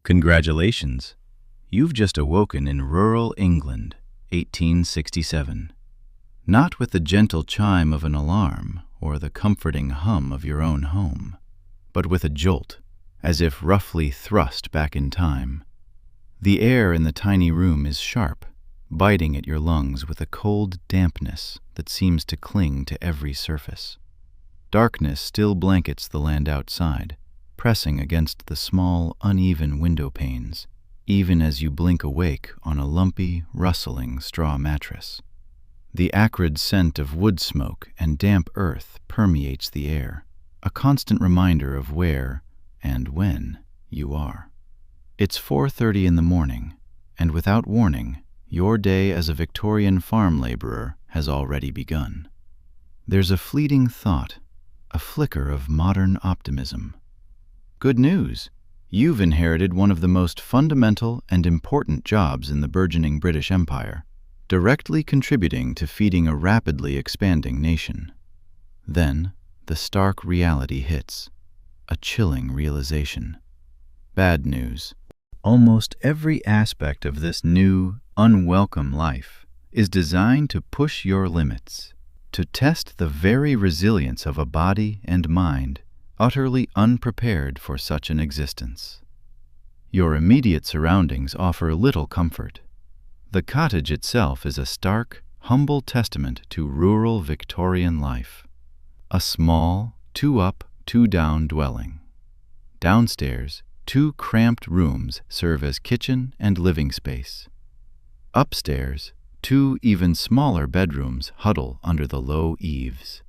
Congratulations! You've just awoken in rural England, 1867. Not with the gentle chime of an alarm or the comforting hum of your own home, but with a jolt, as if roughly thrust back in time. The air in the tiny room is sharp, biting at your lungs with a cold dampness that seems to cling to every surface. Darkness still blankets the land outside, pressing against the small, uneven window panes, even as you blink awake on a lumpy, rustling straw mattress. The acrid scent of wood smoke and damp earth permeates the air, a constant reminder of where and when you are. It's 4:30 in the morning, and without warning, your day as a Victorian farm laborer has already begun. There's a fleeting thought, a flicker of modern optimism. Good news! You've inherited one of the most fundamental and important jobs in the burgeoning British Empire, directly contributing to feeding a rapidly expanding nation. Then, the stark reality hits, a chilling realization. Bad news. Almost every aspect of this new, unwelcome life is designed to push your limits, to test the very resilience of a body and mind utterly unprepared for such an existence. Your immediate surroundings offer little comfort. The cottage itself is a stark, humble testament to rural Victorian life. A small, 2-up, 2-down dwelling. Downstairs, 2 cramped rooms serve as kitchen and living space. Upstairs, 2 even smaller bedrooms huddle under the low eaves.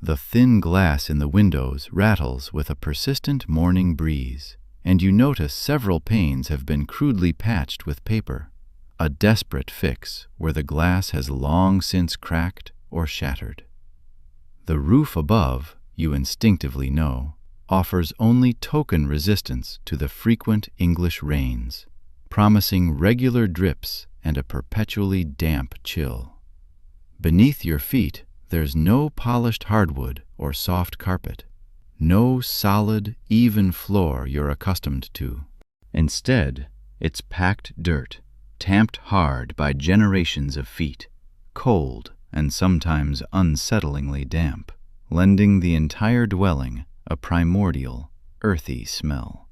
The thin glass in the windows rattles with a persistent morning breeze, and you notice several panes have been crudely patched with paper, a desperate fix where the glass has long since cracked or shattered. The roof above, you instinctively know, offers only token resistance to the frequent English rains, promising regular drips and a perpetually damp chill. Beneath your feet, there's no polished hardwood or soft carpet, no solid, even floor you're accustomed to. Instead, it's packed dirt, tamped hard by generations of feet, cold and sometimes unsettlingly damp, lending the entire dwelling a primordial, earthy smell.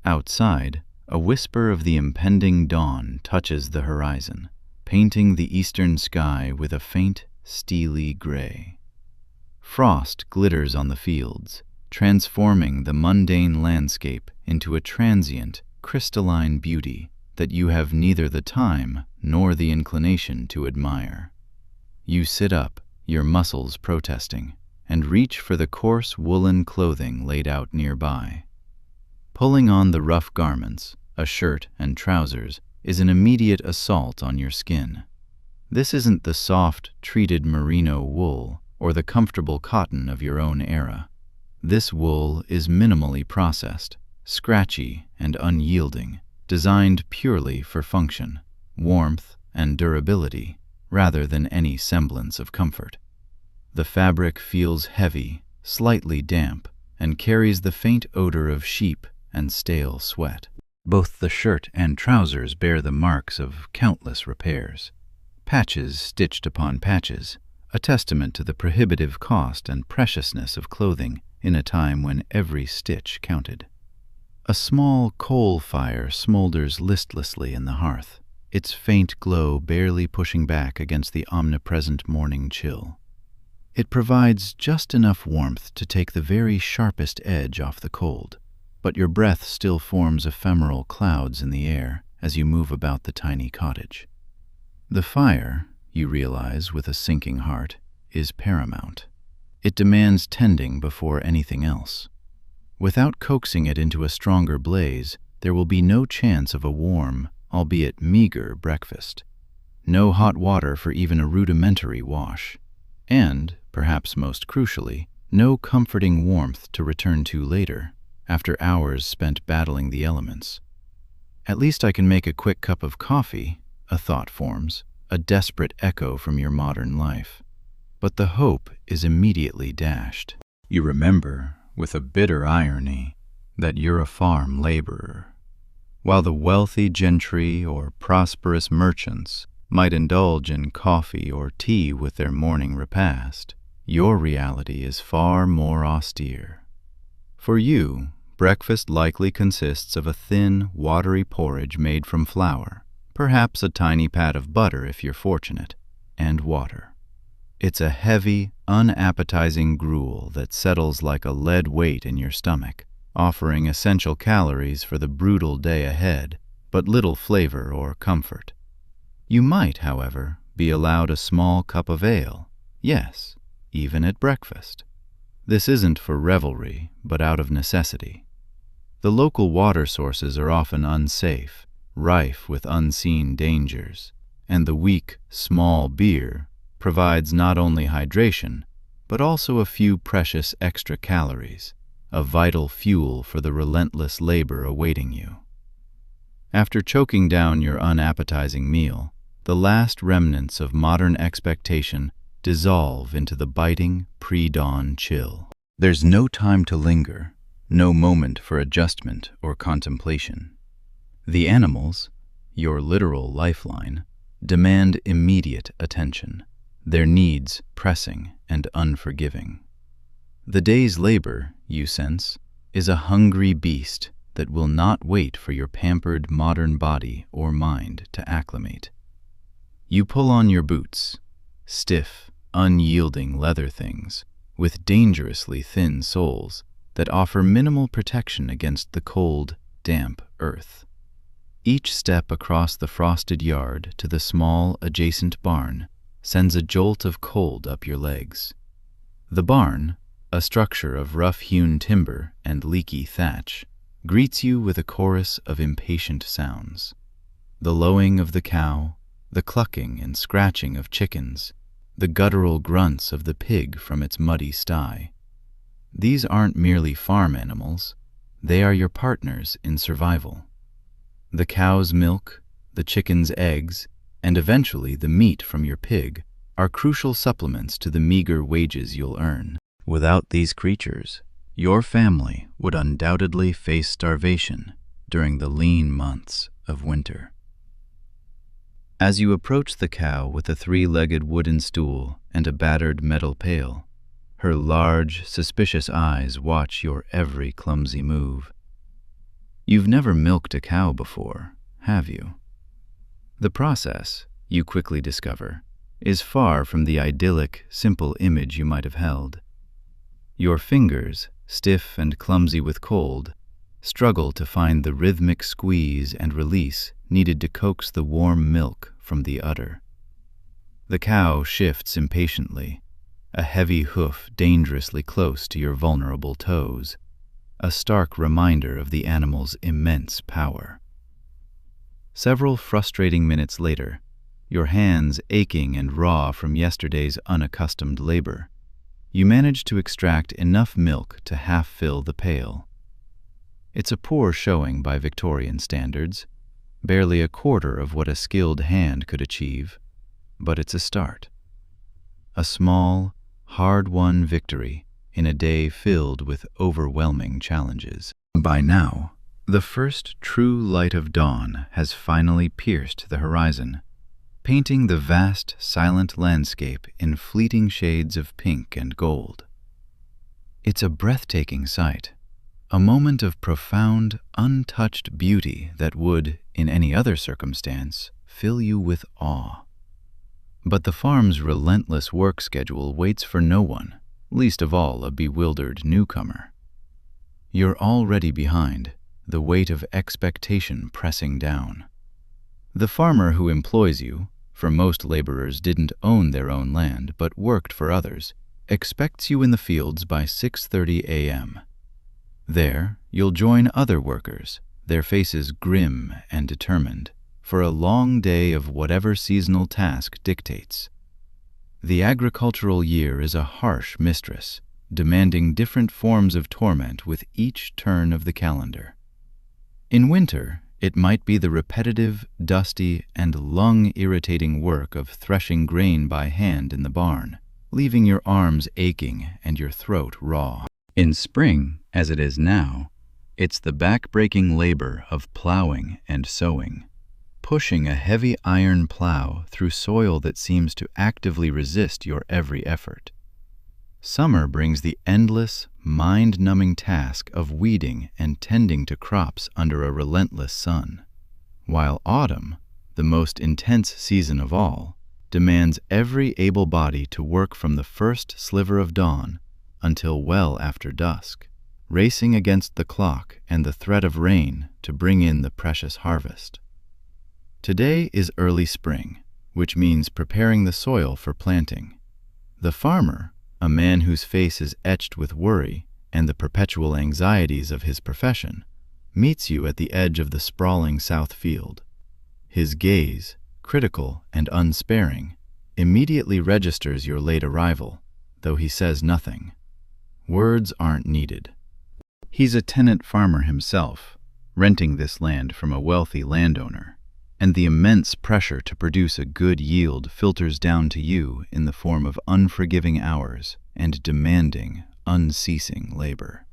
Outside, a whisper of the impending dawn touches the horizon, painting the eastern sky with a faint, steely gray. Frost glitters on the fields, transforming the mundane landscape into a transient, crystalline beauty that you have neither the time nor the inclination to admire. You sit up, your muscles protesting, and reach for the coarse woolen clothing laid out nearby. Pulling on the rough garments, a shirt and trousers, is an immediate assault on your skin. This isn't the soft, treated merino wool or the comfortable cotton of your own era. This wool is minimally processed, scratchy and unyielding, designed purely for function, warmth, and durability, rather than any semblance of comfort. The fabric feels heavy, slightly damp, and carries the faint odor of sheep and stale sweat. Both the shirt and trousers bear the marks of countless repairs. Patches stitched upon patches, a testament to the prohibitive cost and preciousness of clothing in a time when every stitch counted. A small coal fire smolders listlessly in the hearth, its faint glow barely pushing back against the omnipresent morning chill. It provides just enough warmth to take the very sharpest edge off the cold, but your breath still forms ephemeral clouds in the air as you move about the tiny cottage. The fire, you realize with a sinking heart, is paramount. It demands tending before anything else. Without coaxing it into a stronger blaze, there will be no chance of a warm, albeit meager, breakfast. No hot water for even a rudimentary wash. And, perhaps most crucially, no comforting warmth to return to later, after hours spent battling the elements. At least I can make a quick cup of coffee, a thought forms, a desperate echo from your modern life. But the hope is immediately dashed. You remember, with a bitter irony, that you're a farm laborer. While the wealthy gentry or prosperous merchants might indulge in coffee or tea with their morning repast, your reality is far more austere. For you, breakfast likely consists of a thin, watery porridge made from flour, perhaps a tiny pat of butter if you're fortunate, and water. It's a heavy, unappetizing gruel that settles like a lead weight in your stomach, offering essential calories for the brutal day ahead, but little flavor or comfort. You might, however, be allowed a small cup of ale, yes, even at breakfast. This isn't for revelry, but out of necessity. The local water sources are often unsafe, rife with unseen dangers, and the weak, small beer provides not only hydration, but also a few precious extra calories, a vital fuel for the relentless labor awaiting you. After choking down your unappetizing meal, the last remnants of modern expectation dissolve into the biting pre-dawn chill. There's no time to linger, no moment for adjustment or contemplation. The animals, your literal lifeline, demand immediate attention, their needs pressing and unforgiving. The day's labor, you sense, is a hungry beast that will not wait for your pampered modern body or mind to acclimate. You pull on your boots, stiff, unyielding leather things with dangerously thin soles that offer minimal protection against the cold, damp earth. Each step across the frosted yard to the small adjacent barn sends a jolt of cold up your legs. The barn, a structure of rough-hewn timber and leaky thatch, greets you with a chorus of impatient sounds. The lowing of the cow, the clucking and scratching of chickens, the guttural grunts of the pig from its muddy sty. These aren't merely farm animals, they are your partners in survival. The cow's milk, the chicken's eggs, and eventually the meat from your pig are crucial supplements to the meager wages you'll earn. Without these creatures, your family would undoubtedly face starvation during the lean months of winter. As you approach the cow with a three-legged wooden stool and a battered metal pail, her large, suspicious eyes watch your every clumsy move. You've never milked a cow before, have you? The process, you quickly discover, is far from the idyllic, simple image you might have held. Your fingers, stiff and clumsy with cold, struggle to find the rhythmic squeeze and release needed to coax the warm milk from the udder. The cow shifts impatiently, a heavy hoof dangerously close to your vulnerable toes, a stark reminder of the animal's immense power. Several frustrating minutes later, your hands aching and raw from yesterday's unaccustomed labor, you manage to extract enough milk to half-fill the pail. It's a poor showing by Victorian standards, barely a quarter of what a skilled hand could achieve, but it's a start. A small, hard-won victory in a day filled with overwhelming challenges. By now, the first true light of dawn has finally pierced the horizon, painting the vast, silent landscape in fleeting shades of pink and gold. It's a breathtaking sight, a moment of profound, untouched beauty that would, in any other circumstance, fill you with awe. But the farm's relentless work schedule waits for no one, least of all a bewildered newcomer. You're already behind, the weight of expectation pressing down. The farmer who employs you, for most laborers didn't own their own land but worked for others, expects you in the fields by 6:30 a.m. There, you'll join other workers, their faces grim and determined, for a long day of whatever seasonal task dictates. The agricultural year is a harsh mistress, demanding different forms of torment with each turn of the calendar. In winter, it might be the repetitive, dusty, and lung-irritating work of threshing grain by hand in the barn, leaving your arms aching and your throat raw. In spring, as it is now, It's the back-breaking labor of plowing and sowing, pushing a heavy iron plow through soil that seems to actively resist your every effort. Summer brings the endless, mind-numbing task of weeding and tending to crops under a relentless sun, while autumn, the most intense season of all, demands every able body to work from the first sliver of dawn until well after dusk, racing against the clock and the threat of rain to bring in the precious harvest. Today is early spring, which means preparing the soil for planting. The farmer, a man whose face is etched with worry and the perpetual anxieties of his profession, meets you at the edge of the sprawling south field. His gaze, critical and unsparing, immediately registers your late arrival, though he says nothing. Words aren't needed. He's a tenant farmer himself, renting this land from a wealthy landowner, and the immense pressure to produce a good yield filters down to you in the form of unforgiving hours and demanding, unceasing labor.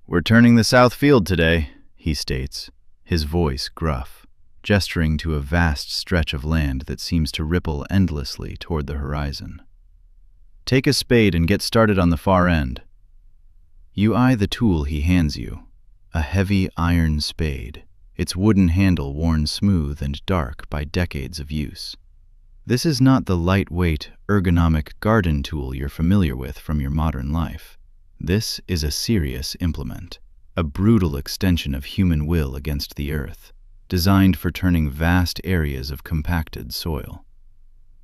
"We're turning the south field today," he states, his voice gruff, gesturing to a vast stretch of land that seems to ripple endlessly toward the horizon. "Take a spade and get started on the far end." You eye the tool he hands you, a heavy iron spade, its wooden handle worn smooth and dark by decades of use. This is not the lightweight, ergonomic garden tool you're familiar with from your modern life. This is a serious implement, a brutal extension of human will against the earth, designed for turning vast areas of compacted soil.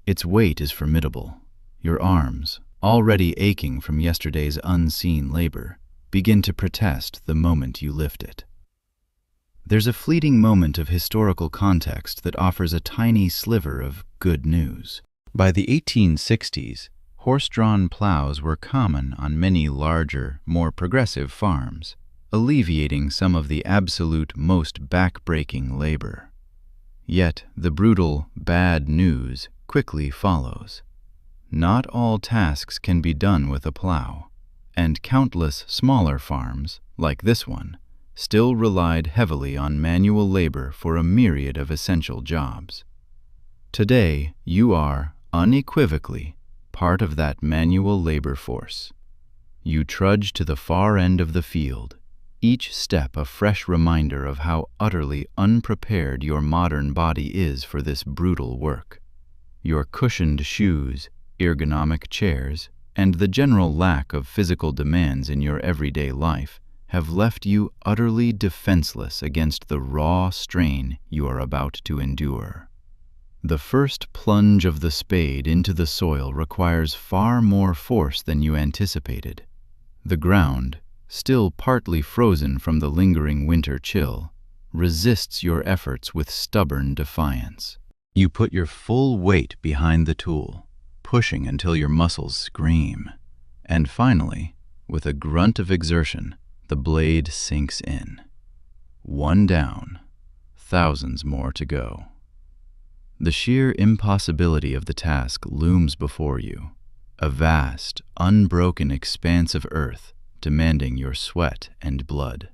Its weight is formidable. Your arms, already aching from yesterday's unseen labor, begin to protest the moment you lift it. There's a fleeting moment of historical context that offers a tiny sliver of good news. By the 1860s, horse-drawn plows were common on many larger, more progressive farms, alleviating some of the absolute most back-breaking labor. Yet the brutal, bad news quickly follows. Not all tasks can be done with a plow, and countless smaller farms, like this one, still relied heavily on manual labor for a myriad of essential jobs. Today, you are, unequivocally, part of that manual labor force. You trudge to the far end of the field, each step a fresh reminder of how utterly unprepared your modern body is for this brutal work. Your cushioned shoes, ergonomic chairs, and the general lack of physical demands in your everyday life have left you utterly defenseless against the raw strain you are about to endure. The first plunge of the spade into the soil requires far more force than you anticipated. The ground, still partly frozen from the lingering winter chill, resists your efforts with stubborn defiance. You put your full weight behind the tool, pushing until your muscles scream, and finally, with a grunt of exertion, the blade sinks in. One down, thousands more to go. The sheer impossibility of the task looms before you, a vast, unbroken expanse of earth demanding your sweat and blood.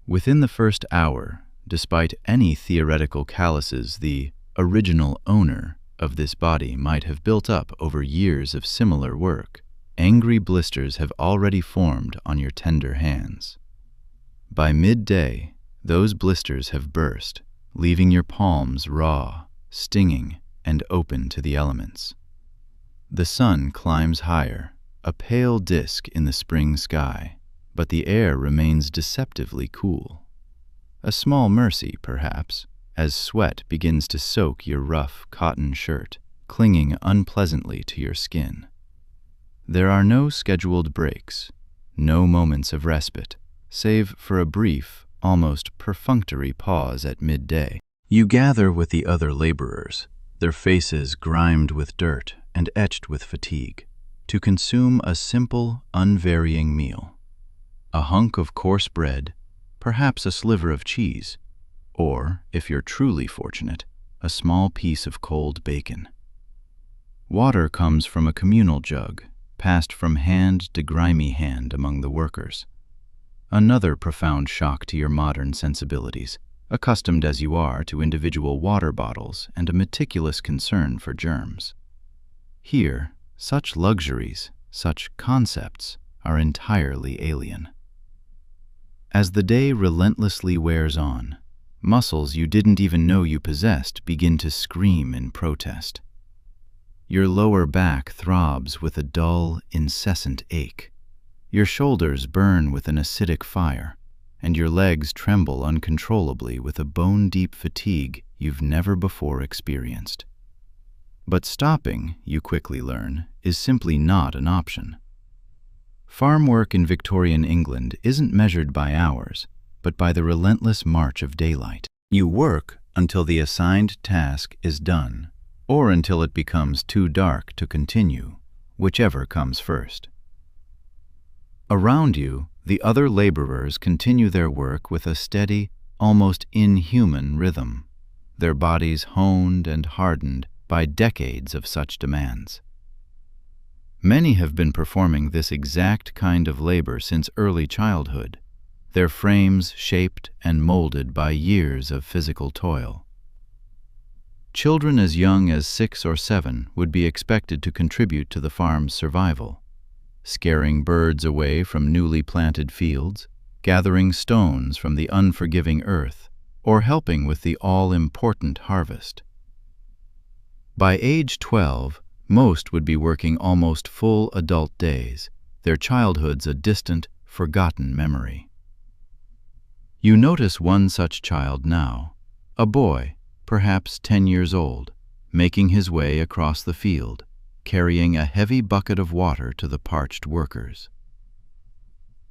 Within the first hour, despite any theoretical calluses the original owner of this body might have built up over years of similar work, angry blisters have already formed on your tender hands. By midday, those blisters have burst, leaving your palms raw, stinging, and open to the elements. The sun climbs higher, a pale disk in the spring sky, but the air remains deceptively cool. A small mercy, perhaps, as sweat begins to soak your rough cotton shirt, clinging unpleasantly to your skin. There are no scheduled breaks, no moments of respite, save for a brief, almost perfunctory pause at midday. You gather with the other laborers, their faces grimed with dirt and etched with fatigue, to consume a simple, unvarying meal. A hunk of coarse bread, perhaps a sliver of cheese, or, if you're truly fortunate, a small piece of cold bacon. Water comes from a communal jug, passed from hand to grimy hand among the workers. another profound shock to your modern sensibilities, accustomed as you are to individual water bottles and a meticulous concern for germs. Here, such luxuries, such concepts, are entirely alien. As the day relentlessly wears on, muscles you didn't even know you possessed begin to scream in protest. Your lower back throbs with a dull, incessant ache. Your shoulders burn with an acidic fire, and your legs tremble uncontrollably with a bone-deep fatigue you've never before experienced. But stopping, you quickly learn, is simply not an option. Farm work in Victorian England isn't measured by hours, but by the relentless march of daylight. You work until the assigned task is done, or until it becomes too dark to continue, whichever comes first. Around you, the other laborers continue their work with a steady, almost inhuman rhythm, their bodies honed and hardened by decades of such demands. Many have been performing this exact kind of labor since early childhood, their frames shaped and molded by years of physical toil. Children as young as 6 or 7 would be expected to contribute to the farm's survival, scaring birds away from newly planted fields, gathering stones from the unforgiving earth, or helping with the all-important harvest. By age 12, most would be working almost full adult days, their childhoods a distant, forgotten memory. You notice one such child now, a boy, perhaps 10 years old, making his way across the field, carrying a heavy bucket of water to the parched workers.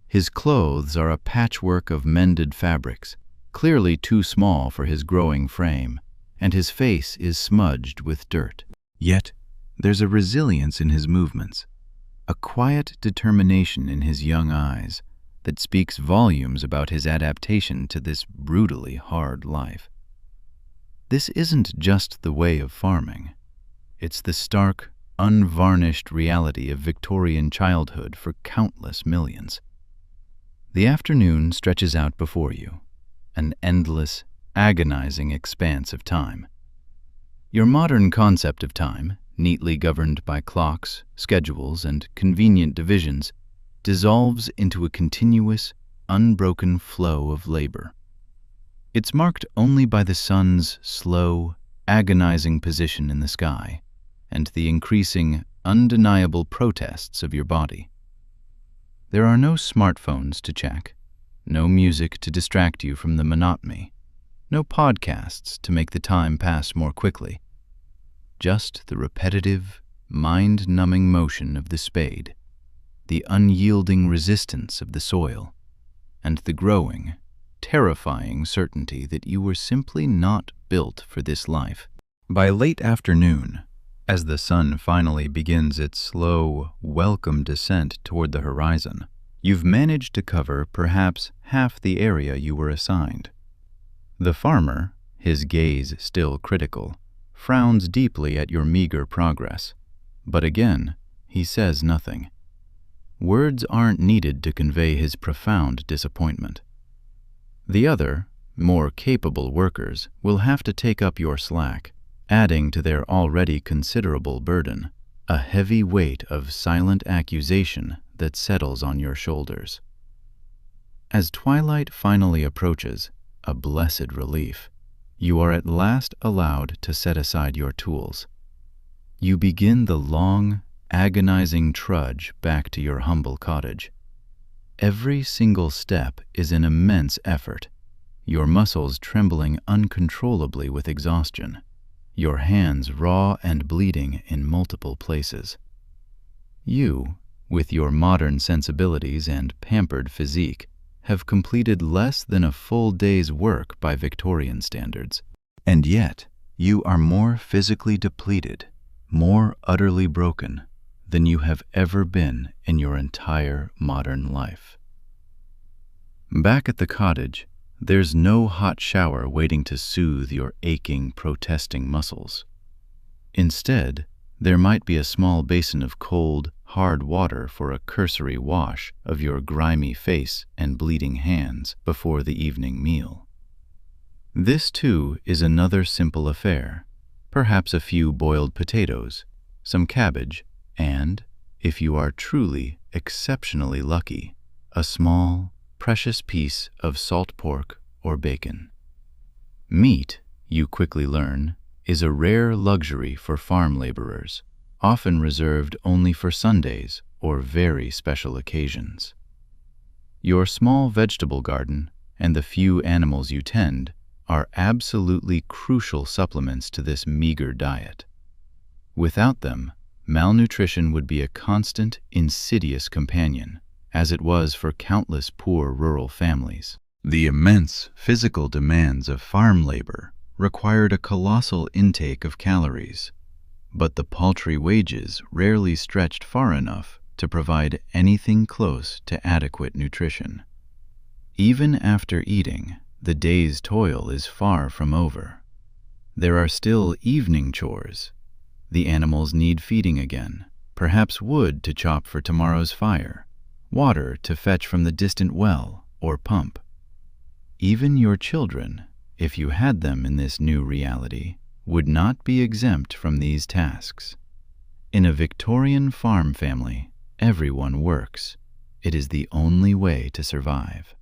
His clothes are a patchwork of mended fabrics, clearly too small for his growing frame, and his face is smudged with dirt. Yet, there's a resilience in his movements, a quiet determination in his young eyes that speaks volumes about his adaptation to this brutally hard life. This isn't just the way of farming. It's the stark, unvarnished reality of Victorian childhood for countless millions. The afternoon stretches out before you, an endless, agonizing expanse of time. Your modern concept of time, neatly governed by clocks, schedules, and convenient divisions, dissolves into a continuous, unbroken flow of labor. It's marked only by the sun's slow, agonizing position in the sky and the increasing, undeniable protests of your body. There are no smartphones to check, no music to distract you from the monotony, no podcasts to make the time pass more quickly. Just the repetitive, mind-numbing motion of the spade, the unyielding resistance of the soil, and the growing, terrifying certainty that you were simply not built for this life. By late afternoon, as the sun finally begins its slow, welcome descent toward the horizon, you've managed to cover perhaps half the area you were assigned. The farmer, his gaze still critical, frowns deeply at your meager progress, but again, he says nothing. Words aren't needed to convey his profound disappointment. The other, more capable workers will have to take up your slack, adding to their already considerable burden, a heavy weight of silent accusation that settles on your shoulders. As twilight finally approaches, a blessed relief, you are at last allowed to set aside your tools. You begin the long, agonizing trudge back to your humble cottage. Every single step is an immense effort, your muscles trembling uncontrollably with exhaustion, your hands raw and bleeding in multiple places. You, with your modern sensibilities and pampered physique, have completed less than a full day's work by Victorian standards. And yet, you are more physically depleted, more utterly broken, than you have ever been in your entire modern life. Back at the cottage, there's no hot shower waiting to soothe your aching, protesting muscles. Instead, there might be a small basin of cold, hard water for a cursory wash of your grimy face and bleeding hands before the evening meal. This, too, is another simple affair, perhaps a few boiled potatoes, some cabbage, and, if you are truly exceptionally lucky, a small, precious piece of salt pork or bacon. Meat, you quickly learn, is a rare luxury for farm laborers, often reserved only for Sundays or very special occasions. Your small vegetable garden and the few animals you tend are absolutely crucial supplements to this meager diet. Without them, malnutrition would be a constant, insidious companion, as it was for countless poor rural families. The immense physical demands of farm labor required a colossal intake of calories, but the paltry wages rarely stretched far enough to provide anything close to adequate nutrition. Even after eating, the day's toil is far from over. There are still evening chores. The animals need feeding again, perhaps wood to chop for tomorrow's fire, water to fetch from the distant well or pump. Even your children, if you had them in this new reality, would not be exempt from these tasks. In a Victorian farm family, everyone works. It is the only way to survive.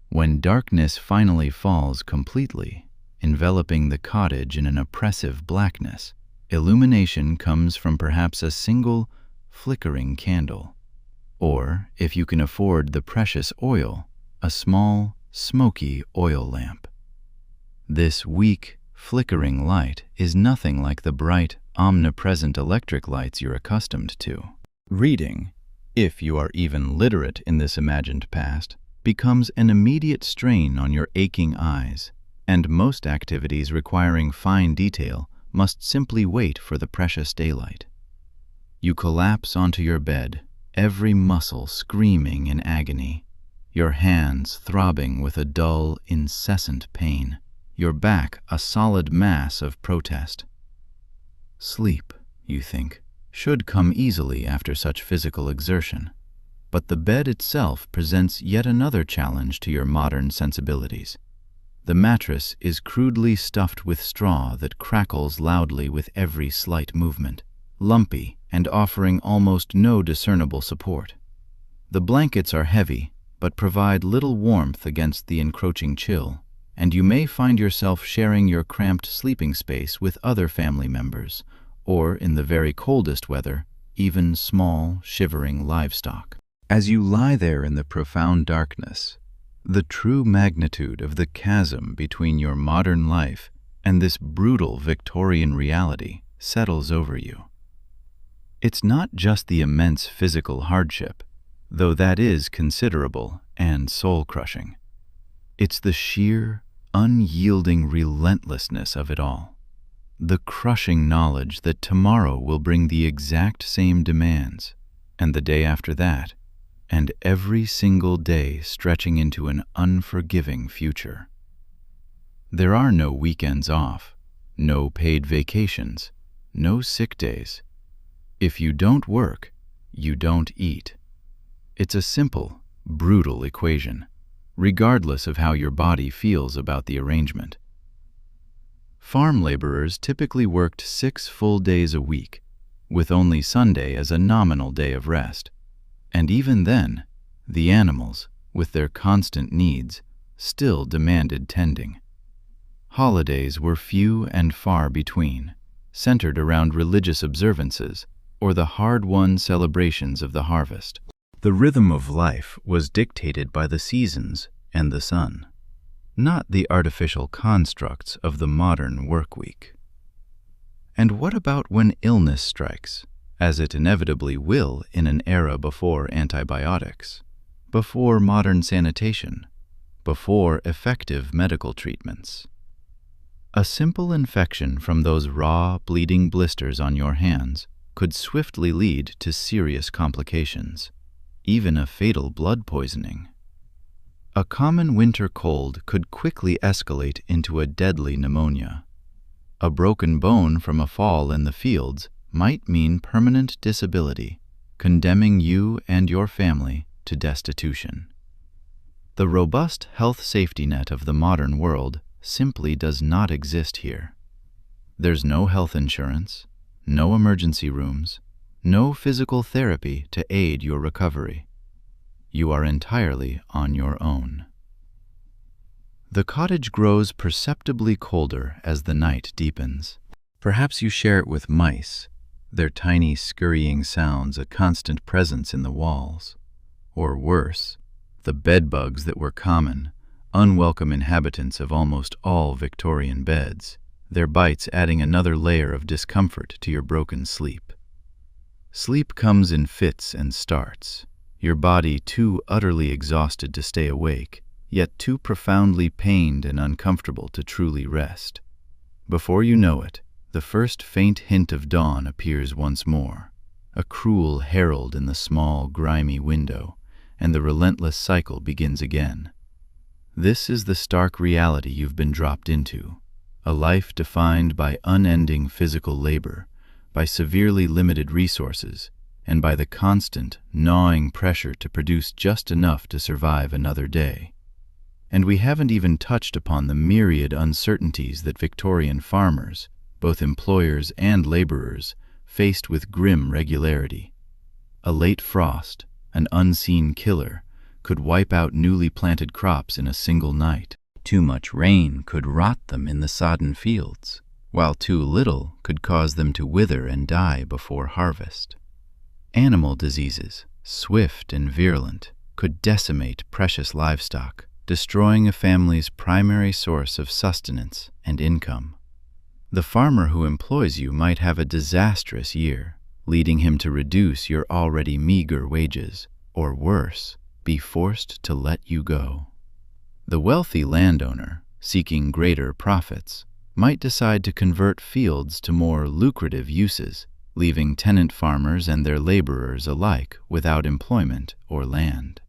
When darkness finally falls completely, enveloping the cottage in an oppressive blackness, illumination comes from perhaps a single, flickering candle. Or, if you can afford the precious oil, a small, smoky oil lamp. This weak, flickering light is nothing like the bright, omnipresent electric lights you're accustomed to. Reading, if you are even literate in this imagined past, becomes an immediate strain on your aching eyes, and most activities requiring fine detail must simply wait for the precious daylight. You collapse onto your bed, every muscle screaming in agony, your hands throbbing with a dull, incessant pain, your back a solid mass of protest. Sleep, you think, should come easily after such physical exertion, but the bed itself presents yet another challenge to your modern sensibilities. The mattress is crudely stuffed with straw that crackles loudly with every slight movement, lumpy and offering almost no discernible support. The blankets are heavy, but provide little warmth against the encroaching chill, and you may find yourself sharing your cramped sleeping space with other family members, or, in the very coldest weather, even small, shivering livestock. As you lie there in the profound darkness, the true magnitude of the chasm between your modern life and this brutal Victorian reality settles over you. It's not just the immense physical hardship, though that is considerable and soul-crushing. It's the sheer, unyielding relentlessness of it all. The crushing knowledge that tomorrow will bring the exact same demands, and the day after that, and every single day stretching into an unforgiving future. There are no weekends off, no paid vacations, no sick days. If you don't work, you don't eat. It's a simple, brutal equation, regardless of how your body feels about the arrangement. Farm laborers typically worked 6 full days a week, with only Sunday as a nominal day of rest. And even then, the animals, with their constant needs, still demanded tending. Holidays were few and far between, centered around religious observances or the hard-won celebrations of the harvest. The rhythm of life was dictated by the seasons and the sun, not the artificial constructs of the modern work week. And what about when illness strikes, as it inevitably will in an era before antibiotics, before modern sanitation, before effective medical treatments? A simple infection from those raw, bleeding blisters on your hands could swiftly lead to serious complications, even a fatal blood poisoning. A common winter cold could quickly escalate into a deadly pneumonia. A broken bone from a fall in the fields might mean permanent disability, condemning you and your family to destitution. The robust health safety net of the modern world simply does not exist here. There's no health insurance, no emergency rooms, no physical therapy to aid your recovery. You are entirely on your own. The cottage grows perceptibly colder as the night deepens. Perhaps you share it with mice, their tiny scurrying sounds a constant presence in the walls. Or worse, the bedbugs that were common, unwelcome inhabitants of almost all Victorian beds, their bites adding another layer of discomfort to your broken sleep. Sleep comes in fits and starts, your body too utterly exhausted to stay awake, yet too profoundly pained and uncomfortable to truly rest. Before you know it, the first faint hint of dawn appears once more, a cruel herald in the small, grimy window, and the relentless cycle begins again. This is the stark reality you've been dropped into, a life defined by unending physical labor, by severely limited resources, and by the constant, gnawing pressure to produce just enough to survive another day. And we haven't even touched upon the myriad uncertainties that Victorian farmers, both employers and laborers, faced with grim regularity. A late frost, an unseen killer, could wipe out newly planted crops in a single night. Too much rain could rot them in the sodden fields, while too little could cause them to wither and die before harvest. Animal diseases, swift and virulent, could decimate precious livestock, destroying a family's primary source of sustenance and income. The farmer who employs you might have a disastrous year, leading him to reduce your already meager wages, or worse, be forced to let you go. The wealthy landowner, seeking greater profits, might decide to convert fields to more lucrative uses, leaving tenant farmers and their laborers alike without employment or land.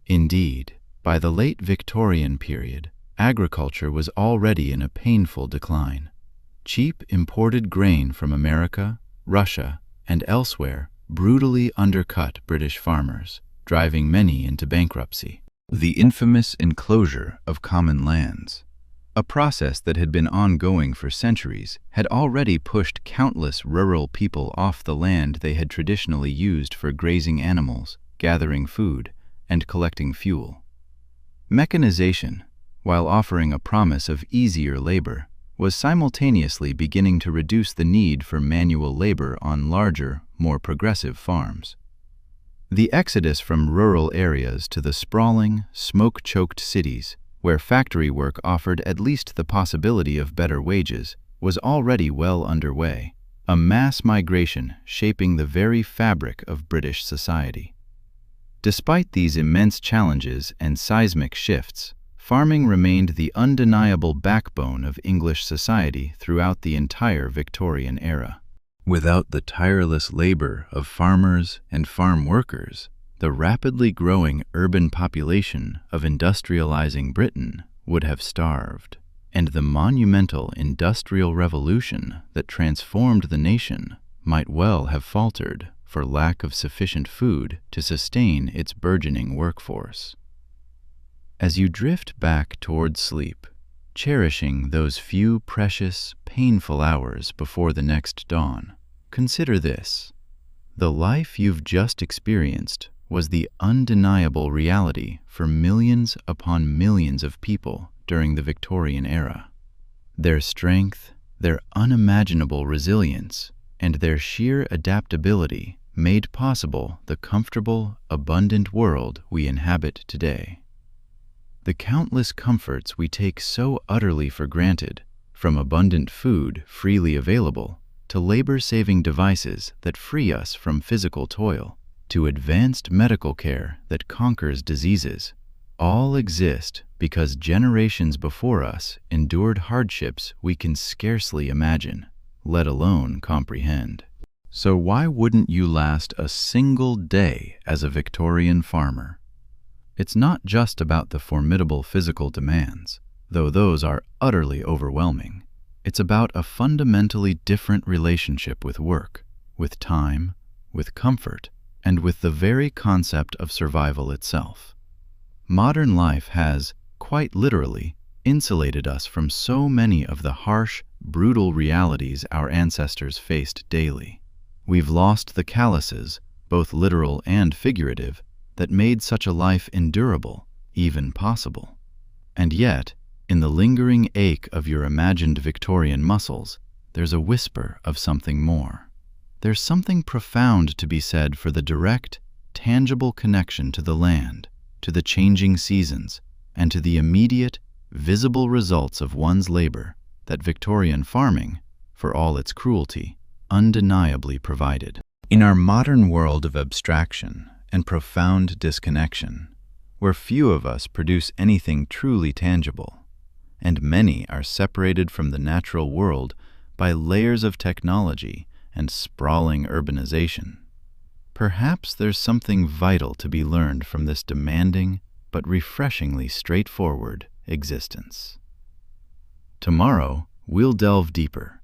Indeed, by the late Victorian period, agriculture was already in a painful decline. Cheap imported grain from America, Russia, and elsewhere brutally undercut British farmers, driving many into bankruptcy. The infamous enclosure of common lands, a process that had been ongoing for centuries, had already pushed countless rural people off the land they had traditionally used for grazing animals, gathering food, and collecting fuel. Mechanization, while offering a promise of easier labor, was simultaneously beginning to reduce the need for manual labor on larger, more progressive farms. The exodus from rural areas to the sprawling, smoke-choked cities, where factory work offered at least the possibility of better wages, was already well underway, a mass migration shaping the very fabric of British society. Despite these immense challenges and seismic shifts, farming remained the undeniable backbone of English society throughout the entire Victorian era. Without the tireless labor of farmers and farm workers, the rapidly growing urban population of industrializing Britain would have starved, and the monumental industrial revolution that transformed the nation might well have faltered for lack of sufficient food to sustain its burgeoning workforce. As you drift back toward sleep, cherishing those few precious, painful hours before the next dawn, consider this. The life you've just experienced was the undeniable reality for millions upon millions of people during the Victorian era. Their strength, their unimaginable resilience, and their sheer adaptability made possible the comfortable, abundant world we inhabit today. The countless comforts we take so utterly for granted, from abundant food freely available, to labor-saving devices that free us from physical toil, to advanced medical care that conquers diseases, all exist because generations before us endured hardships we can scarcely imagine, let alone comprehend. So why wouldn't you last a single day as a Victorian farmer? It's not just about the formidable physical demands, though those are utterly overwhelming. It's about a fundamentally different relationship with work, with time, with comfort, and with the very concept of survival itself. Modern life has, quite literally, insulated us from so many of the harsh, brutal realities our ancestors faced daily. We've lost the calluses, both literal and figurative, that made such a life endurable, even possible. And yet, in the lingering ache of your imagined Victorian muscles, there's a whisper of something more. There's something profound to be said for the direct, tangible connection to the land, to the changing seasons, and to the immediate, visible results of one's labor that Victorian farming, for all its cruelty, undeniably provided. In our modern world of abstraction and profound disconnection, where few of us produce anything truly tangible, and many are separated from the natural world by layers of technology and sprawling urbanization, perhaps there's something vital to be learned from this demanding but refreshingly straightforward existence. Tomorrow, we'll delve deeper,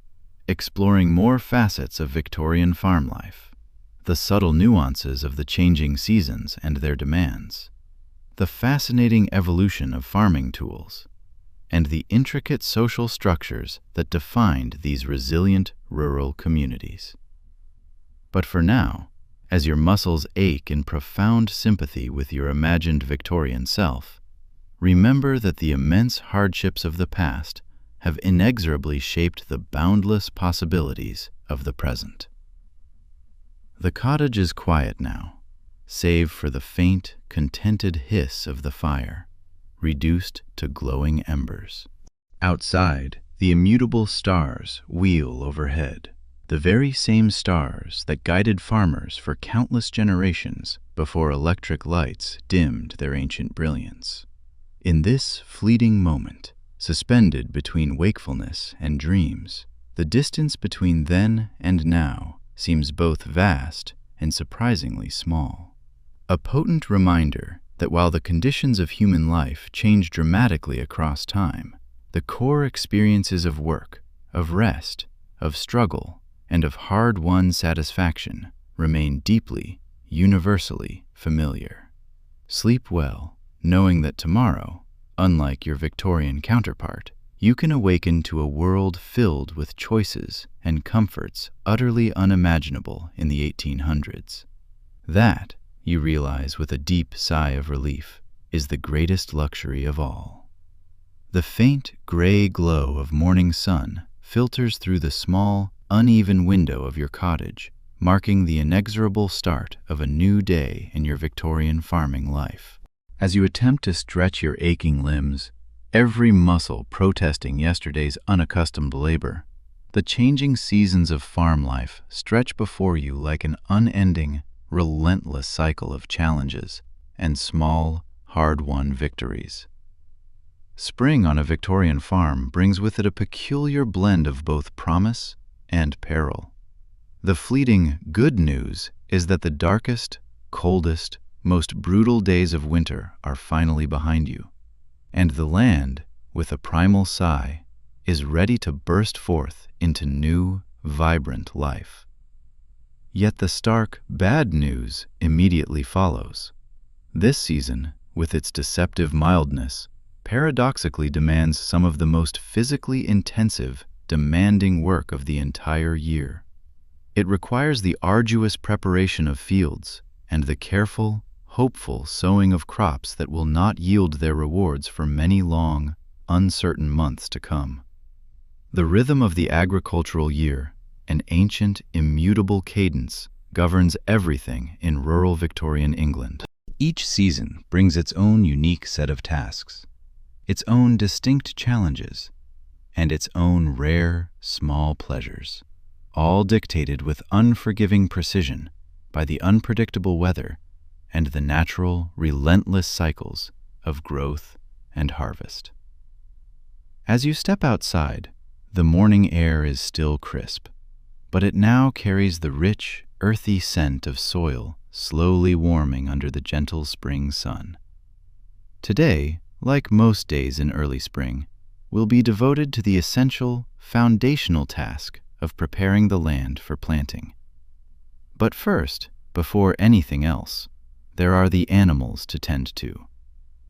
exploring more facets of Victorian farm life, the subtle nuances of the changing seasons and their demands, the fascinating evolution of farming tools, and the intricate social structures that defined these resilient rural communities. But for now, as your muscles ache in profound sympathy with your imagined Victorian self, remember that the immense hardships of the past have inexorably shaped the boundless possibilities of the present. The cottage is quiet now, save for the faint, contented hiss of the fire, reduced to glowing embers. Outside, the immutable stars wheel overhead, the very same stars that guided farmers for countless generations before electric lights dimmed their ancient brilliance. In this fleeting moment, suspended between wakefulness and dreams, the distance between then and now seems both vast and surprisingly small. A potent reminder that while the conditions of human life change dramatically across time, the core experiences of work, of rest, of struggle, and of hard-won satisfaction remain deeply, universally familiar. Sleep well, knowing that tomorrow, unlike your Victorian counterpart, you can awaken to a world filled with choices and comforts utterly unimaginable in the 1800s. That, you realize with a deep sigh of relief, is the greatest luxury of all. The faint gray glow of morning sun filters through the small, uneven window of your cottage, marking the inexorable start of a new day in your Victorian farming life. As you attempt to stretch your aching limbs, every muscle protesting yesterday's unaccustomed labor, the changing seasons of farm life stretch before you like an unending, relentless cycle of challenges and small, hard-won victories. Spring on a Victorian farm brings with it a peculiar blend of both promise and peril. The fleeting good news is that the darkest, coldest, most brutal days of winter are finally behind you, and the land, with a primal sigh, is ready to burst forth into new, vibrant life. Yet the stark, bad news immediately follows. This season, with its deceptive mildness, paradoxically demands some of the most physically intensive, demanding work of the entire year. It requires the arduous preparation of fields and the careful, hopeful sowing of crops that will not yield their rewards for many long, uncertain months to come. The rhythm of the agricultural year, an ancient, immutable cadence, governs everything in rural Victorian England. Each season brings its own unique set of tasks, its own distinct challenges, and its own rare, small pleasures, all dictated with unforgiving precision by the unpredictable weather and the natural, relentless cycles of growth and harvest. As you step outside, the morning air is still crisp, but it now carries the rich, earthy scent of soil slowly warming under the gentle spring sun. Today, like most days in early spring, will be devoted to the essential, foundational task of preparing the land for planting. But first, before anything else, there are the animals to tend to,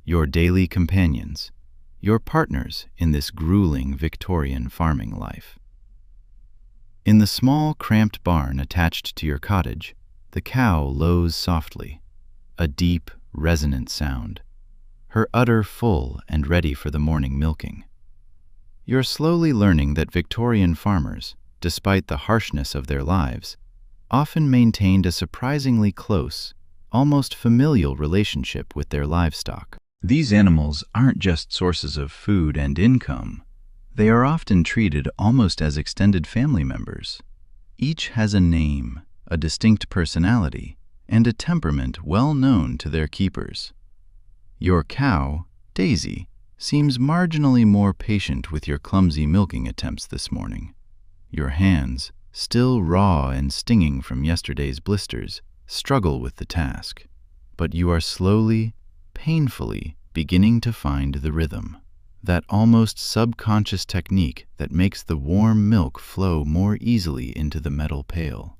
your daily companions, your partners in this grueling Victorian farming life. In the small, cramped barn attached to your cottage, the cow lows softly, a deep, resonant sound, her udder full and ready for the morning milking. You're slowly learning that Victorian farmers, despite the harshness of their lives, often maintained a surprisingly close, almost familial relationship with their livestock. These animals aren't just sources of food and income. They are often treated almost as extended family members. Each has a name, a distinct personality, and a temperament well known to their keepers. Your cow, Daisy, seems marginally more patient with your clumsy milking attempts this morning. Your hands, still raw and stinging from yesterday's blisters, struggle with the task, but you are slowly, painfully beginning to find the rhythm, that almost subconscious technique that makes the warm milk flow more easily into the metal pail.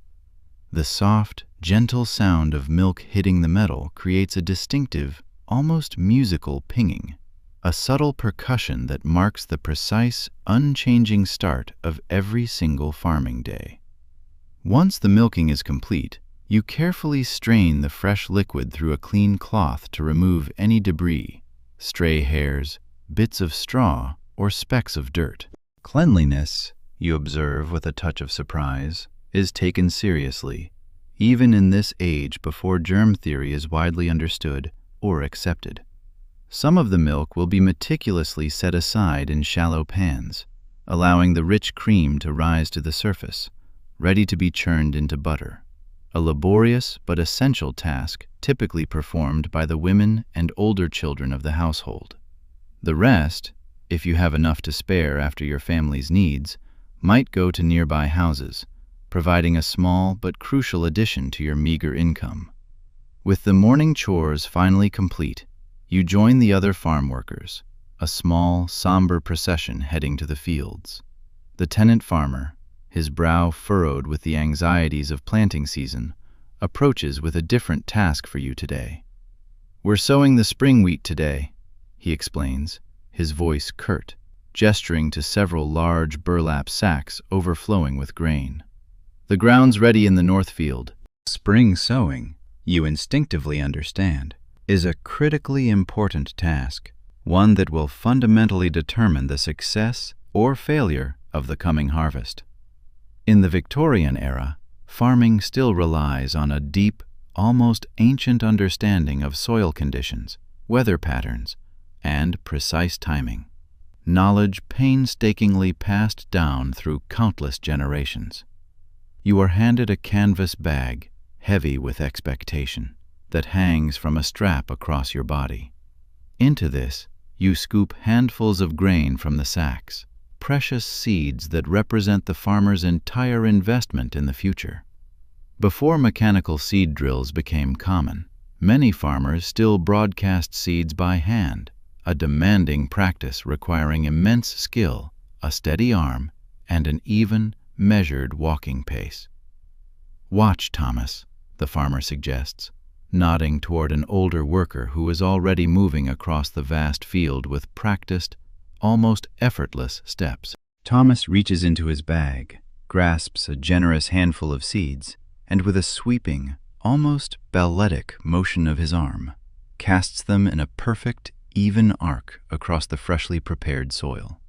The soft, gentle sound of milk hitting the metal creates a distinctive, almost musical pinging, a subtle percussion that marks the precise, unchanging start of every single farming day. Once the milking is complete, you carefully strain the fresh liquid through a clean cloth to remove any debris, stray hairs, bits of straw, or specks of dirt. Cleanliness, you observe with a touch of surprise, is taken seriously, even in this age before germ theory is widely understood or accepted. Some of the milk will be meticulously set aside in shallow pans, allowing the rich cream to rise to the surface, ready to be churned into butter, a laborious but essential task typically performed by the women and older children of the household. The rest, if you have enough to spare after your family's needs, might go to nearby houses, providing a small but crucial addition to your meager income. With the morning chores finally complete, you join the other farm workers, a small, somber procession heading to the fields. The tenant farmer, his brow furrowed with the anxieties of planting season, approaches with a different task for you today. "We're sowing the spring wheat today," he explains, his voice curt, gesturing to several large burlap sacks overflowing with grain. "The ground's ready in the north field." Spring sowing, you instinctively understand, is a critically important task, one that will fundamentally determine the success or failure of the coming harvest. In the Victorian era, farming still relies on a deep, almost ancient understanding of soil conditions, weather patterns, and precise timing, knowledge painstakingly passed down through countless generations. You are handed a canvas bag, heavy with expectation, that hangs from a strap across your body. Into this, you scoop handfuls of grain from the sacks, precious seeds that represent the farmer's entire investment in the future. Before mechanical seed drills became common, many farmers still broadcast seeds by hand, a demanding practice requiring immense skill, a steady arm, and an even, measured walking pace. "Watch, Thomas," the farmer suggests, nodding toward an older worker who is already moving across the vast field with practiced, almost effortless steps. Thomas reaches into his bag, grasps a generous handful of seeds, and with a sweeping, almost balletic motion of his arm, casts them in a perfect, even arc across the freshly prepared soil.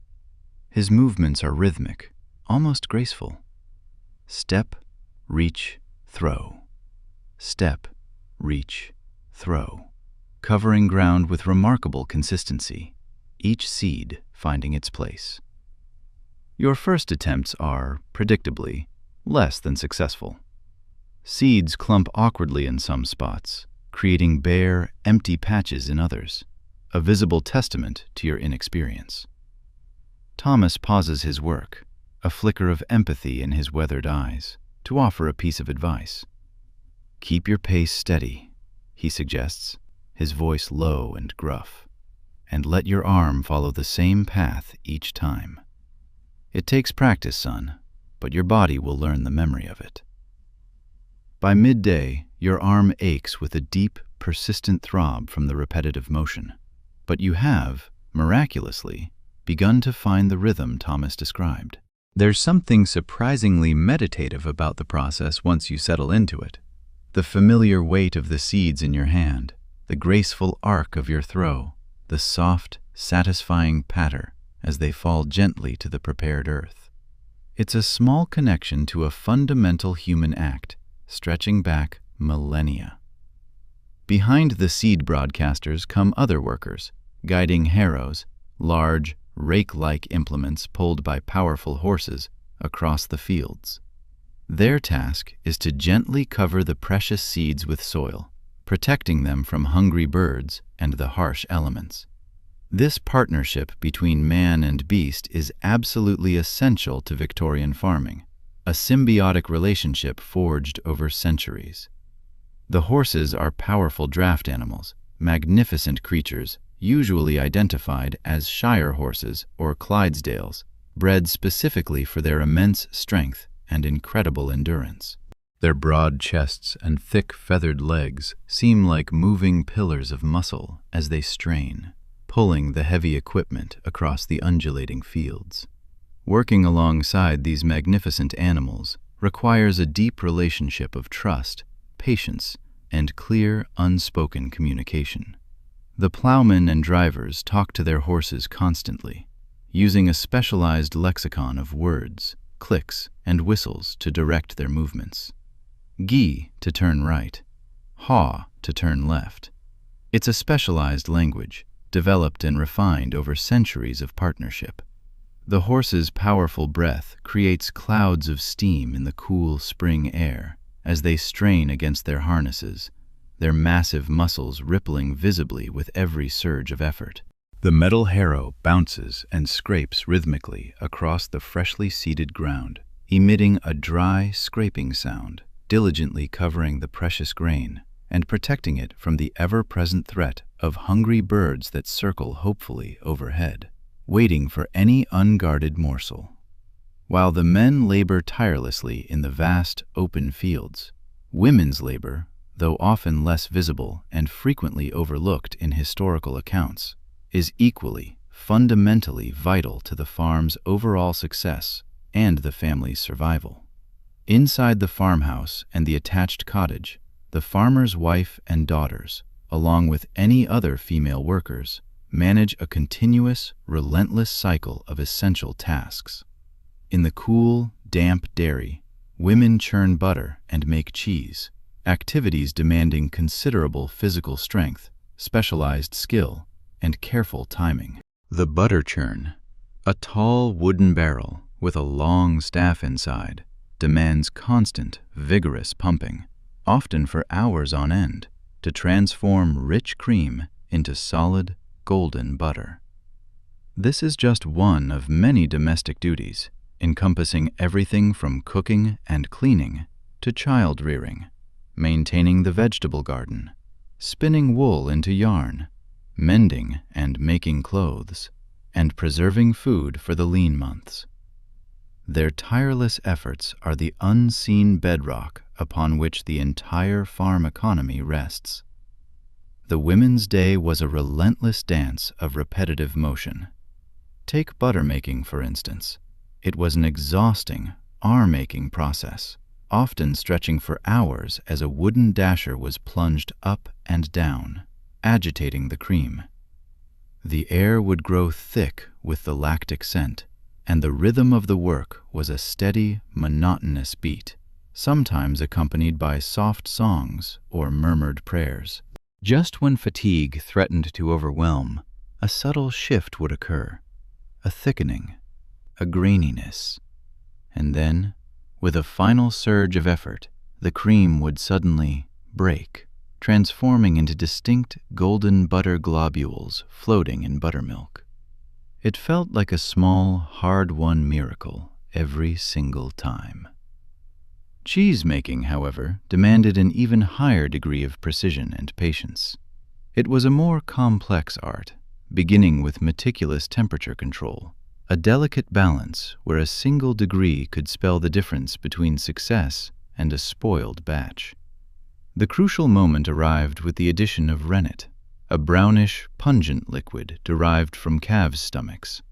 His movements are rhythmic, almost graceful. Step, reach, throw. Step, reach, throw, covering ground with remarkable consistency, each seed finding its place. Your first attempts are, predictably, less than successful. Seeds clump awkwardly in some spots, creating bare, empty patches in others, a visible testament to your inexperience. Thomas pauses his work, a flicker of empathy in his weathered eyes, to offer a piece of advice. "Keep your pace steady," he suggests, his voice low and gruff, "and let your arm follow the same path each time. It takes practice, son, but your body will learn the memory of it." By midday, Your arm aches with a deep, persistent throb from the repetitive motion. But you have, miraculously, begun to find the rhythm Thomas described. There's something surprisingly meditative about the process once you settle into it. The familiar weight of the seeds in your hand, the graceful arc of your throw, the soft, satisfying patter as they fall gently to the prepared earth. It's a small connection to a fundamental human act, stretching back millennia. Behind the seed broadcasters come other workers, guiding harrows, large, rake-like implements pulled by powerful horses across the fields. Their task is to gently cover the precious seeds with soil, protecting them from hungry birds and the harsh elements. This partnership between man and beast is absolutely essential to Victorian farming, a symbiotic relationship forged over centuries. The horses are powerful draft animals, magnificent creatures usually identified as Shire horses or Clydesdales, bred specifically for their immense strength and incredible endurance. Their broad chests and thick feathered legs seem like moving pillars of muscle as they strain, pulling the heavy equipment across the undulating fields. Working alongside these magnificent animals requires a deep relationship of trust, patience, and clear, unspoken communication. The plowmen and drivers talk to their horses constantly, using a specialized lexicon of words, clicks, and whistles to direct their movements. Gee to turn right, haw to turn left. It's a specialized language, developed and refined over centuries of partnership. The horse's powerful breath creates clouds of steam in the cool spring air as they strain against their harnesses, their massive muscles rippling visibly with every surge of effort. The metal harrow bounces and scrapes rhythmically across the freshly seeded ground, emitting a dry, scraping sound, diligently covering the precious grain and protecting it from the ever-present threat of hungry birds that circle hopefully overhead, waiting for any unguarded morsel. While the men labor tirelessly in the vast, open fields, women's labor, though often less visible and frequently overlooked in historical accounts, is equally, fundamentally vital to the farm's overall success and the family's survival. Inside the farmhouse and the attached cottage, the farmer's wife and daughters, along with any other female workers, manage a continuous, relentless cycle of essential tasks. In the cool, damp dairy, women churn butter and make cheese, activities demanding considerable physical strength, specialized skill, and careful timing. The butter churn, a tall wooden barrel with a long staff inside, demands constant, vigorous pumping, often for hours on end, to transform rich cream into solid, golden butter. This is just one of many domestic duties, encompassing everything from cooking and cleaning to child rearing, maintaining the vegetable garden, spinning wool into yarn, mending and making clothes, and preserving food for the lean months. Their tireless efforts are the unseen bedrock upon which the entire farm economy rests. The women's day was a relentless dance of repetitive motion. Take butter making, for instance. It was an exhausting, arm-aching process, often stretching for hours as a wooden dasher was plunged up and down, agitating the cream. The air would grow thick with the lactic scent, and the rhythm of the work was a steady, monotonous beat, sometimes accompanied by soft songs or murmured prayers. Just when fatigue threatened to overwhelm, a subtle shift would occur, a thickening, a graininess, and then, with a final surge of effort, the cream would suddenly break, transforming into distinct golden butter globules floating in buttermilk. It felt like a small, hard-won miracle every single time. Cheese-making, however, demanded an even higher degree of precision and patience. It was a more complex art, beginning with meticulous temperature control, a delicate balance where a single degree could spell the difference between success and a spoiled batch. The crucial moment arrived with the addition of rennet, a brownish, pungent liquid derived from calves' stomachs.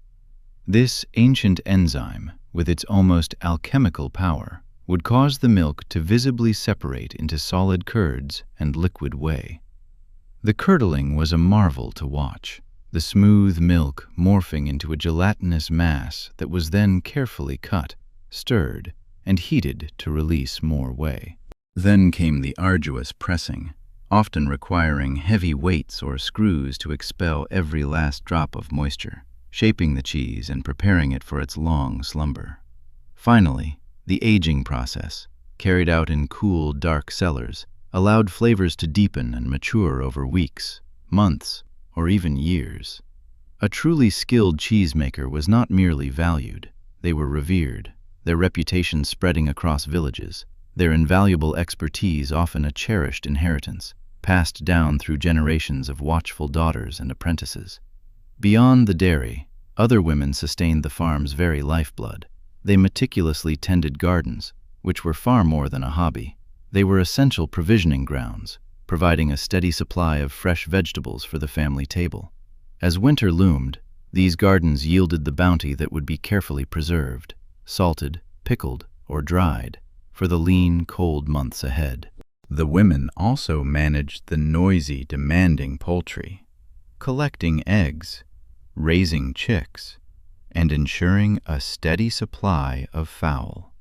This ancient enzyme, with its almost alchemical power, would cause the milk to visibly separate into solid curds and liquid whey. The curdling was a marvel to watch, the smooth milk morphing into a gelatinous mass that was then carefully cut, stirred, and heated to release more whey. Then came the arduous pressing, often requiring heavy weights or screws to expel every last drop of moisture, shaping the cheese and preparing it for its long slumber. Finally, the aging process, carried out in cool, dark cellars, allowed flavors to deepen and mature over weeks, months, or even years. A truly skilled cheesemaker was not merely valued, they were revered, their reputation spreading across villages, their invaluable expertise often a cherished inheritance, passed down through generations of watchful daughters and apprentices. Beyond the dairy, other women sustained the farm's very lifeblood. They meticulously tended gardens, which were far more than a hobby. They were essential provisioning grounds, providing a steady supply of fresh vegetables for the family table. As winter loomed, these gardens yielded the bounty that would be carefully preserved, salted, pickled, or dried, for the lean, cold months ahead. The women also managed the noisy, demanding poultry, collecting eggs, raising chicks, and ensuring a steady supply of fowl.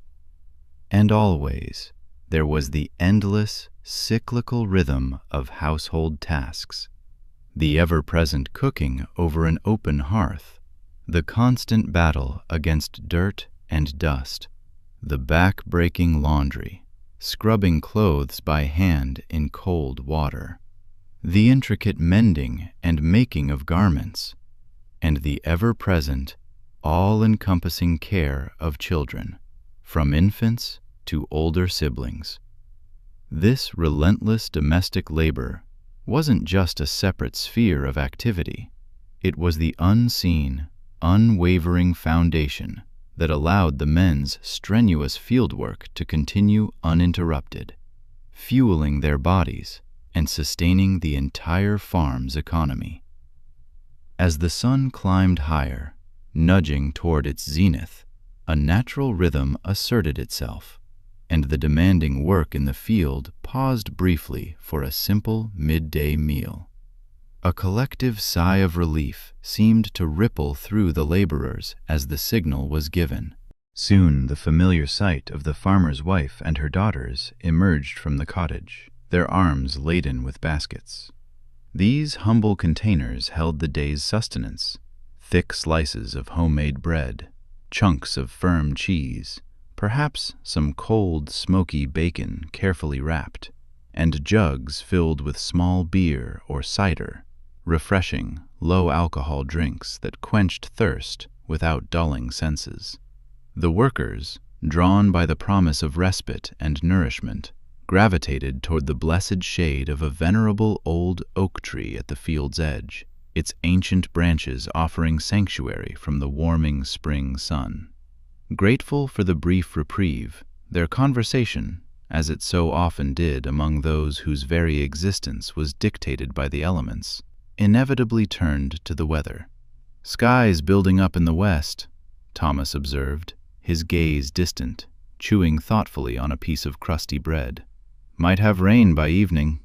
And always, there was the endless, cyclical rhythm of household tasks, the ever-present cooking over an open hearth, the constant battle against dirt and dust, the back-breaking laundry, scrubbing clothes by hand in cold water, the intricate mending and making of garments, and the ever-present, all-encompassing care of children, from infants to older siblings. This relentless domestic labor wasn't just a separate sphere of activity. It was the unseen, unwavering foundation that allowed the men's strenuous fieldwork to continue uninterrupted, fueling their bodies and sustaining the entire farm's economy. As the sun climbed higher, nudging toward its zenith, a natural rhythm asserted itself, and the demanding work in the field paused briefly for a simple midday meal. A collective sigh of relief seemed to ripple through the laborers as the signal was given. Soon the familiar sight of the farmer's wife and her daughters emerged from the cottage, their arms laden with baskets. These humble containers held the day's sustenance: thick slices of homemade bread, chunks of firm cheese, perhaps some cold, smoky bacon carefully wrapped, and jugs filled with small beer or cider, refreshing, low-alcohol drinks that quenched thirst without dulling senses. The workers, drawn by the promise of respite and nourishment, gravitated toward the blessed shade of a venerable old oak tree at the field's edge, its ancient branches offering sanctuary from the warming spring sun. Grateful for the brief reprieve, their conversation, as it so often did among those whose very existence was dictated by the elements, inevitably turned to the weather. "Skies building up in the west," Thomas observed, his gaze distant, chewing thoughtfully on a piece of crusty bread. "Might have rain by evening."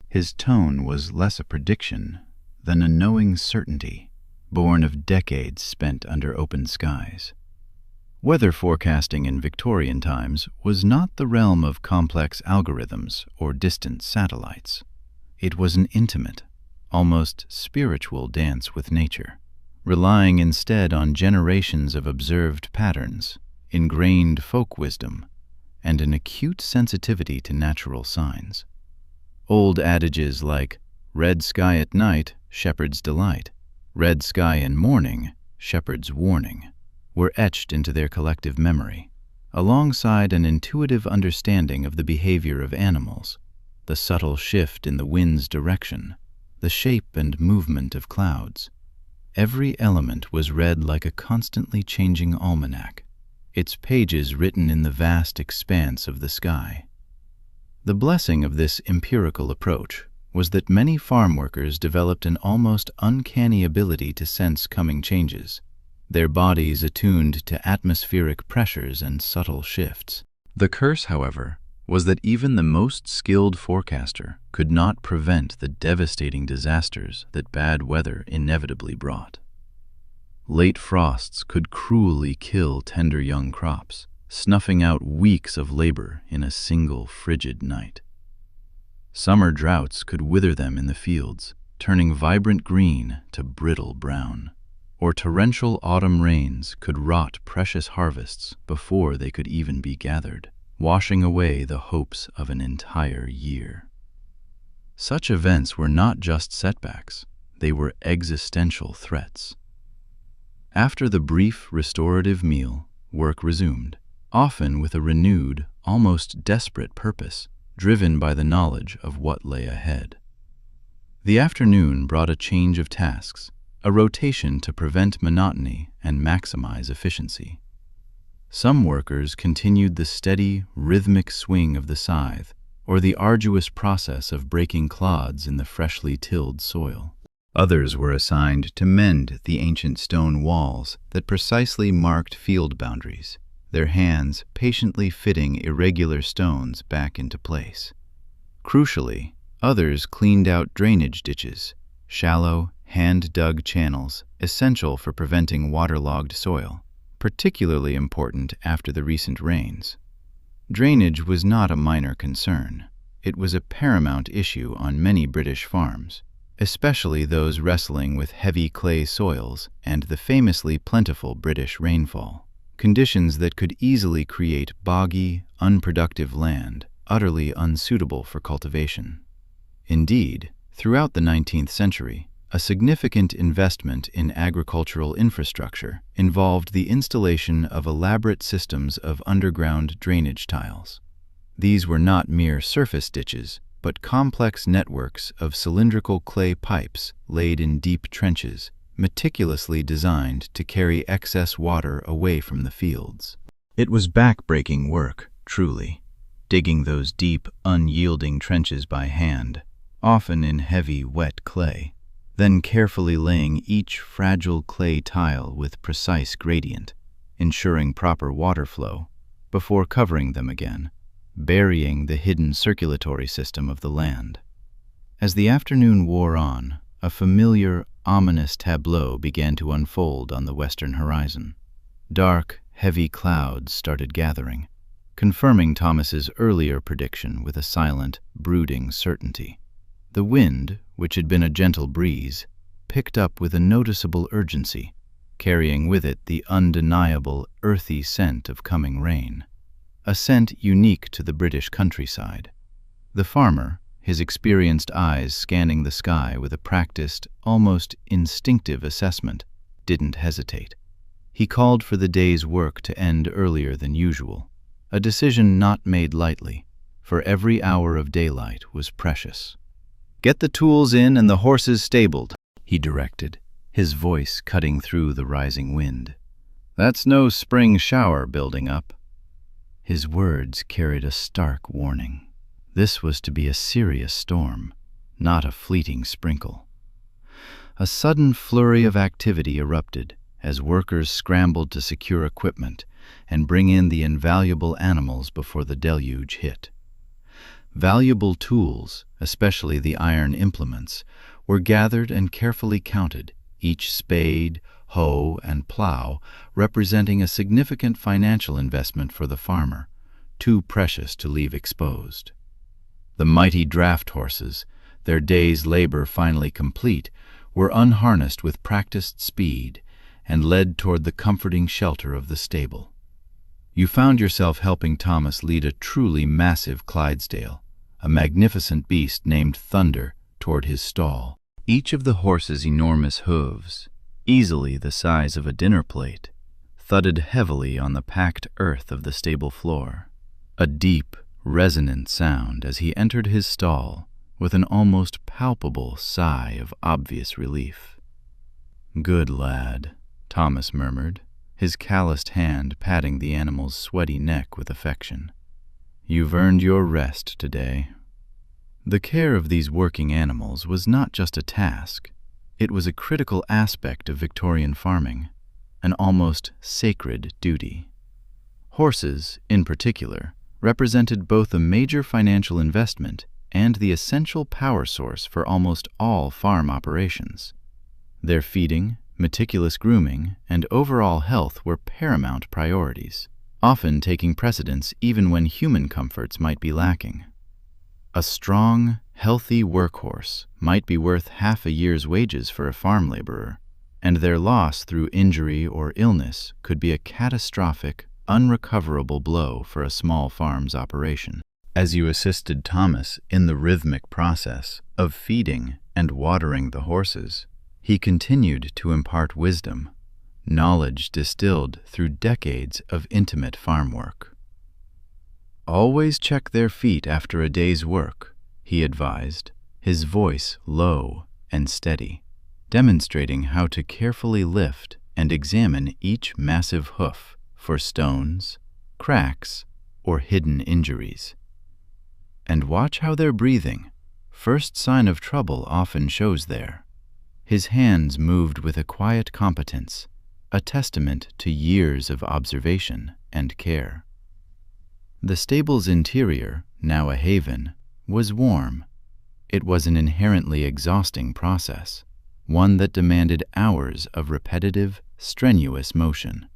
His tone was less a prediction than a knowing certainty, born of decades spent under open skies. Weather forecasting in Victorian times was not the realm of complex algorithms or distant satellites. It was an intimate, almost spiritual dance with nature, relying instead on generations of observed patterns, ingrained folk wisdom, and an acute sensitivity to natural signs. Old adages like "red sky at night, shepherd's delight," "red sky in morning, shepherd's warning," were etched into their collective memory, alongside an intuitive understanding of the behavior of animals, the subtle shift in the wind's direction, the shape and movement of clouds. Every element was read like a constantly changing almanac, its pages written in the vast expanse of the sky. The blessing of this empirical approach was that many farm workers developed an almost uncanny ability to sense coming changes, their bodies attuned to atmospheric pressures and subtle shifts. The curse, however, was that even the most skilled forecaster could not prevent the devastating disasters that bad weather inevitably brought. Late frosts could cruelly kill tender young crops, snuffing out weeks of labor in a single frigid night. Summer droughts could wither them in the fields, turning vibrant green to brittle brown. Or torrential autumn rains could rot precious harvests before they could even be gathered, washing away the hopes of an entire year. Such events were not just setbacks, they were existential threats. After the brief restorative meal, work resumed, often with a renewed, almost desperate purpose, driven by the knowledge of what lay ahead. The afternoon brought a change of tasks, a rotation to prevent monotony and maximize efficiency. Some workers continued the steady, rhythmic swing of the scythe, or the arduous process of breaking clods in the freshly tilled soil. Others were assigned to mend the ancient stone walls that precisely marked field boundaries, their hands patiently fitting irregular stones back into place. Crucially, others cleaned out drainage ditches, shallow, hand-dug channels essential for preventing waterlogged soil, particularly important after the recent rains. Drainage was not a minor concern. It was a paramount issue on many British farms, especially those wrestling with heavy clay soils and the famously plentiful British rainfall, conditions that could easily create boggy, unproductive land, utterly unsuitable for cultivation. Indeed, throughout the 19th century, a significant investment in agricultural infrastructure involved the installation of elaborate systems of underground drainage tiles. These were not mere surface ditches, but complex networks of cylindrical clay pipes laid in deep trenches, meticulously designed to carry excess water away from the fields. It was back-breaking work, truly, digging those deep, unyielding trenches by hand, often in heavy, wet clay, then carefully laying each fragile clay tile with precise gradient, ensuring proper water flow, before covering them again, burying the hidden circulatory system of the land. As the afternoon wore on, a familiar, ominous tableau began to unfold on the western horizon. Dark, heavy clouds started gathering, confirming Thomas's earlier prediction with a silent, brooding certainty. The wind, which had been a gentle breeze, picked up with a noticeable urgency, carrying with it the undeniable, earthy scent of coming rain, a scent unique to the British countryside. The farmer, his experienced eyes scanning the sky with a practiced, almost instinctive assessment, didn't hesitate. He called for the day's work to end earlier than usual, a decision not made lightly, for every hour of daylight was precious. "Get the tools in and the horses stabled," he directed, his voice cutting through the rising wind. "That's no spring shower building up." His words carried a stark warning. This was to be a serious storm, not a fleeting sprinkle. A sudden flurry of activity erupted as workers scrambled to secure equipment and bring in the invaluable animals before the deluge hit. Valuable tools, especially the iron implements, were gathered and carefully counted, each spade, hoe, and plow representing a significant financial investment for the farmer, too precious to leave exposed. The mighty draft horses, their day's labor finally complete, were unharnessed with practiced speed and led toward the comforting shelter of the stable. You found yourself helping Thomas lead a truly massive Clydesdale, a magnificent beast named Thunder, toward his stall. Each of the horse's enormous hooves, easily the size of a dinner plate, thudded heavily on the packed earth of the stable floor, a deep, resonant sound as he entered his stall with an almost palpable sigh of obvious relief. "Good lad," Thomas murmured, his calloused hand patting the animal's sweaty neck with affection. You've earned your rest today." The care of these working animals was not just a task. It was a critical aspect of Victorian farming, an almost sacred duty. Horses, in particular, represented both a major financial investment and the essential power source for almost all farm operations. Their feeding, meticulous grooming, and overall health were paramount priorities, often taking precedence even when human comforts might be lacking. A strong, healthy workhorse might be worth half a year's wages for a farm laborer, and their loss through injury or illness could be a catastrophic, unrecoverable blow for a small farm's operation. As you assisted Thomas in the rhythmic process of feeding and watering the horses, he continued to impart wisdom, knowledge distilled through decades of intimate farm work. "Always check their feet after a day's work," he advised, his voice low and steady, demonstrating how to carefully lift and examine each massive hoof for stones, cracks, or hidden injuries. "And watch how they're breathing. First sign of trouble often shows there." His hands moved with a quiet competence, a testament to years of observation and care. The stable's interior, now a haven, was warm. It was an inherently exhausting process, one that demanded hours of repetitive, strenuous motion.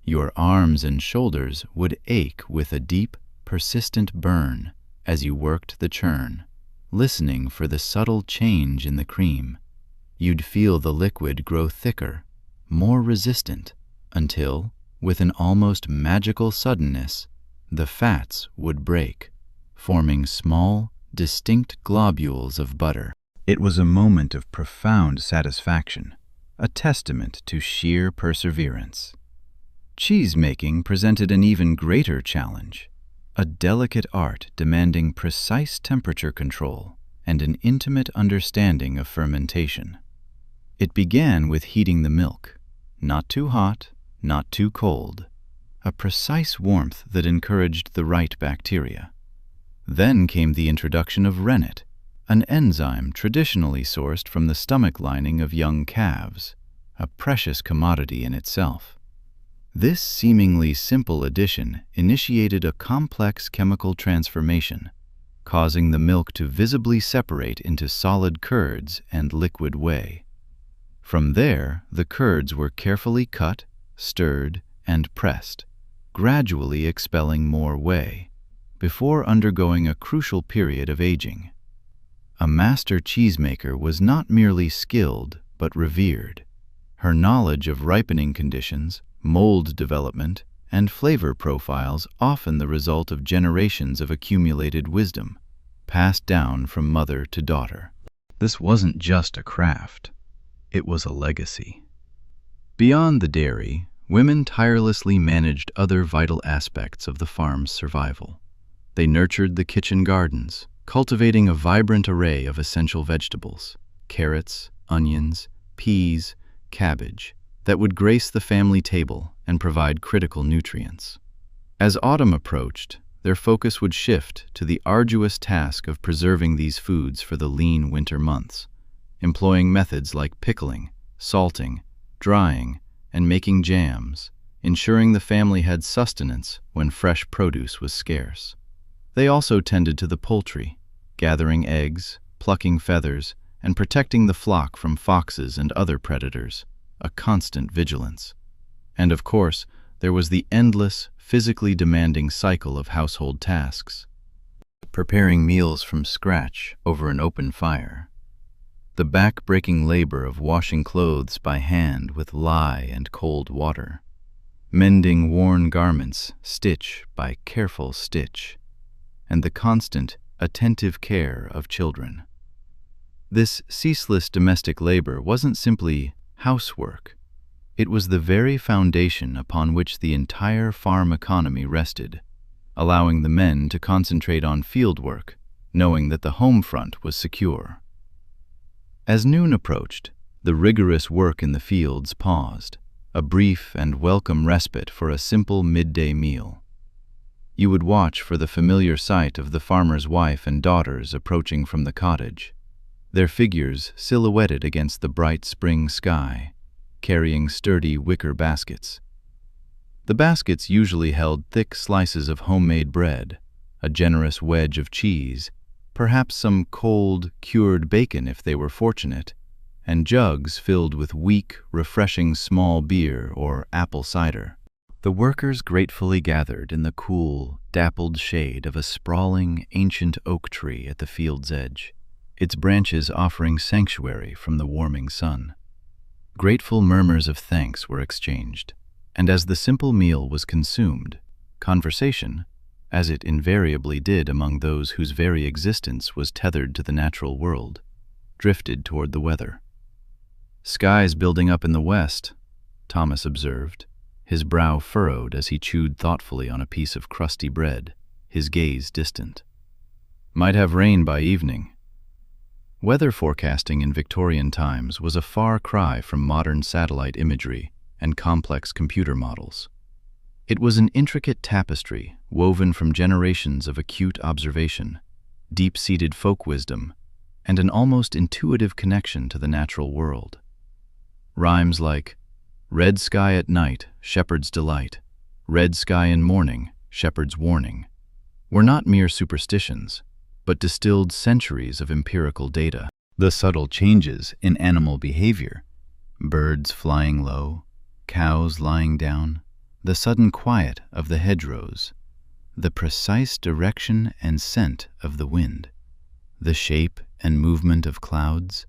Your arms and shoulders would ache with a deep, persistent burn as you worked the churn, listening for the subtle change in the cream. You'd feel the liquid grow thicker, more resistant, until, with an almost magical suddenness, the fats would break, forming small, distinct globules of butter. It was a moment of profound satisfaction, a testament to sheer perseverance. Cheese-making presented an even greater challenge, a delicate art demanding precise temperature control and an intimate understanding of fermentation. It began with heating the milk, not too hot, not too cold, a precise warmth that encouraged the right bacteria. Then came the introduction of rennet, an enzyme traditionally sourced from the stomach lining of young calves, a precious commodity in itself. This seemingly simple addition initiated a complex chemical transformation, causing the milk to visibly separate into solid curds and liquid whey. From there, the curds were carefully cut, stirred, and pressed, gradually expelling more whey, before undergoing a crucial period of aging. A master cheesemaker was not merely skilled, but revered. Her knowledge of ripening conditions, mold development, and flavor profiles often the result of generations of accumulated wisdom, passed down from mother to daughter. This wasn't just a craft, it was a legacy. Beyond the dairy, women tirelessly managed other vital aspects of the farm's survival. They nurtured the kitchen gardens, cultivating a vibrant array of essential vegetables, carrots, onions, peas, cabbage, that would grace the family table and provide critical nutrients. As autumn approached, their focus would shift to the arduous task of preserving these foods for the lean winter months, employing methods like pickling, salting, drying, and making jams, ensuring the family had sustenance when fresh produce was scarce. They also tended to the poultry, gathering eggs, plucking feathers, and protecting the flock from foxes and other predators, a constant vigilance. And of course, there was the endless, physically demanding cycle of household tasks. Preparing meals from scratch over an open fire. The back-breaking labor of washing clothes by hand with lye and cold water. Mending worn garments stitch by careful stitch. And the constant, attentive care of children. This ceaseless domestic labor wasn't simply housework. It was the very foundation upon which the entire farm economy rested, allowing the men to concentrate on field work, knowing that the home front was secure. As noon approached, the rigorous work in the fields paused, a brief and welcome respite for a simple midday meal. You would watch for the familiar sight of the farmer's wife and daughters approaching from the cottage, their figures silhouetted against the bright spring sky, carrying sturdy wicker baskets. The baskets usually held thick slices of homemade bread, a generous wedge of cheese, perhaps some cold, cured bacon if they were fortunate, and jugs filled with weak, refreshing small beer or apple cider. The workers gratefully gathered in the cool, dappled shade of a sprawling, ancient oak tree at the field's edge, its branches offering sanctuary from the warming sun. Grateful murmurs of thanks were exchanged, and as the simple meal was consumed, conversation, as it invariably did among those whose very existence was tethered to the natural world, drifted toward the weather. "Sky's building up in the west," Thomas observed, his brow furrowed as he chewed thoughtfully on a piece of crusty bread, his gaze distant. "Might have rain by evening." Weather forecasting in Victorian times was a far cry from modern satellite imagery and complex computer models. It was an intricate tapestry woven from generations of acute observation, deep-seated folk wisdom, and an almost intuitive connection to the natural world. Rhymes like, "Red sky at night, shepherd's delight. Red sky in morning, shepherd's warning," were not mere superstitions, but distilled centuries of empirical data. The subtle changes in animal behavior, birds flying low, cows lying down, the sudden quiet of the hedgerows, the precise direction and scent of the wind, the shape and movement of clouds,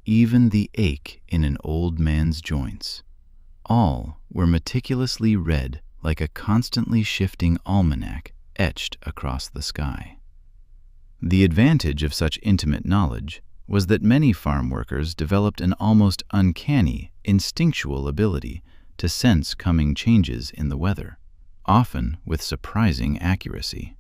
even the ache in an old man's joints, all were meticulously read like a constantly shifting almanac etched across the sky. The advantage of such intimate knowledge was that many farm workers developed an almost uncanny, instinctual ability to sense coming changes in the weather, often with surprising accuracy.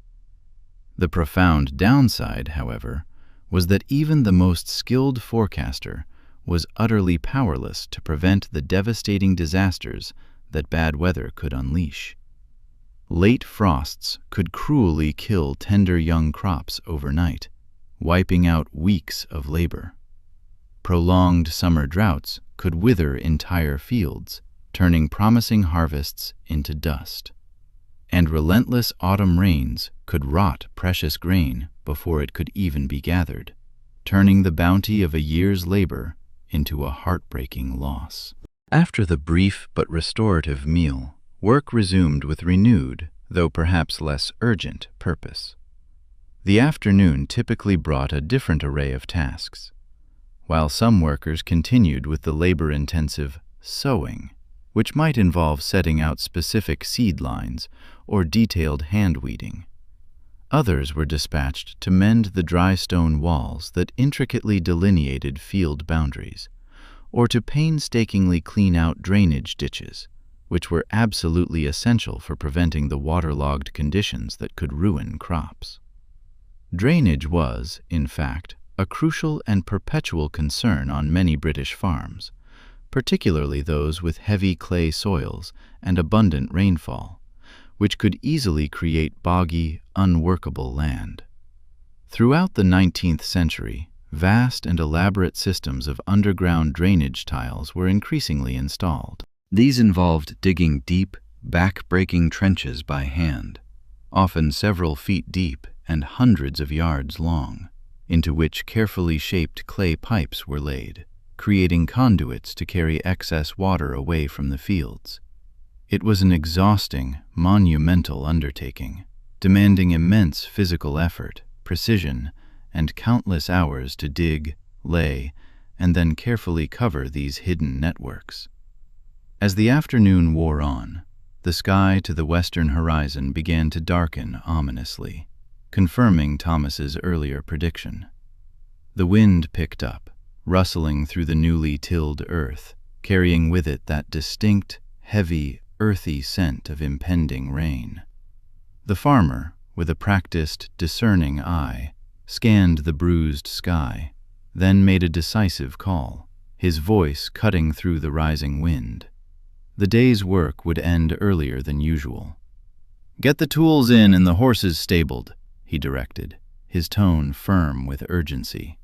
The profound downside, however, was that even the most skilled forecaster was utterly powerless to prevent the devastating disasters that bad weather could unleash. Late frosts could cruelly kill tender young crops overnight, wiping out weeks of labor. Prolonged summer droughts could wither entire fields, turning promising harvests into dust. And relentless autumn rains could rot precious grain before it could even be gathered, turning the bounty of a year's labor into a heartbreaking loss. After the brief but restorative meal, work resumed with renewed, though perhaps less urgent, purpose. The afternoon typically brought a different array of tasks. While some workers continued with the labor-intensive sowing, which might involve setting out specific seed lines or detailed hand-weeding, others were dispatched to mend the dry stone walls that intricately delineated field boundaries, or to painstakingly clean out drainage ditches, which were absolutely essential for preventing the waterlogged conditions that could ruin crops. Drainage was, in fact, a crucial and perpetual concern on many British farms, particularly those with heavy clay soils and abundant rainfall, which could easily create boggy, unworkable land. Throughout the 19th century, vast and elaborate systems of underground drainage tiles were increasingly installed. These involved digging deep, back-breaking trenches by hand, often several feet deep and hundreds of yards long, into which carefully shaped clay pipes were laid, creating conduits to carry excess water away from the fields. It was an exhausting, monumental undertaking, demanding immense physical effort, precision, and countless hours to dig, lay, and then carefully cover these hidden networks. As the afternoon wore on, the sky to the western horizon began to darken ominously, confirming Thomas's earlier prediction. The wind picked up, rustling through the newly tilled earth, carrying with it that distinct, heavy, earthy scent of impending rain. The farmer, with a practiced, discerning eye, scanned the bruised sky, then made a decisive call, his voice cutting through the rising wind. The day's work would end earlier than usual. "Get the tools in and the horses stabled," he directed, his tone firm with urgency.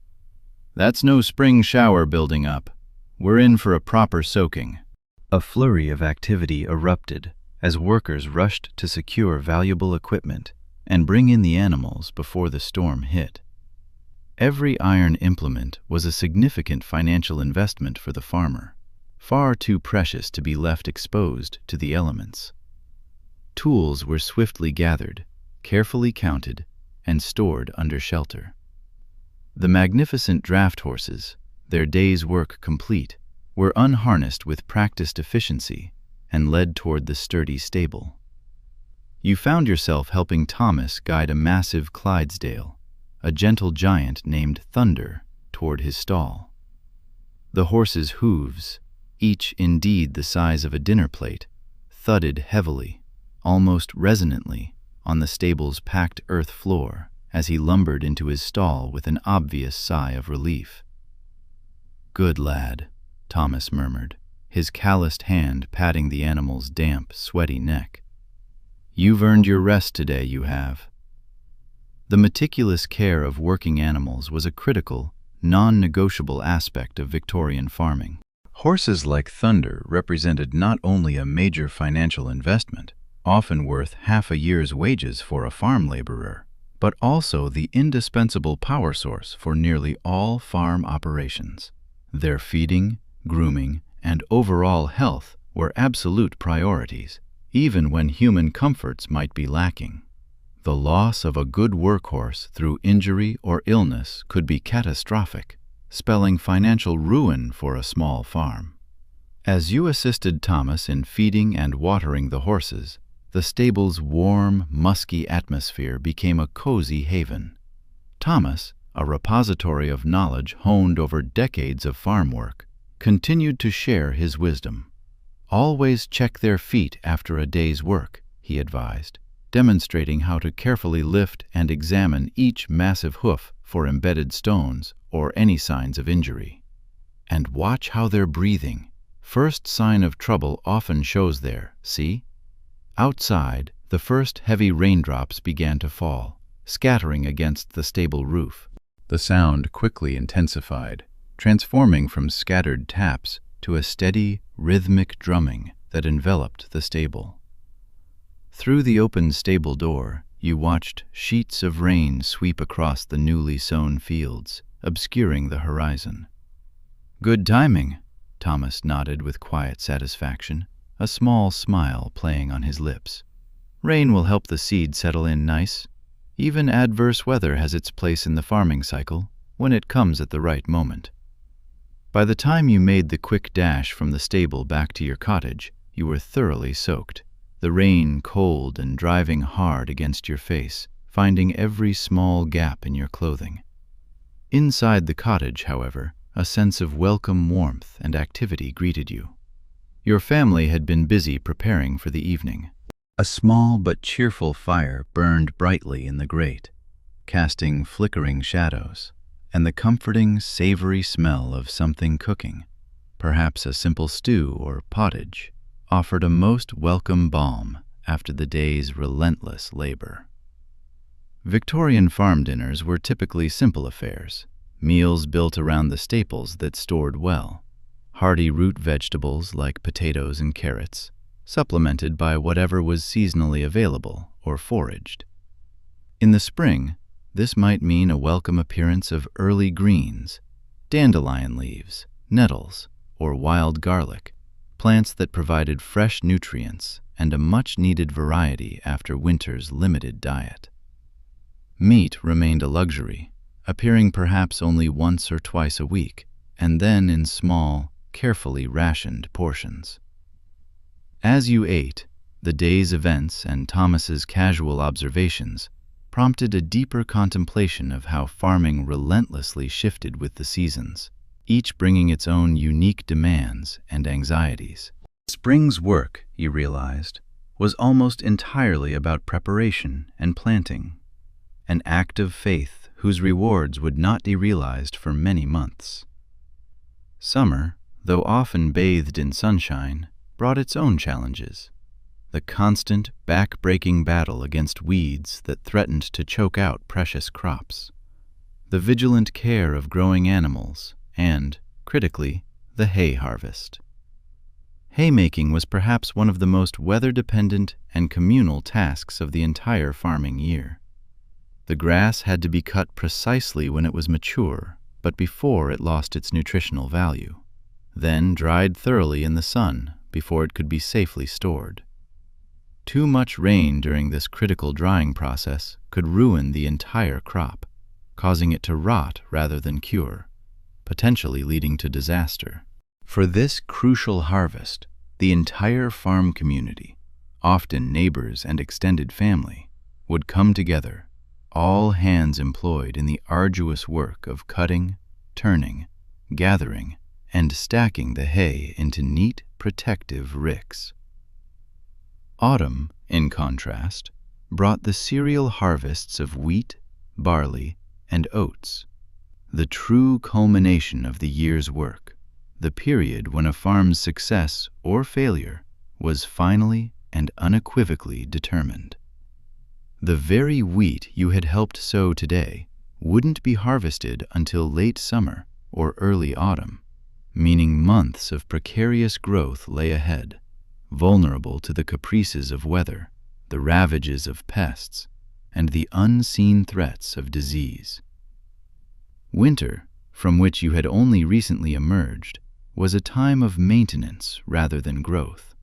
"That's no spring shower building up. We're in for a proper soaking." A flurry of activity erupted as workers rushed to secure valuable equipment and bring in the animals before the storm hit. Every iron implement was a significant financial investment for the farmer, far too precious to be left exposed to the elements. Tools were swiftly gathered, carefully counted, and stored under shelter. The magnificent draft horses, their day's work complete, were unharnessed with practiced efficiency and led toward the sturdy stable. You found yourself helping Thomas guide a massive Clydesdale, a gentle giant named Thunder, toward his stall. The horse's hooves, each indeed the size of a dinner plate, thudded heavily, almost resonantly, on the stable's packed earth floor as he lumbered into his stall with an obvious sigh of relief. "Good lad," Thomas murmured, his calloused hand patting the animal's damp, sweaty neck. "You've earned your rest today, you have." The meticulous care of working animals was a critical, non-negotiable aspect of Victorian farming. Horses like Thunder represented not only a major financial investment, often worth half a year's wages for a farm laborer, but also the indispensable power source for nearly all farm operations. Their feeding, grooming, and overall health were absolute priorities, even when human comforts might be lacking. The loss of a good workhorse through injury or illness could be catastrophic, spelling financial ruin for a small farm. As you assisted Thomas in feeding and watering the horses, the stable's warm, musky atmosphere became a cozy haven. Thomas, a repository of knowledge honed over decades of farm work, continued to share his wisdom. "Always check their feet after a day's work," he advised, demonstrating how to carefully lift and examine each massive hoof for embedded stones or any signs of injury. "And watch how they're breathing. First sign of trouble often shows there, see?" Outside, the first heavy raindrops began to fall, scattering against the stable roof. The sound quickly intensified, transforming from scattered taps to a steady, rhythmic drumming that enveloped the stable. Through the open stable door, you watched sheets of rain sweep across the newly sown fields, obscuring the horizon. "Good timing," Thomas nodded with quiet satisfaction, a small smile playing on his lips. "Rain will help the seed settle in nice. Even adverse weather has its place in the farming cycle when it comes at the right moment." By the time you made the quick dash from the stable back to your cottage, you were thoroughly soaked, the rain cold and driving hard against your face, finding every small gap in your clothing. Inside the cottage, however, a sense of welcome warmth and activity greeted you. Your family had been busy preparing for the evening. A small but cheerful fire burned brightly in the grate, casting flickering shadows, and the comforting, savory smell of something cooking, perhaps a simple stew or pottage, offered a most welcome balm after the day's relentless labor. Victorian farm dinners were typically simple affairs, meals built around the staples that stored well, hearty root vegetables like potatoes and carrots, supplemented by whatever was seasonally available or foraged. In the spring, this might mean a welcome appearance of early greens, dandelion leaves, nettles, or wild garlic, plants that provided fresh nutrients and a much-needed variety after winter's limited diet. Meat remained a luxury, appearing perhaps only once or twice a week, and then in small, carefully rationed portions. As you ate, the day's events and Thomas's casual observations prompted a deeper contemplation of how farming relentlessly shifted with the seasons, each bringing its own unique demands and anxieties. Spring's work, you realized, was almost entirely about preparation and planting, an act of faith whose rewards would not be realized for many months. Summer, though often bathed in sunshine, brought its own challenges. the constant, back-breaking battle against weeds that threatened to choke out precious crops, the vigilant care of growing animals, and, critically, the hay harvest. Haymaking was perhaps one of the most weather-dependent and communal tasks of the entire farming year. The grass had to be cut precisely when it was mature, but before it lost its nutritional value, then dried thoroughly in the sun before it could be safely stored. Too much rain during this critical drying process could ruin the entire crop, causing it to rot rather than cure, potentially leading to disaster. For this crucial harvest, the entire farm community, often neighbors and extended family, would come together, all hands employed in the arduous work of cutting, turning, gathering, and stacking the hay into neat, protective ricks. Autumn, in contrast, brought the cereal harvests of wheat, barley, and oats, the true culmination of the year's work, the period when a farm's success or failure was finally and unequivocally determined. The very wheat you had helped sow today wouldn't be harvested until late summer or early autumn, meaning months of precarious growth lay ahead, vulnerable to the caprices of weather, the ravages of pests, and the unseen threats of disease. Winter, from which you had only recently emerged, was a time of maintenance rather than growth,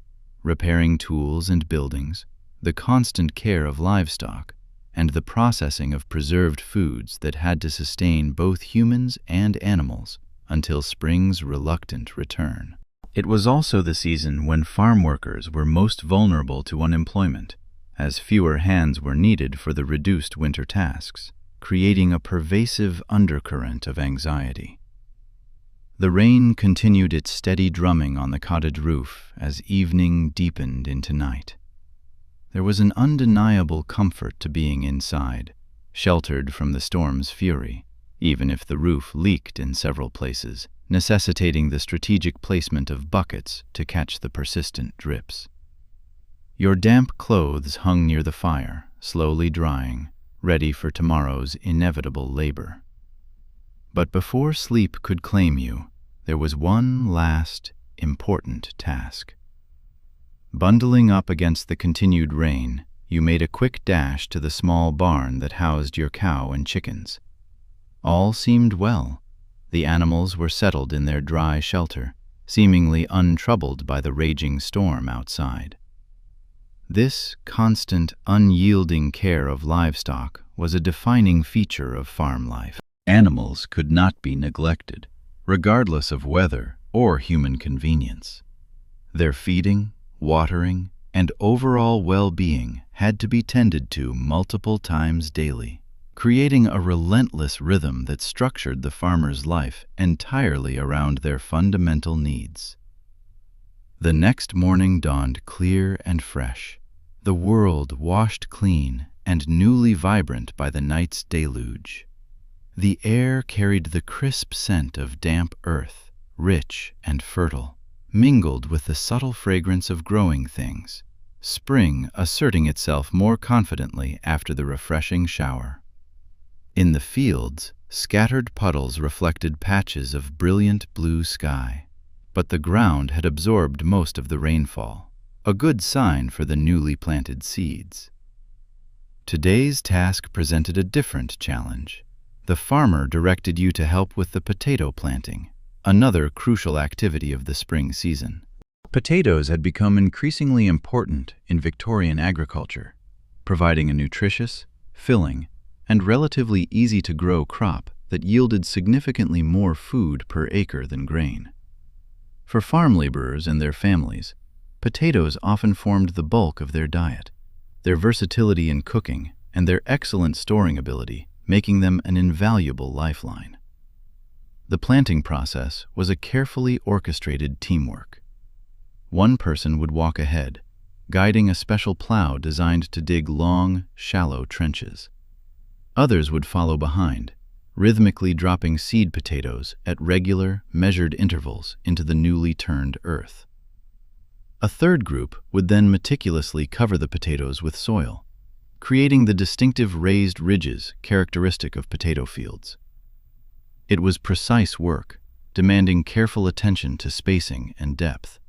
repairing tools and buildings, the constant care of livestock, and the processing of preserved foods that had to sustain both humans and animals until spring's reluctant return. It was also the season when farm workers were most vulnerable to unemployment, as fewer hands were needed for the reduced winter tasks, creating a pervasive undercurrent of anxiety. The rain continued its steady drumming on the cottage roof as evening deepened into night. There was an undeniable comfort to being inside, sheltered from the storm's fury, even if the roof leaked in several places, necessitating the strategic placement of buckets to catch the persistent drips. Your damp clothes hung near the fire, slowly drying, ready for tomorrow's inevitable labor. But before sleep could claim you, there was one last, important task. Bundling up against the continued rain, you made a quick dash to the small barn that housed your cow and chickens. All seemed well. The animals were settled in their dry shelter, seemingly untroubled by the raging storm outside. This constant, unyielding care of livestock was a defining feature of farm life. Animals could not be neglected, regardless of weather or human convenience. Their feeding, watering, and overall well-being had to be tended to multiple times daily, creating a relentless rhythm that structured the farmer's life entirely around their fundamental needs. The next morning dawned clear and fresh, the world washed clean and newly vibrant by the night's deluge. The air carried the crisp scent of damp earth, rich and fertile, mingled with the subtle fragrance of growing things, spring asserting itself more confidently after the refreshing shower. In the fields, scattered puddles reflected patches of brilliant blue sky, but the ground had absorbed most of the rainfall, a good sign for the newly planted seeds. Today's task presented a different challenge. The farmer directed you to help with the potato planting, another crucial activity of the spring season. Potatoes had become increasingly important in Victorian agriculture, providing a nutritious, filling, and relatively easy-to-grow crop that yielded significantly more food per acre than grain. For farm laborers and their families, potatoes often formed the bulk of their diet, their versatility in cooking and their excellent storing ability making them an invaluable lifeline. The planting process was a carefully orchestrated teamwork. One person would walk ahead, guiding a special plow designed to dig long, shallow trenches. Others would follow behind, rhythmically dropping seed potatoes at regular, measured intervals into the newly turned earth. A third group would then meticulously cover the potatoes with soil, creating the distinctive raised ridges characteristic of potato fields. It was precise work, demanding careful attention to spacing and depth.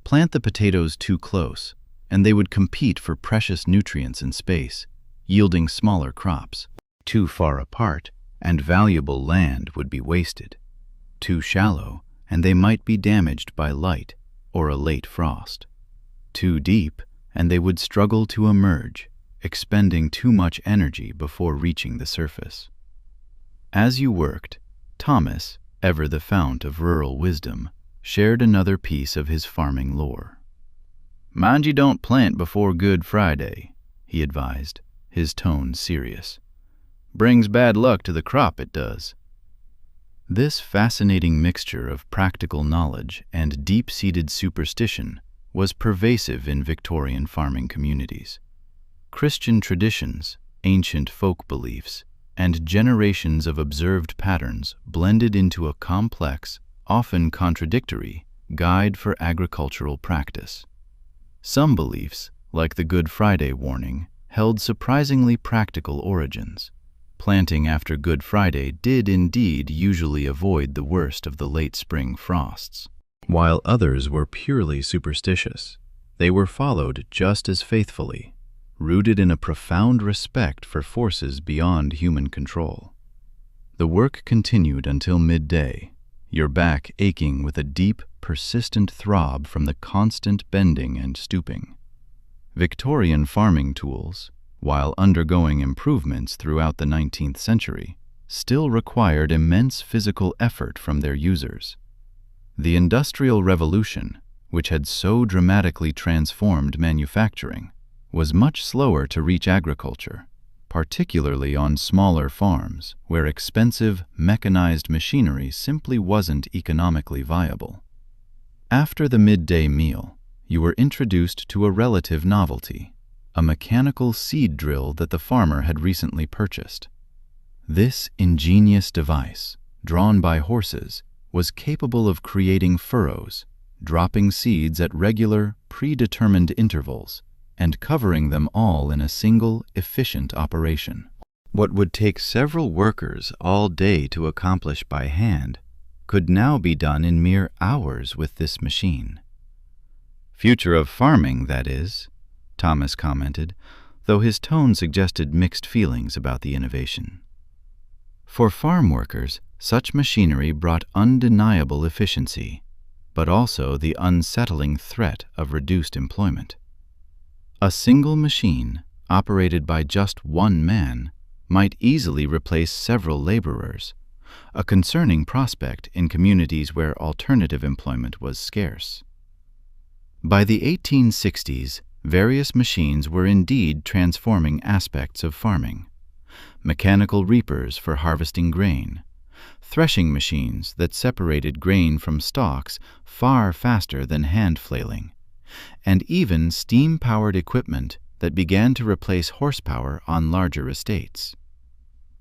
Plant the potatoes too close, and they would compete for precious nutrients and space, yielding smaller crops. Too far apart, and valuable land would be wasted. Too shallow, and they might be damaged by light or a late frost. Too deep, and they would struggle to emerge, expending too much energy before reaching the surface. As you worked, Thomas, ever the fount of rural wisdom, shared another piece of his farming lore. "Mind you don't plant before Good Friday," he advised, his tone serious. "Brings bad luck to the crop, it does." This fascinating mixture of practical knowledge and deep-seated superstition was pervasive in Victorian farming communities. Christian traditions, ancient folk beliefs, and generations of observed patterns blended into a complex, often contradictory, guide for agricultural practice. Some beliefs, like the Good Friday warning, held surprisingly practical origins. Planting after Good Friday did indeed usually avoid the worst of the late spring frosts. While others were purely superstitious, they were followed just as faithfully, rooted in a profound respect for forces beyond human control. The work continued until midday, your back aching with a deep, persistent throb from the constant bending and stooping. Victorian farming tools, while undergoing improvements throughout the 19th century, still required immense physical effort from their users. The Industrial Revolution, which had so dramatically transformed manufacturing, was much slower to reach agriculture, particularly on smaller farms where expensive, mechanized machinery simply wasn't economically viable. After the midday meal, you were introduced to a relative novelty, a mechanical seed drill that the farmer had recently purchased. This ingenious device, drawn by horses, was capable of creating furrows, dropping seeds at regular, predetermined intervals, and covering them all in a single, efficient operation. What would take several workers all day to accomplish by hand could now be done in mere hours with this machine. "Future of farming, that is," Thomas commented, though his tone suggested mixed feelings about the innovation. For farm workers, such machinery brought undeniable efficiency, but also the unsettling threat of reduced employment. A single machine, operated by just one man, might easily replace several laborers, a concerning prospect in communities where alternative employment was scarce. By the 1860s, various machines were indeed transforming aspects of farming. Mechanical reapers for harvesting grain, threshing machines that separated grain from stalks far faster than hand flailing, and even steam-powered equipment that began to replace horsepower on larger estates.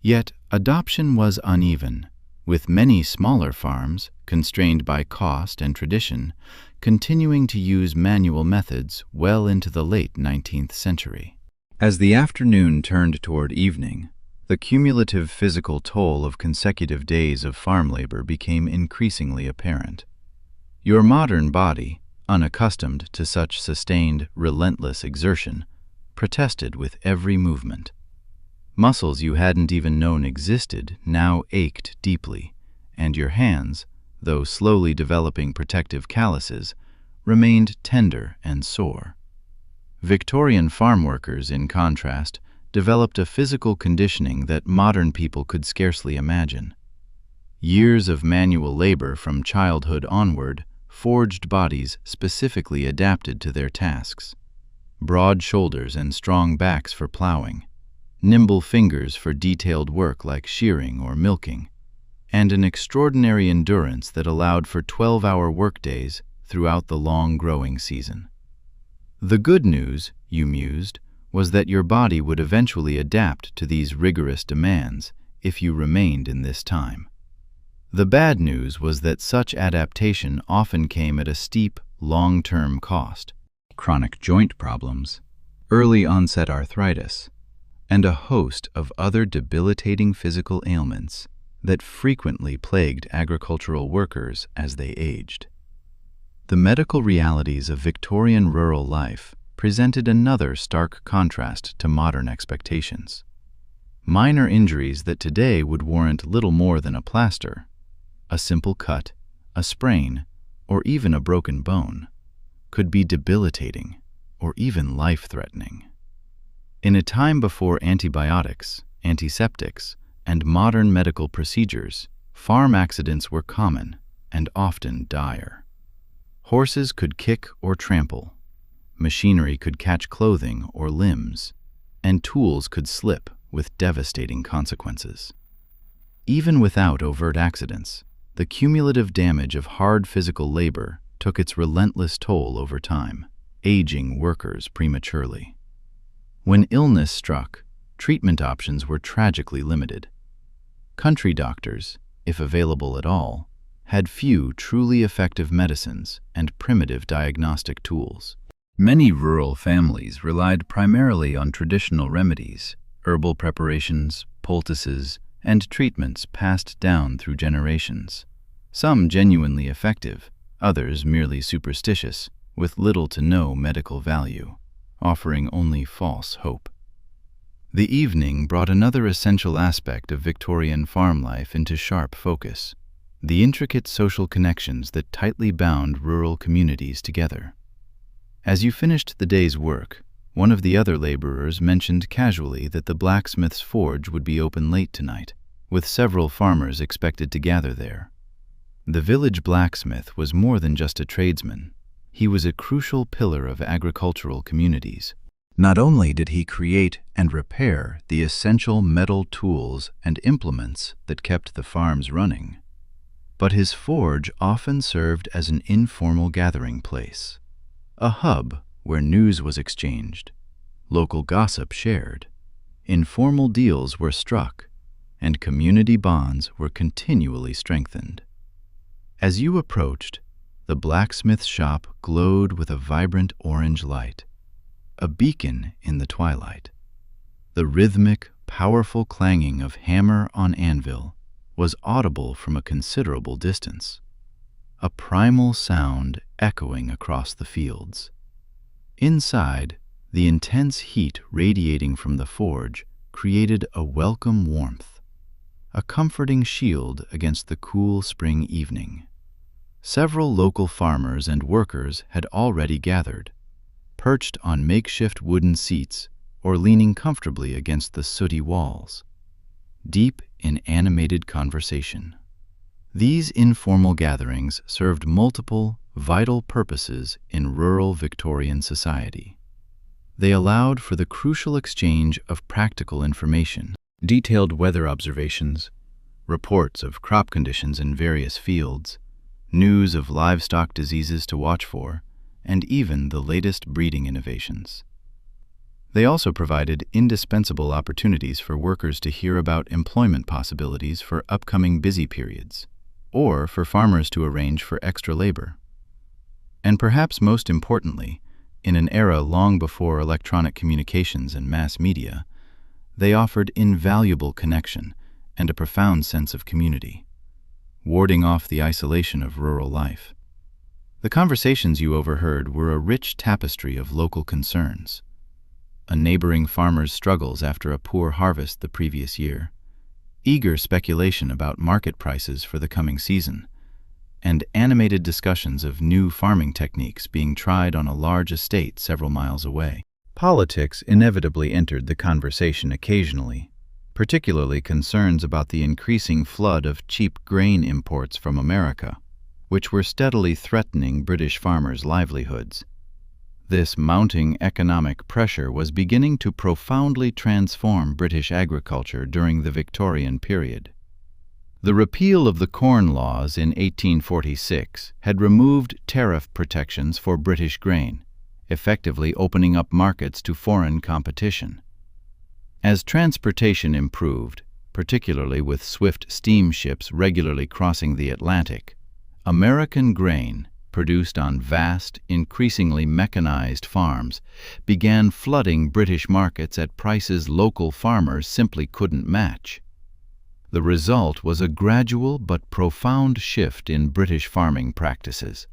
Yet adoption was uneven, with many smaller farms, constrained by cost and tradition, continuing to use manual methods well into the late 19th century. As the afternoon turned toward evening, the cumulative physical toll of consecutive days of farm labor became increasingly apparent. Your modern body, unaccustomed to such sustained, relentless exertion, protested with every movement. Muscles you hadn't even known existed now ached deeply, and your hands, though slowly developing protective calluses, remained tender and sore. Victorian farm workers, in contrast, developed a physical conditioning that modern people could scarcely imagine. Years of manual labor from childhood onward forged bodies specifically adapted to their tasks. Broad shoulders and strong backs for plowing, nimble fingers for detailed work like shearing or milking, and an extraordinary endurance that allowed for 12-hour workdays throughout the long growing season. The good news, you mused, was that your body would eventually adapt to these rigorous demands if you remained in this time. The bad news was that such adaptation often came at a steep, long-term cost, chronic joint problems, early onset arthritis, and a host of other debilitating physical ailments that frequently plagued agricultural workers as they aged. The medical realities of Victorian rural life presented another stark contrast to modern expectations. Minor injuries that today would warrant little more than a plaster, a simple cut, a sprain, or even a broken bone, could be debilitating or even life-threatening. In a time before antibiotics, antiseptics, and modern medical procedures, farm accidents were common and often dire. Horses could kick or trample, machinery could catch clothing or limbs, and tools could slip with devastating consequences. Even without overt accidents, the cumulative damage of hard physical labor took its relentless toll over time, aging workers prematurely. When illness struck, treatment options were tragically limited. Country doctors, if available at all, had few truly effective medicines and primitive diagnostic tools. Many rural families relied primarily on traditional remedies, herbal preparations, poultices, and treatments passed down through generations. Some genuinely effective, others merely superstitious, with little to no medical value, offering only false hope. The evening brought another essential aspect of Victorian farm life into sharp focus: the intricate social connections that tightly bound rural communities together. As you finished the day's work, one of the other laborers mentioned casually that the blacksmith's forge would be open late tonight, with several farmers expected to gather there. The village blacksmith was more than just a tradesman. He was a crucial pillar of agricultural communities. Not only did he create and repair the essential metal tools and implements that kept the farms running, but his forge often served as an informal gathering place, a hub where news was exchanged, local gossip shared, informal deals were struck, and community bonds were continually strengthened. As you approached, the blacksmith's shop glowed with a vibrant orange light, a beacon in the twilight. The rhythmic, powerful clanging of hammer on anvil was audible from a considerable distance, a primal sound echoing across the fields. Inside, the intense heat radiating from the forge created a welcome warmth, a comforting shield against the cool spring evening. Several local farmers and workers had already gathered, perched on makeshift wooden seats or leaning comfortably against the sooty walls, deep in animated conversation. These informal gatherings served multiple, vital purposes in rural Victorian society. They allowed for the crucial exchange of practical information, detailed weather observations, reports of crop conditions in various fields, news of livestock diseases to watch for, and even the latest breeding innovations. They also provided indispensable opportunities for workers to hear about employment possibilities for upcoming busy periods, or for farmers to arrange for extra labor. And perhaps most importantly, in an era long before electronic communications and mass media, they offered invaluable connection and a profound sense of community, warding off the isolation of rural life. The conversations you overheard were a rich tapestry of local concerns: a neighboring farmer's struggles after a poor harvest the previous year, eager speculation about market prices for the coming season, and animated discussions of new farming techniques being tried on a large estate several miles away. Politics inevitably entered the conversation occasionally, particularly concerns about the increasing flood of cheap grain imports from America, which were steadily threatening British farmers' livelihoods. This mounting economic pressure was beginning to profoundly transform British agriculture during the Victorian period. The repeal of the Corn Laws in 1846 had removed tariff protections for British grain, effectively opening up markets to foreign competition. As transportation improved, particularly with swift steamships regularly crossing the Atlantic, American grain, produced on vast, increasingly mechanized farms, began flooding British markets at prices local farmers simply couldn't match. The result was a gradual but profound shift in British farming practices.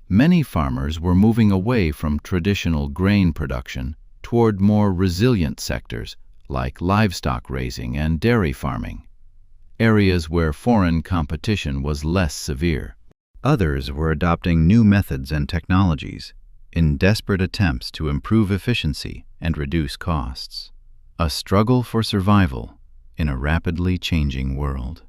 Many farmers were moving away from traditional grain production toward more resilient sectors like livestock raising and dairy farming, areas where foreign competition was less severe. Others were adopting new methods and technologies in desperate attempts to improve efficiency and reduce costs. A struggle for survival in a rapidly changing world.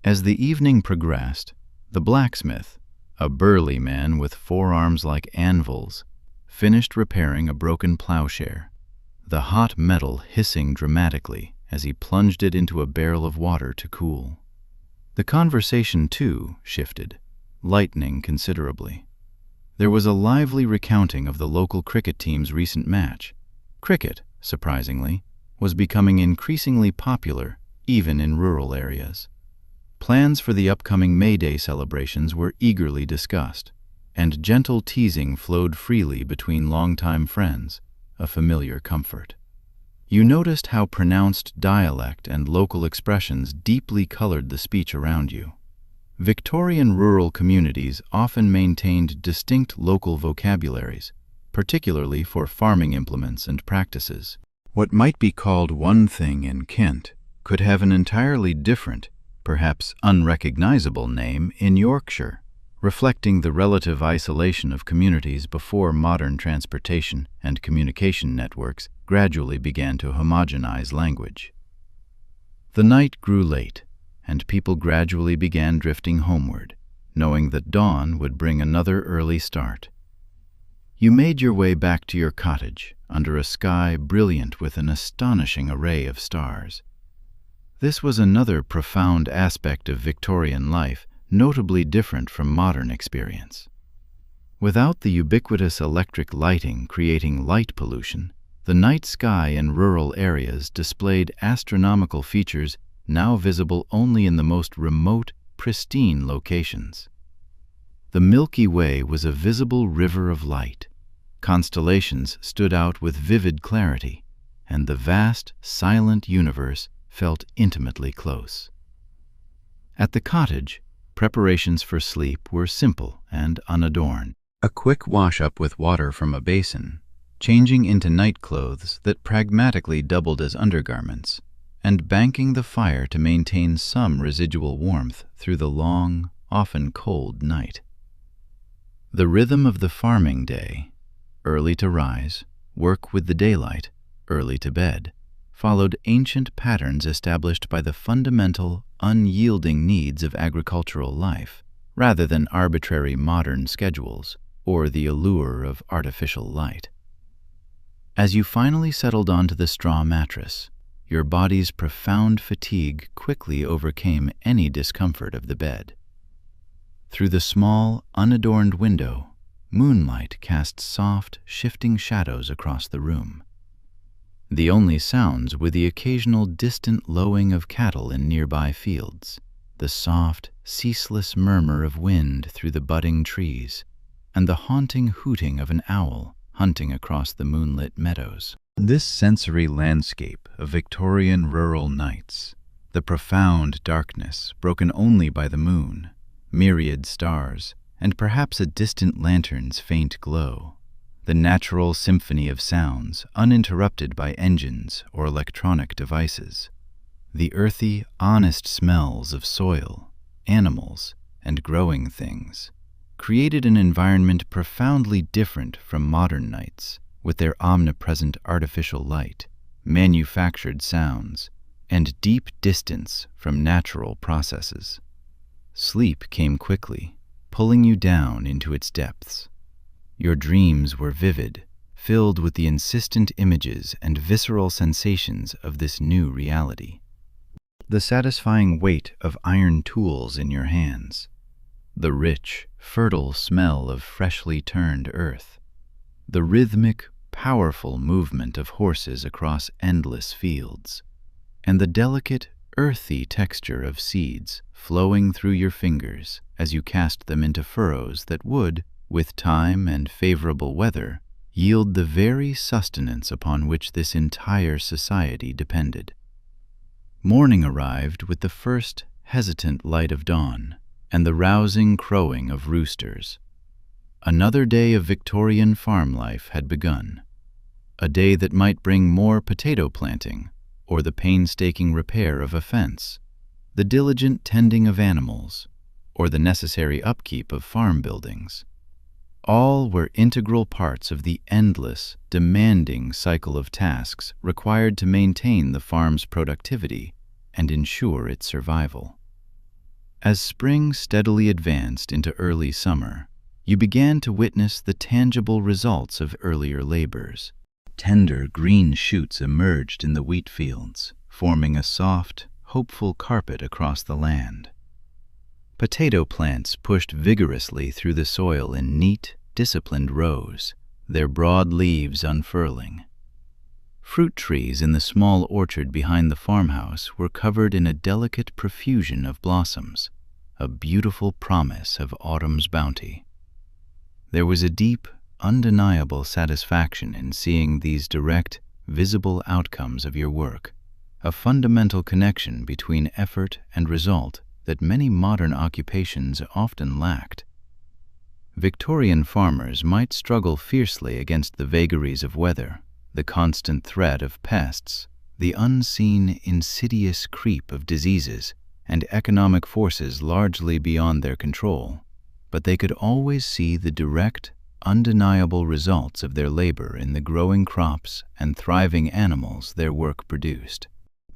As the evening progressed, the blacksmith, a burly man with forearms like anvils, finished repairing a broken plowshare, the hot metal hissing dramatically as he plunged it into a barrel of water to cool. The conversation, too, shifted, lightening considerably. There was a lively recounting of the local cricket team's recent match. Cricket, surprisingly, was becoming increasingly popular even in rural areas. Plans for the upcoming May Day celebrations were eagerly discussed, and gentle teasing flowed freely between longtime friends, a familiar comfort. You noticed how pronounced dialect and local expressions deeply colored the speech around you. Victorian rural communities often maintained distinct local vocabularies, particularly for farming implements and practices. What might be called one thing in Kent could have an entirely different, perhaps unrecognizable name in Yorkshire, reflecting the relative isolation of communities before modern transportation and communication networks gradually began to homogenize language. The night grew late, and people gradually began drifting homeward, knowing that dawn would bring another early start. You made your way back to your cottage under a sky brilliant with an astonishing array of stars. This was another profound aspect of Victorian life, notably different from modern experience. Without the ubiquitous electric lighting creating light pollution, the night sky in rural areas displayed astronomical features now visible only in the most remote, pristine locations. The Milky Way was a visible river of light. Constellations stood out with vivid clarity, and the vast, silent universe felt intimately close. At the cottage, preparations for sleep were simple and unadorned. A quick wash-up with water from a basin, changing into nightclothes that pragmatically doubled as undergarments, and banking the fire to maintain some residual warmth through the long, often cold night. The rhythm of the farming day, early to rise, work with the daylight, early to bed, followed ancient patterns established by the fundamental, unyielding needs of agricultural life, rather than arbitrary modern schedules or the allure of artificial light. As you finally settled onto the straw mattress, your body's profound fatigue quickly overcame any discomfort of the bed. Through the small, unadorned window, moonlight cast soft, shifting shadows across the room. The only sounds were the occasional distant lowing of cattle in nearby fields, the soft, ceaseless murmur of wind through the budding trees, and the haunting hooting of an owl hunting across the moonlit meadows. This sensory landscape of Victorian rural nights, the profound darkness broken only by the moon, myriad stars, and perhaps a distant lantern's faint glow, the natural symphony of sounds uninterrupted by engines or electronic devices, the earthy, honest smells of soil, animals, and growing things, created an environment profoundly different from modern nights, with their omnipresent artificial light, manufactured sounds, and deep distance from natural processes. Sleep came quickly, pulling you down into its depths. Your dreams were vivid, filled with the insistent images and visceral sensations of this new reality. The satisfying weight of iron tools in your hands, the rich, fertile smell of freshly turned earth, the rhythmic, powerful movement of horses across endless fields, and the delicate, earthy texture of seeds flowing through your fingers as you cast them into furrows that would, with time and favorable weather, yield the very sustenance upon which this entire society depended. Morning arrived with the first hesitant light of dawn and the rousing crowing of roosters. Another day of Victorian farm life had begun, a day that might bring more potato planting, or the painstaking repair of a fence, the diligent tending of animals, or the necessary upkeep of farm buildings. All were integral parts of the endless, demanding cycle of tasks required to maintain the farm's productivity and ensure its survival. As spring steadily advanced into early summer, you began to witness the tangible results of earlier labors. Tender green shoots emerged in the wheat fields, forming a soft, hopeful carpet across the land. Potato plants pushed vigorously through the soil in neat, disciplined rows, their broad leaves unfurling. Fruit trees in the small orchard behind the farmhouse were covered in a delicate profusion of blossoms, a beautiful promise of autumn's bounty. There was a deep, undeniable satisfaction in seeing these direct, visible outcomes of your work, a fundamental connection between effort and result that many modern occupations often lacked. Victorian farmers might struggle fiercely against the vagaries of weather, the constant threat of pests, the unseen, insidious creep of diseases, and economic forces largely beyond their control, but they could always see the direct, undeniable results of their labor in the growing crops and thriving animals their work produced.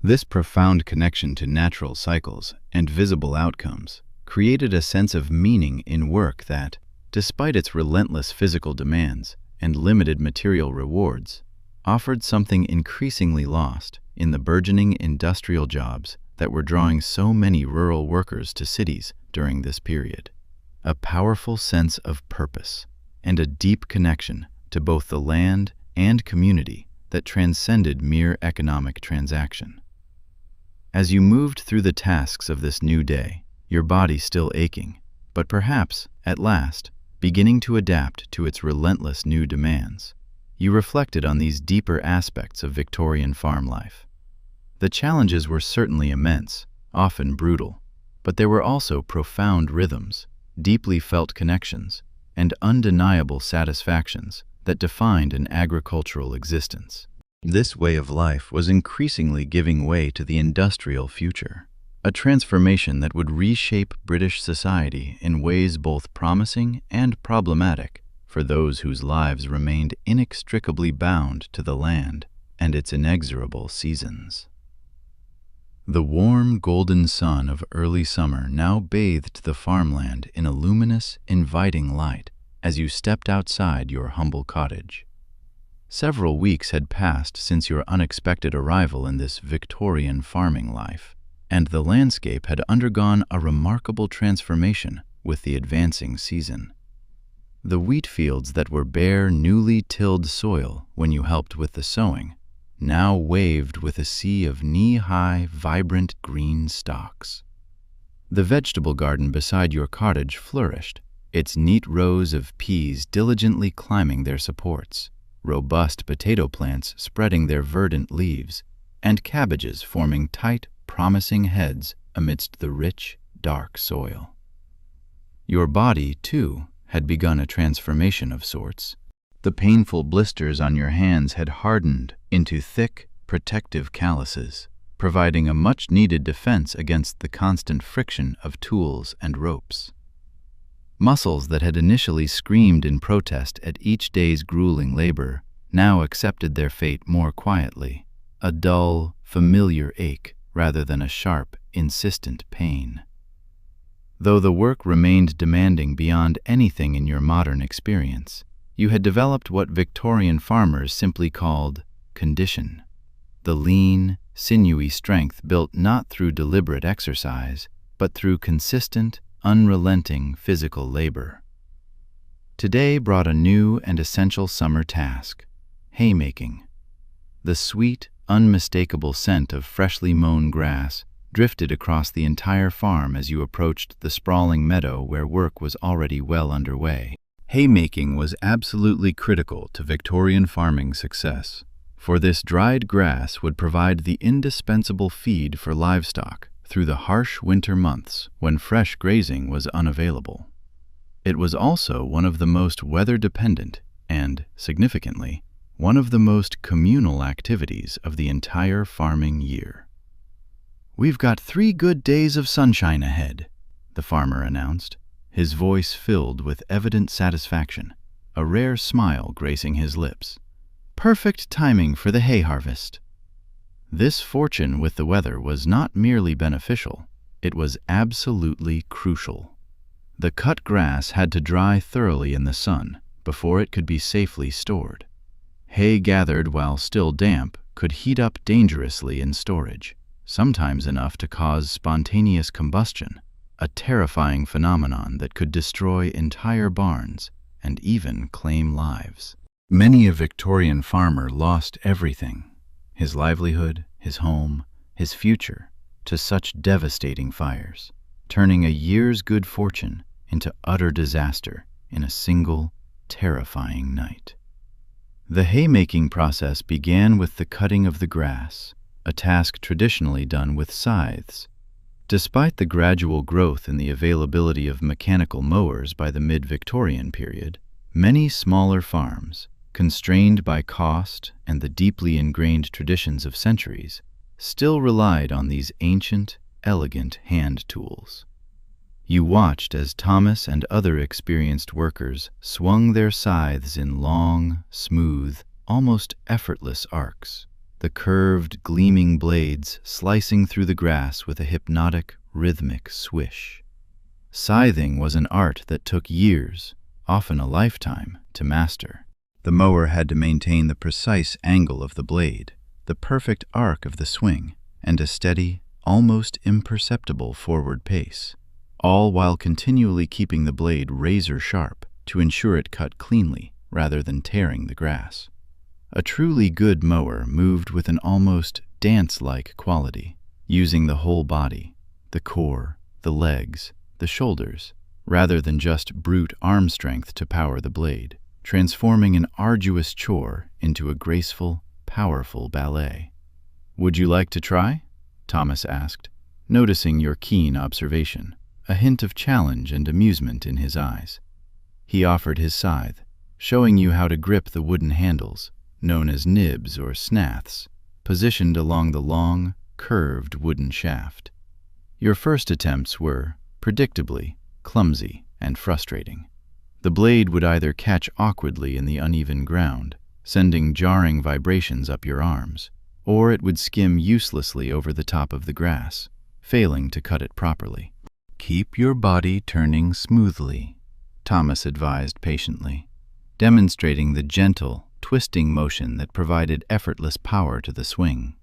This profound connection to natural cycles and visible outcomes created a sense of meaning in work that, despite its relentless physical demands and limited material rewards, offered something increasingly lost in the burgeoning industrial jobs that were drawing so many rural workers to cities during this period. A powerful sense of purpose and a deep connection to both the land and community that transcended mere economic transaction. As you moved through the tasks of this new day, your body still aching, but perhaps, at last, beginning to adapt to its relentless new demands, you reflected on these deeper aspects of Victorian farm life. The challenges were certainly immense, often brutal, but there were also profound rhythms, deeply felt connections, and undeniable satisfactions that defined an agricultural existence. This way of life was increasingly giving way to the industrial future, a transformation that would reshape British society in ways both promising and problematic for those whose lives remained inextricably bound to the land and its inexorable seasons. The warm, golden sun of early summer now bathed the farmland in a luminous, inviting light as you stepped outside your humble cottage. Several weeks had passed since your unexpected arrival in this Victorian farming life, and the landscape had undergone a remarkable transformation with the advancing season. The wheat fields that were bare, newly tilled soil when you helped with the sowing now waved with a sea of knee-high, vibrant green stalks. The vegetable garden beside your cottage flourished, its neat rows of peas diligently climbing their supports, robust potato plants spreading their verdant leaves, and cabbages forming tight, promising heads amidst the rich, dark soil. Your body, too, had begun a transformation of sorts. The painful blisters on your hands had hardened into thick, protective calluses, providing a much-needed defense against the constant friction of tools and ropes. Muscles that had initially screamed in protest at each day's grueling labor now accepted their fate more quietly, a dull, familiar ache rather than a sharp, insistent pain. Though the work remained demanding beyond anything in your modern experience, you had developed what Victorian farmers simply called condition, the lean, sinewy strength built not through deliberate exercise, but through consistent, unrelenting physical labor. Today brought a new and essential summer task, haymaking. The sweet, unmistakable scent of freshly mown grass drifted across the entire farm as you approached the sprawling meadow where work was already well underway. Haymaking was absolutely critical to Victorian farming success, for this dried grass would provide the indispensable feed for livestock through the harsh winter months when fresh grazing was unavailable. It was also one of the most weather-dependent and, significantly, one of the most communal activities of the entire farming year. "We've got 3 good days of sunshine ahead," the farmer announced, his voice filled with evident satisfaction, a rare smile gracing his lips. "Perfect timing for the hay harvest." This fortune with the weather was not merely beneficial, it was absolutely crucial. The cut grass had to dry thoroughly in the sun before it could be safely stored. Hay gathered while still damp could heat up dangerously in storage, sometimes enough to cause spontaneous combustion, a terrifying phenomenon that could destroy entire barns and even claim lives. Many a Victorian farmer lost everything, his livelihood, his home, his future, to such devastating fires, turning a year's good fortune into utter disaster in a single, terrifying night. The haymaking process began with the cutting of the grass, a task traditionally done with scythes. Despite the gradual growth in the availability of mechanical mowers by the mid-Victorian period, many smaller farms, constrained by cost and the deeply ingrained traditions of centuries, still relied on these ancient, elegant hand tools. You watched as Thomas and other experienced workers swung their scythes in long, smooth, almost effortless arcs, the curved, gleaming blades slicing through the grass with a hypnotic, rhythmic swish. Scything was an art that took years, often a lifetime, to master. The mower had to maintain the precise angle of the blade, the perfect arc of the swing, and a steady, almost imperceptible forward pace, all while continually keeping the blade razor sharp to ensure it cut cleanly rather than tearing the grass. A truly good mower moved with an almost dance-like quality, using the whole body, the core, the legs, the shoulders, rather than just brute arm strength to power the blade, transforming an arduous chore into a graceful, powerful ballet. "Would you like to try?" Thomas asked, noticing your keen observation, a hint of challenge and amusement in his eyes. He offered his scythe, showing you how to grip the wooden handles, known as nibs or snaths, positioned along the long, curved wooden shaft. Your first attempts were, predictably, clumsy and frustrating. The blade would either catch awkwardly in the uneven ground, sending jarring vibrations up your arms, or it would skim uselessly over the top of the grass, failing to cut it properly. "Keep your body turning smoothly," Thomas advised patiently, demonstrating the gentle, twisting motion that provided effortless power to the swing.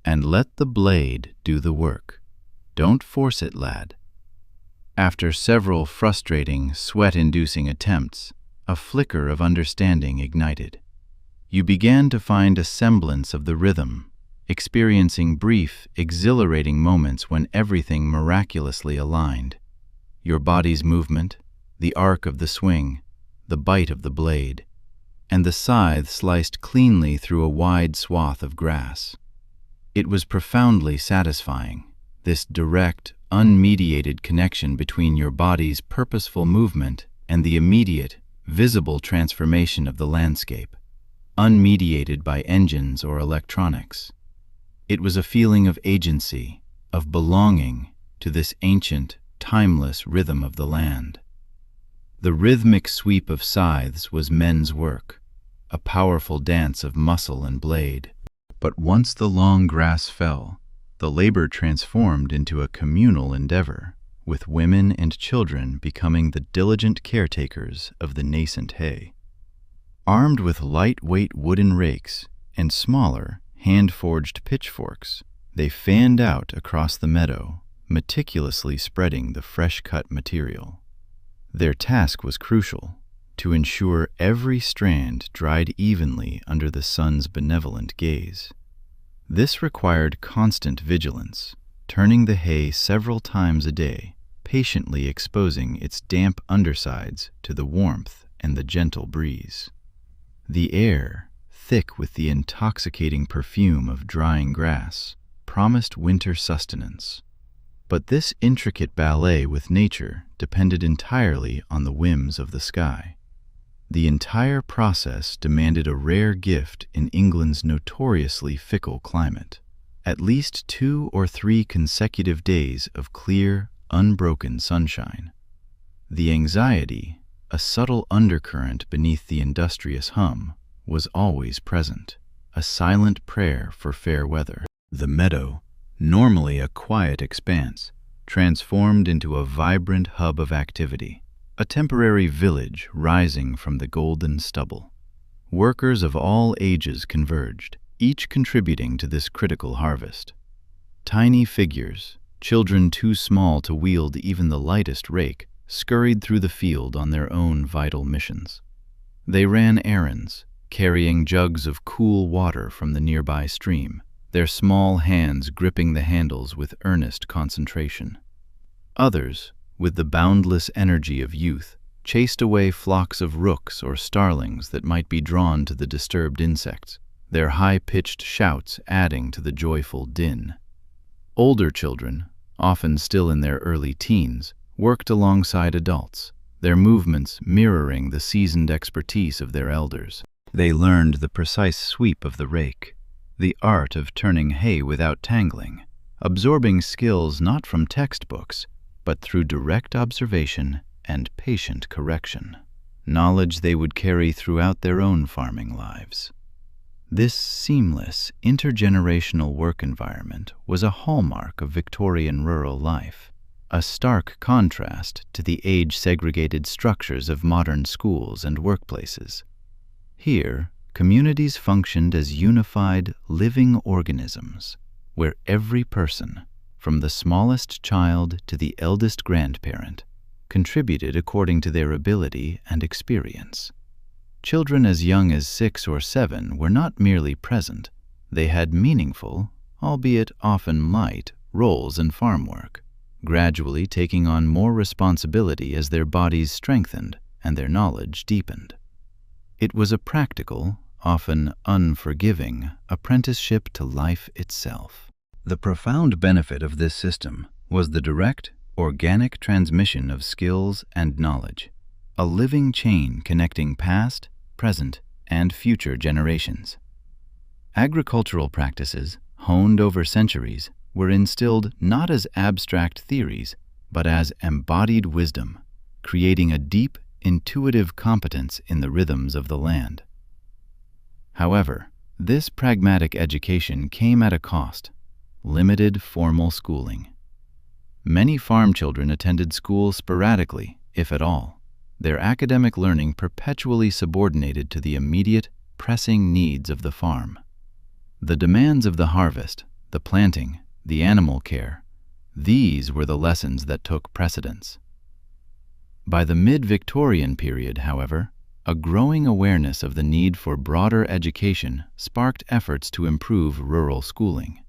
"And let the blade do the work. Don't force it, lad." After several frustrating, sweat-inducing attempts, a flicker of understanding ignited. You began to find a semblance of the rhythm, experiencing brief, exhilarating moments when everything miraculously aligned. Your body's movement, the arc of the swing, the bite of the blade, and the scythe sliced cleanly through a wide swath of grass. It was profoundly satisfying, this direct, unmediated connection between your body's purposeful movement and the immediate, visible transformation of the landscape, unmediated by engines or electronics. It was a feeling of agency, of belonging to this ancient, timeless rhythm of the land. The rhythmic sweep of scythes was men's work, a powerful dance of muscle and blade. But once the long grass fell, the labor transformed into a communal endeavor, with women and children becoming the diligent caretakers of the nascent hay. Armed with lightweight wooden rakes and smaller, hand-forged pitchforks, they fanned out across the meadow, meticulously spreading the fresh-cut material. Their task was crucial, to ensure every strand dried evenly under the sun's benevolent gaze. This required constant vigilance, turning the hay several times a day, patiently exposing its damp undersides to the warmth and the gentle breeze. The air, thick with the intoxicating perfume of drying grass, promised winter sustenance. But this intricate ballet with nature depended entirely on the whims of the sky. The entire process demanded a rare gift in England's notoriously fickle climate: at least 2 or 3 consecutive days of clear, unbroken sunshine. The anxiety, a subtle undercurrent beneath the industrious hum, was always present, a silent prayer for fair weather. The meadow, normally a quiet expanse, transformed into a vibrant hub of activity, a temporary village rising from the golden stubble. Workers of all ages converged, each contributing to this critical harvest. Tiny figures, children too small to wield even the lightest rake, scurried through the field on their own vital missions. They ran errands, carrying jugs of cool water from the nearby stream, their small hands gripping the handles with earnest concentration. Others, with the boundless energy of youth, chased away flocks of rooks or starlings that might be drawn to the disturbed insects, their high-pitched shouts adding to the joyful din. Older children, often still in their early teens, worked alongside adults, their movements mirroring the seasoned expertise of their elders. They learned the precise sweep of the rake, the art of turning hay without tangling, absorbing skills not from textbooks, but through direct observation and patient correction, knowledge they would carry throughout their own farming lives. This seamless, intergenerational work environment was a hallmark of Victorian rural life, a stark contrast to the age-segregated structures of modern schools and workplaces. Here, communities functioned as unified, living organisms, where every person, from the smallest child to the eldest grandparent, contributed according to their ability and experience. Children as young as 6 or 7 were not merely present, they had meaningful, albeit often light, roles in farm work, gradually taking on more responsibility as their bodies strengthened and their knowledge deepened. It was a practical, often unforgiving, apprenticeship to life itself. The profound benefit of this system was the direct, organic transmission of skills and knowledge, a living chain connecting past, present, and future generations. Agricultural practices, honed over centuries, were instilled not as abstract theories, but as embodied wisdom, creating a deep, intuitive competence in the rhythms of the land. However, this pragmatic education came at a cost: limited formal schooling. Many farm children attended school sporadically, if at all, their academic learning perpetually subordinated to the immediate, pressing needs of the farm. The demands of the harvest, the planting, the animal care, these were the lessons that took precedence. By the mid-Victorian period, however, a growing awareness of the need for broader education sparked efforts to improve rural schooling.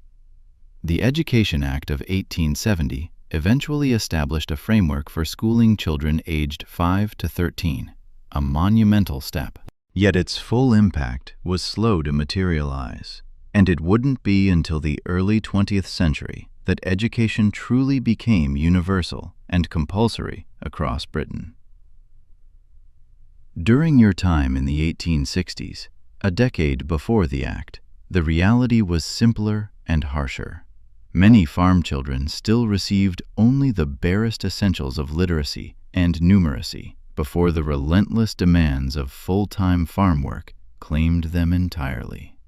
The Education Act of 1870 eventually established a framework for schooling children aged 5 to 13, a monumental step. Yet its full impact was slow to materialize, and it wouldn't be until the early 20th century that education truly became universal and compulsory across Britain. During your time in the 1860s, a decade before the Act, the reality was simpler and harsher. Many farm children still received only the barest essentials of literacy and numeracy before the relentless demands of full-time farm work claimed them entirely.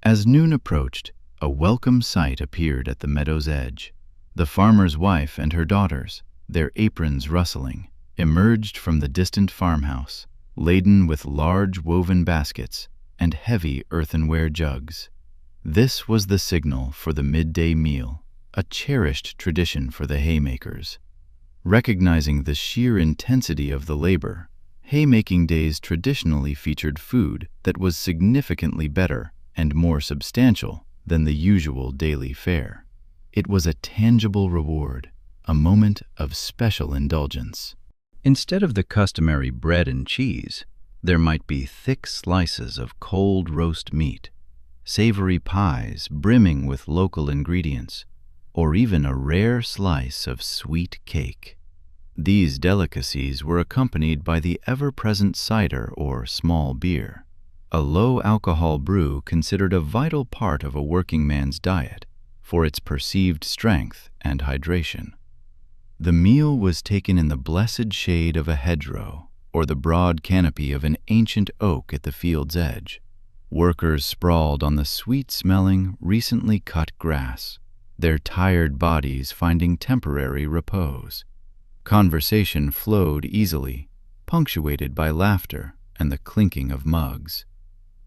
As noon approached, a welcome sight appeared at the meadow's edge. The farmer's wife and her daughters, their aprons rustling, emerged from the distant farmhouse, laden with large woven baskets and heavy earthenware jugs. This was the signal for the midday meal, a cherished tradition for the haymakers. Recognizing the sheer intensity of the labor, haymaking days traditionally featured food that was significantly better and more substantial than the usual daily fare. It was a tangible reward, a moment of special indulgence. Instead of the customary bread and cheese, there might be thick slices of cold roast meat, savory pies brimming with local ingredients, or even a rare slice of sweet cake. These delicacies were accompanied by the ever-present cider or small beer, a low-alcohol brew considered a vital part of a working man's diet for its perceived strength and hydration. The meal was taken in the blessed shade of a hedgerow or the broad canopy of an ancient oak at the field's edge. Workers sprawled on the sweet-smelling, recently cut grass, their tired bodies finding temporary repose. Conversation flowed easily, punctuated by laughter and the clinking of mugs.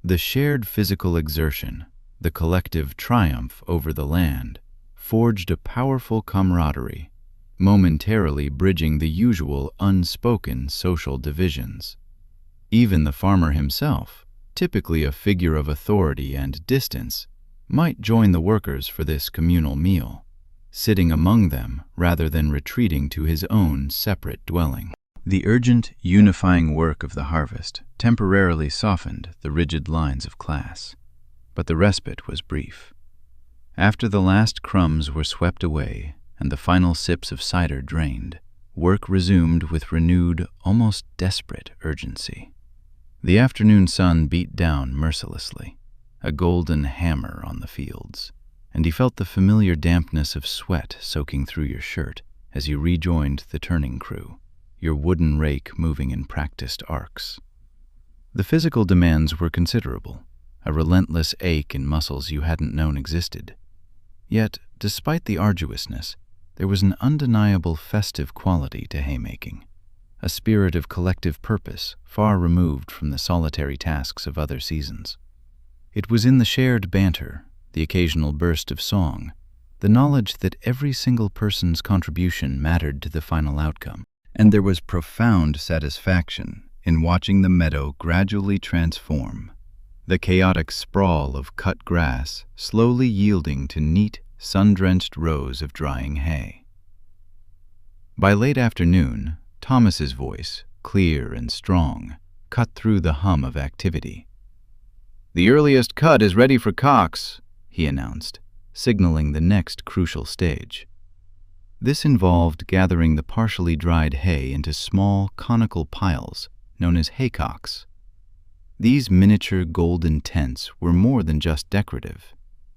The shared physical exertion, the collective triumph over the land, forged a powerful camaraderie, momentarily bridging the usual unspoken social divisions. Even the farmer himself, typically a figure of authority and distance, might join the workers for this communal meal, sitting among them rather than retreating to his own separate dwelling. The urgent, unifying work of the harvest temporarily softened the rigid lines of class, but the respite was brief. After the last crumbs were swept away and the final sips of cider drained, work resumed with renewed, almost desperate urgency. The afternoon sun beat down mercilessly, a golden hammer on the fields, and he felt the familiar dampness of sweat soaking through your shirt as you rejoined the turning crew, your wooden rake moving in practiced arcs. The physical demands were considerable, a relentless ache in muscles you hadn't known existed. Yet, despite the arduousness, there was an undeniable festive quality to haymaking, a spirit of collective purpose far removed from the solitary tasks of other seasons. It was in the shared banter, the occasional burst of song, the knowledge that every single person's contribution mattered to the final outcome, and there was profound satisfaction in watching the meadow gradually transform, the chaotic sprawl of cut grass slowly yielding to neat, sun-drenched rows of drying hay. By late afternoon, Thomas's voice, clear and strong, cut through the hum of activity. "The earliest cut is ready for cocks," he announced, signaling the next crucial stage. This involved gathering the partially dried hay into small, conical piles known as haycocks. These miniature golden tents were more than just decorative.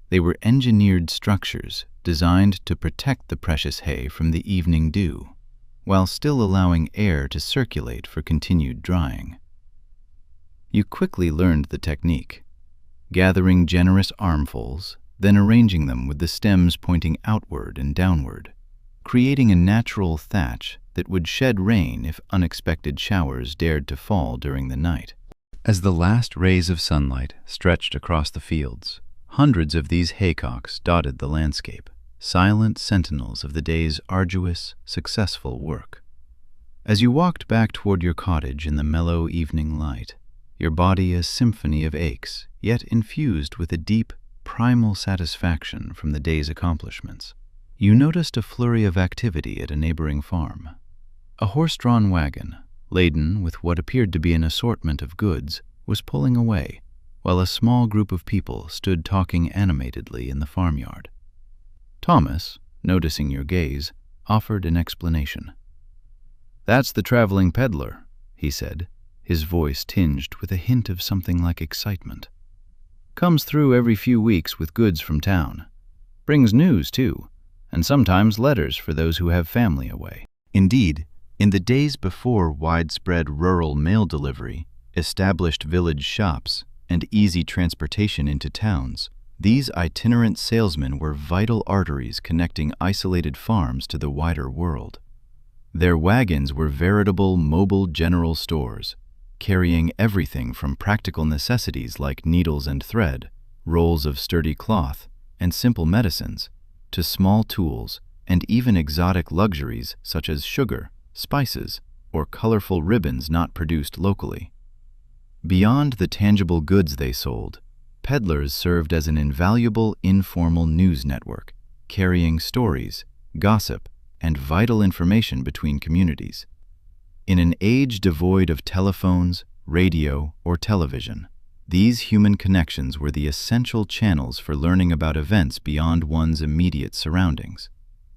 They were engineered structures designed to protect the precious hay from the evening dew, while still allowing air to circulate for continued drying. You quickly learned the technique, gathering generous armfuls, then arranging them with the stems pointing outward and downward, creating a natural thatch that would shed rain if unexpected showers dared to fall during the night. As the last rays of sunlight stretched across the fields, hundreds of these haycocks dotted the landscape, silent sentinels of the day's arduous, successful work. As you walked back toward your cottage in the mellow evening light, your body a symphony of aches, yet infused with a deep, primal satisfaction from the day's accomplishments, you noticed a flurry of activity at a neighboring farm. A horse-drawn wagon, laden with what appeared to be an assortment of goods, was pulling away, while a small group of people stood talking animatedly in the farmyard. Thomas, noticing your gaze, offered an explanation. "That's the traveling peddler," he said, his voice tinged with a hint of something like excitement. "Comes through every few weeks with goods from town. Brings news, too, and sometimes letters for those who have family away." Indeed, in the days before widespread rural mail delivery, established village shops, and easy transportation into towns, these itinerant salesmen were vital arteries connecting isolated farms to the wider world. Their wagons were veritable mobile general stores, carrying everything from practical necessities like needles and thread, rolls of sturdy cloth, and simple medicines, to small tools and even exotic luxuries such as sugar, spices, or colorful ribbons not produced locally. Beyond the tangible goods they sold, peddlers served as an invaluable informal news network, carrying stories, gossip, and vital information between communities. In an age devoid of telephones, radio, or television, these human connections were the essential channels for learning about events beyond one's immediate surroundings.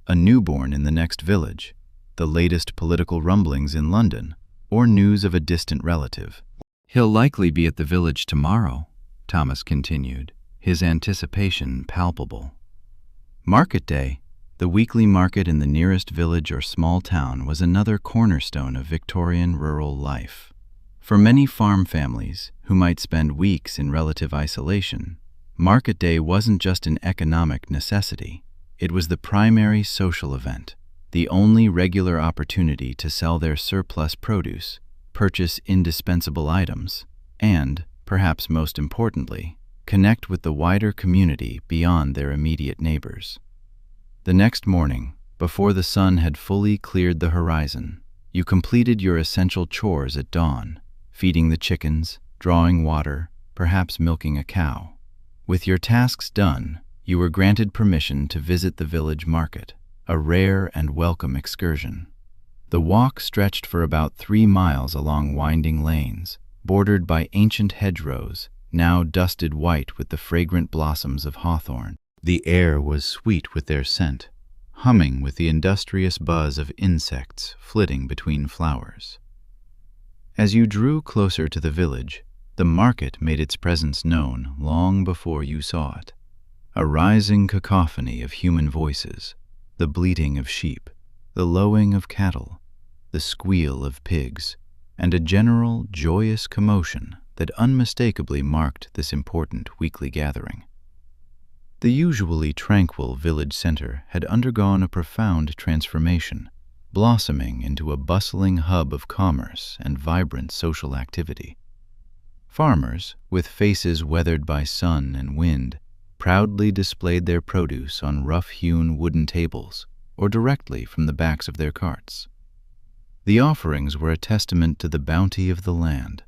A newborn in the next village, the latest political rumblings in London, or news of a distant relative. "He'll likely be at the village tomorrow," Thomas continued, his anticipation palpable. Market day, the weekly market in the nearest village or small town, was another cornerstone of Victorian rural life. For many farm families, who might spend weeks in relative isolation, market day wasn't just an economic necessity. It was the primary social event, the only regular opportunity to sell their surplus produce, purchase indispensable items, and, perhaps most importantly, connect with the wider community beyond their immediate neighbors. The next morning, before the sun had fully cleared the horizon, you completed your essential chores at dawn, feeding the chickens, drawing water, perhaps milking a cow. With your tasks done, you were granted permission to visit the village market, a rare and welcome excursion. The walk stretched for about 3 miles along winding lanes, bordered by ancient hedgerows, now dusted white with the fragrant blossoms of hawthorn. The air was sweet with their scent, humming with the industrious buzz of insects flitting between flowers. As you drew closer to the village, the market made its presence known long before you saw it. A rising cacophony of human voices, the bleating of sheep, the lowing of cattle, the squeal of pigs, and a general joyous commotion that unmistakably marked this important weekly gathering. The usually tranquil village center had undergone a profound transformation, blossoming into a bustling hub of commerce and vibrant social activity. Farmers, with faces weathered by sun and wind, proudly displayed their produce on rough-hewn wooden tables or directly from the backs of their carts. The offerings were a testament to the bounty of the land: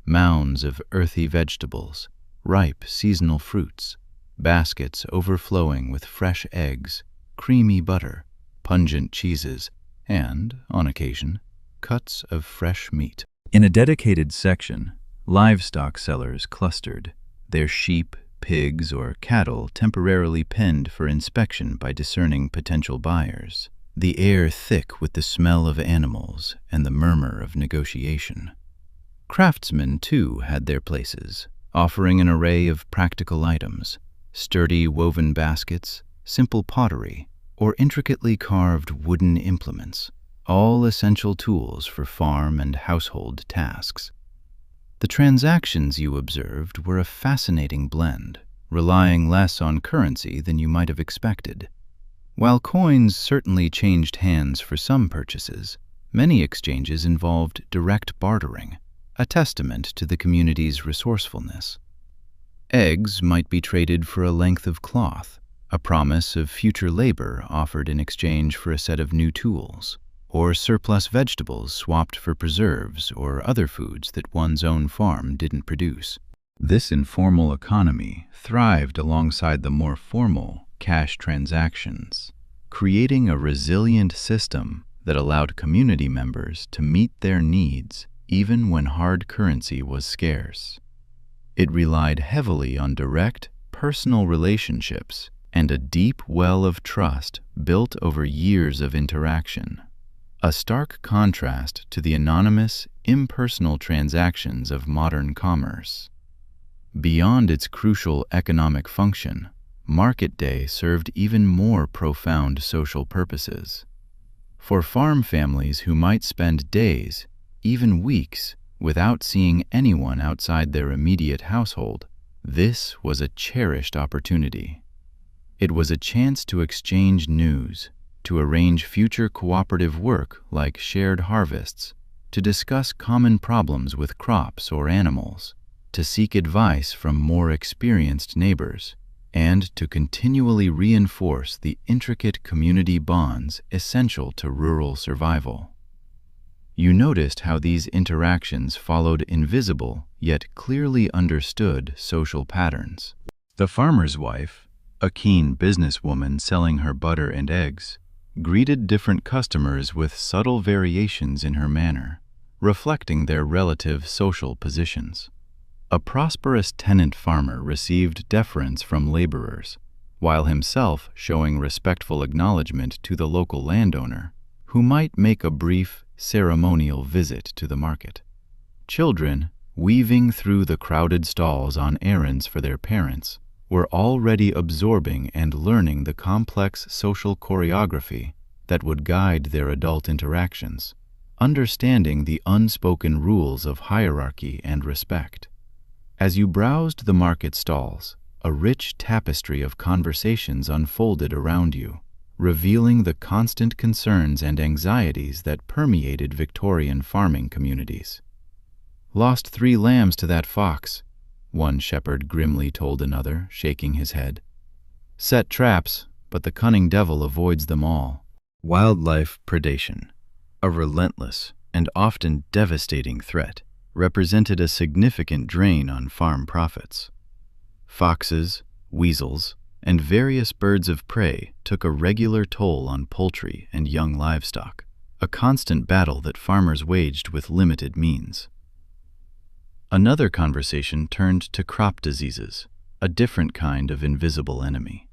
mounds of earthy vegetables, ripe seasonal fruits, baskets overflowing with fresh eggs, creamy butter, pungent cheeses, and, on occasion, cuts of fresh meat. In a dedicated section, livestock sellers clustered, their sheep, pigs, or cattle temporarily penned for inspection by discerning potential buyers, the air thick with the smell of animals and the murmur of negotiation. Craftsmen, too, had their places, offering an array of practical items: sturdy woven baskets, simple pottery, or intricately carved wooden implements, all essential tools for farm and household tasks. The transactions you observed were a fascinating blend, relying less on currency than you might have expected. While coins certainly changed hands for some purchases, many exchanges involved direct bartering, a testament to the community's resourcefulness. Eggs might be traded for a length of cloth, a promise of future labor offered in exchange for a set of new tools, or surplus vegetables swapped for preserves or other foods that one's own farm didn't produce. This informal economy thrived alongside the more formal cash transactions, creating a resilient system that allowed community members to meet their needs even when hard currency was scarce. It relied heavily on direct, personal relationships and a deep well of trust built over years of interaction, a stark contrast to the anonymous, impersonal transactions of modern commerce. Beyond its crucial economic function, market day served even more profound social purposes. For farm families who might spend days, even weeks, without seeing anyone outside their immediate household, this was a cherished opportunity. It was a chance to exchange news, to arrange future cooperative work like shared harvests, to discuss common problems with crops or animals, to seek advice from more experienced neighbors, and to continually reinforce the intricate community bonds essential to rural survival. You noticed how these interactions followed invisible yet clearly understood social patterns. The farmer's wife, a keen businesswoman selling her butter and eggs, greeted different customers with subtle variations in her manner, reflecting their relative social positions. A prosperous tenant farmer received deference from laborers, while himself showing respectful acknowledgement to the local landowner, who might make a brief, ceremonial visit to the market. Children, weaving through the crowded stalls on errands for their parents, were already absorbing and learning the complex social choreography that would guide their adult interactions, understanding the unspoken rules of hierarchy and respect. As you browsed the market stalls, a rich tapestry of conversations unfolded around you, revealing the constant concerns and anxieties that permeated Victorian farming communities. "Lost 3 lambs to that fox," one shepherd grimly told another, shaking his head. "Set traps, but the cunning devil avoids them all." Wildlife predation, a relentless and often devastating threat, represented a significant drain on farm profits. Foxes, weasels, and various birds of prey took a regular toll on poultry and young livestock, a constant battle that farmers waged with limited means. Another conversation turned to crop diseases, a different kind of invisible enemy.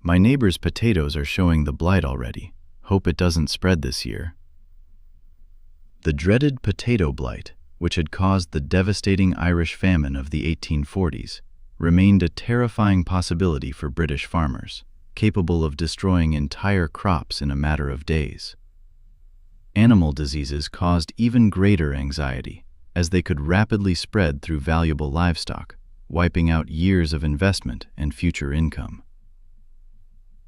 "My neighbor's potatoes are showing the blight already. Hope it doesn't spread this year." The dreaded potato blight, which had caused the devastating Irish famine of the 1840s, remained a terrifying possibility for British farmers, capable of destroying entire crops in a matter of days. Animal diseases caused even greater anxiety, as they could rapidly spread through valuable livestock, wiping out years of investment and future income.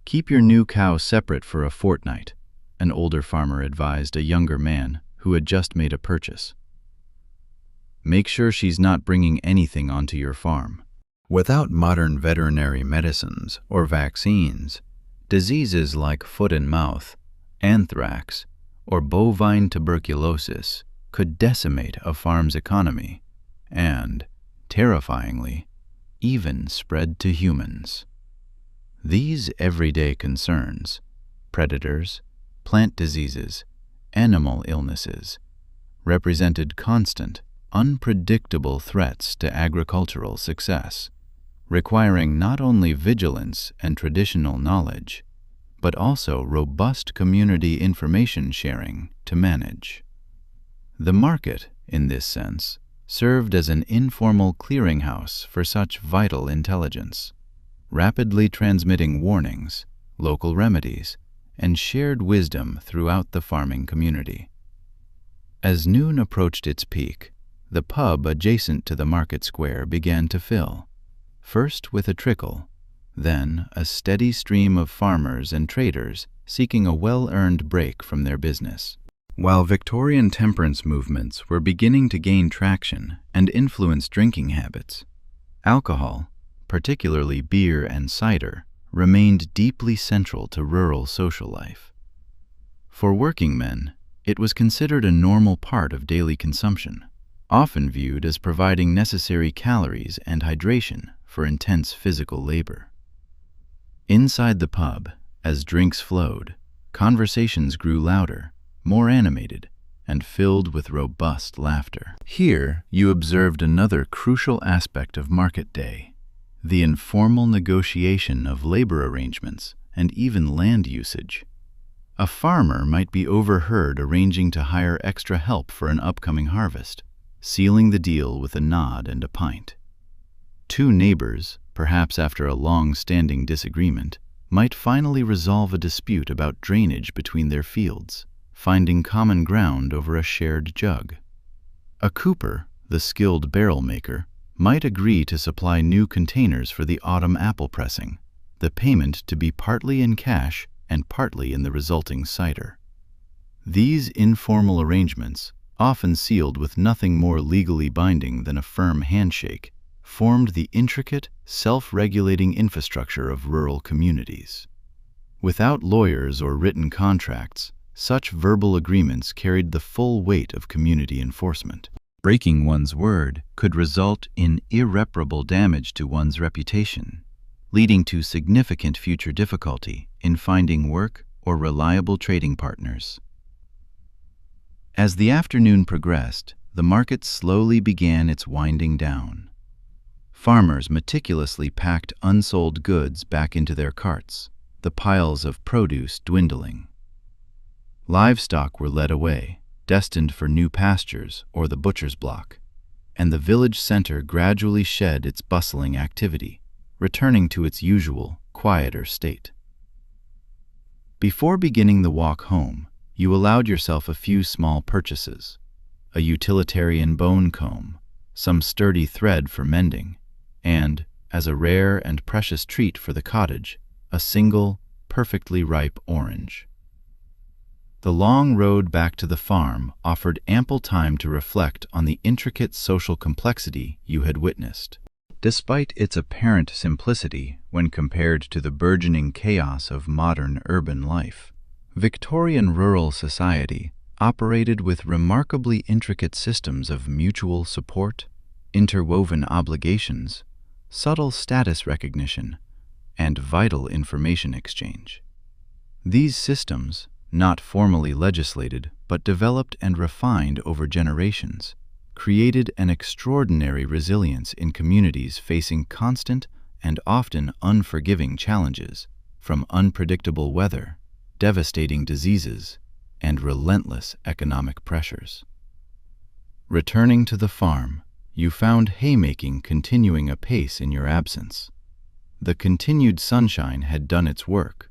"Keep your new cow separate for a fortnight," an older farmer advised a younger man who had just made a purchase. "Make sure she's not bringing anything onto your farm." Without modern veterinary medicines or vaccines, diseases like foot and mouth, anthrax, or bovine tuberculosis could decimate a farm's economy and, terrifyingly, even spread to humans. These everyday concerns, predators, plant diseases, animal illnesses, represented constant, unpredictable threats to agricultural success, requiring not only vigilance and traditional knowledge, but also robust community information sharing to manage. The market, in this sense, served as an informal clearinghouse for such vital intelligence, rapidly transmitting warnings, local remedies, and shared wisdom throughout the farming community. As noon approached its peak, the pub adjacent to the market square began to fill, first with a trickle, then a steady stream of farmers and traders seeking a well-earned break from their business. While Victorian temperance movements were beginning to gain traction and influence drinking habits, alcohol, particularly beer and cider, remained deeply central to rural social life. For working men, it was considered a normal part of daily consumption, often viewed as providing necessary calories and hydration for intense physical labor. Inside the pub, as drinks flowed, conversations grew louder, more animated, and filled with robust laughter. Here, you observed another crucial aspect of market day, the informal negotiation of labor arrangements and even land usage. A farmer might be overheard arranging to hire extra help for an upcoming harvest, sealing the deal with a nod and a pint. Two neighbors, perhaps after a long-standing disagreement, might finally resolve a dispute about drainage between their fields, finding common ground over a shared jug. A cooper, the skilled barrel maker, might agree to supply new containers for the autumn apple pressing, the payment to be partly in cash and partly in the resulting cider. These informal arrangements, often sealed with nothing more legally binding than a firm handshake, formed the intricate, self-regulating infrastructure of rural communities. Without lawyers or written contracts, such verbal agreements carried the full weight of community enforcement. Breaking one's word could result in irreparable damage to one's reputation, leading to significant future difficulty in finding work or reliable trading partners. As the afternoon progressed, the market slowly began its winding down. Farmers meticulously packed unsold goods back into their carts, the piles of produce dwindling. Livestock were led away, destined for new pastures or the butcher's block, and the village center gradually shed its bustling activity, returning to its usual, quieter state. Before beginning the walk home, you allowed yourself a few small purchases: a utilitarian bone comb, some sturdy thread for mending, and, as a rare and precious treat for the cottage, a single, perfectly ripe orange. The long road back to the farm offered ample time to reflect on the intricate social complexity you had witnessed. Despite its apparent simplicity when compared to the burgeoning chaos of modern urban life, Victorian rural society operated with remarkably intricate systems of mutual support, interwoven obligations, subtle status recognition, and vital information exchange. These systems, not formally legislated but developed and refined over generations, created an extraordinary resilience in communities facing constant and often unforgiving challenges, from unpredictable weather, devastating diseases, and relentless economic pressures. Returning to the farm, you found haymaking continuing apace in your absence. The continued sunshine had done its work.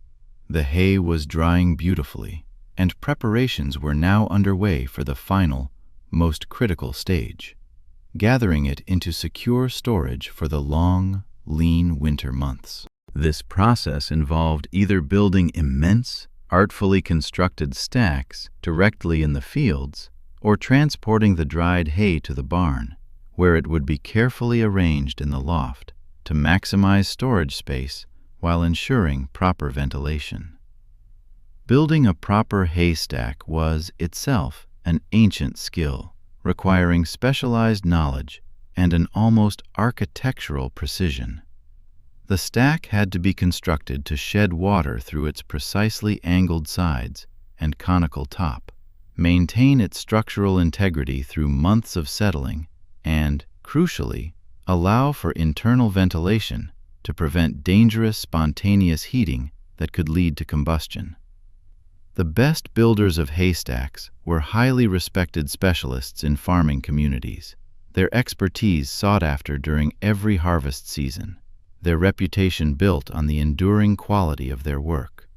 The hay was drying beautifully, and preparations were now underway for the final, most critical stage, gathering it into secure storage for the long, lean winter months. This process involved either building immense, artfully constructed stacks directly in the fields, or transporting the dried hay to the barn, where it would be carefully arranged in the loft to maximize storage space while ensuring proper ventilation. Building a proper haystack was itself an ancient skill, requiring specialized knowledge and an almost architectural precision. The stack had to be constructed to shed water through its precisely angled sides and conical top, maintain its structural integrity through months of settling, and, crucially, allow for internal ventilation to prevent dangerous spontaneous heating that could lead to combustion. The best builders of haystacks were highly respected specialists in farming communities, their expertise sought after during every harvest season, their reputation built on the enduring quality of their work.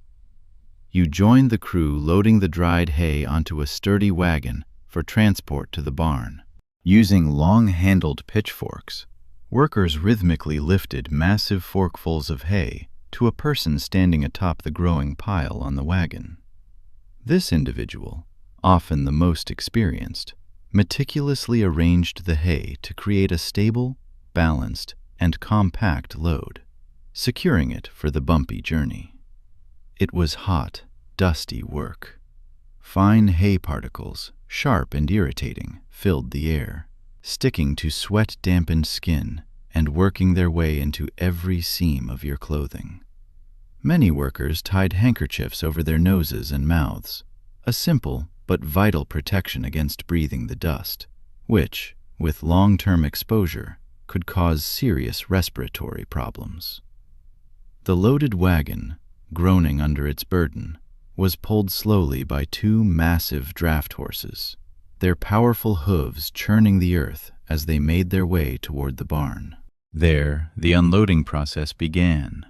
You joined the crew loading the dried hay onto a sturdy wagon for transport to the barn. Using long-handled pitchforks, workers rhythmically lifted massive forkfuls of hay to a person standing atop the growing pile on the wagon. This individual, often the most experienced, meticulously arranged the hay to create a stable, balanced, and compact load, securing it for the bumpy journey. It was hot, dusty work. Fine hay particles, sharp and irritating, filled the air, sticking to sweat-dampened skin and working their way into every seam of your clothing. Many workers tied handkerchiefs over their noses and mouths, a simple but vital protection against breathing the dust, which, with long-term exposure, could cause serious respiratory problems. The loaded wagon, groaning under its burden, was pulled slowly by two massive draft horses, their powerful hooves churning the earth as they made their way toward the barn. There, the unloading process began,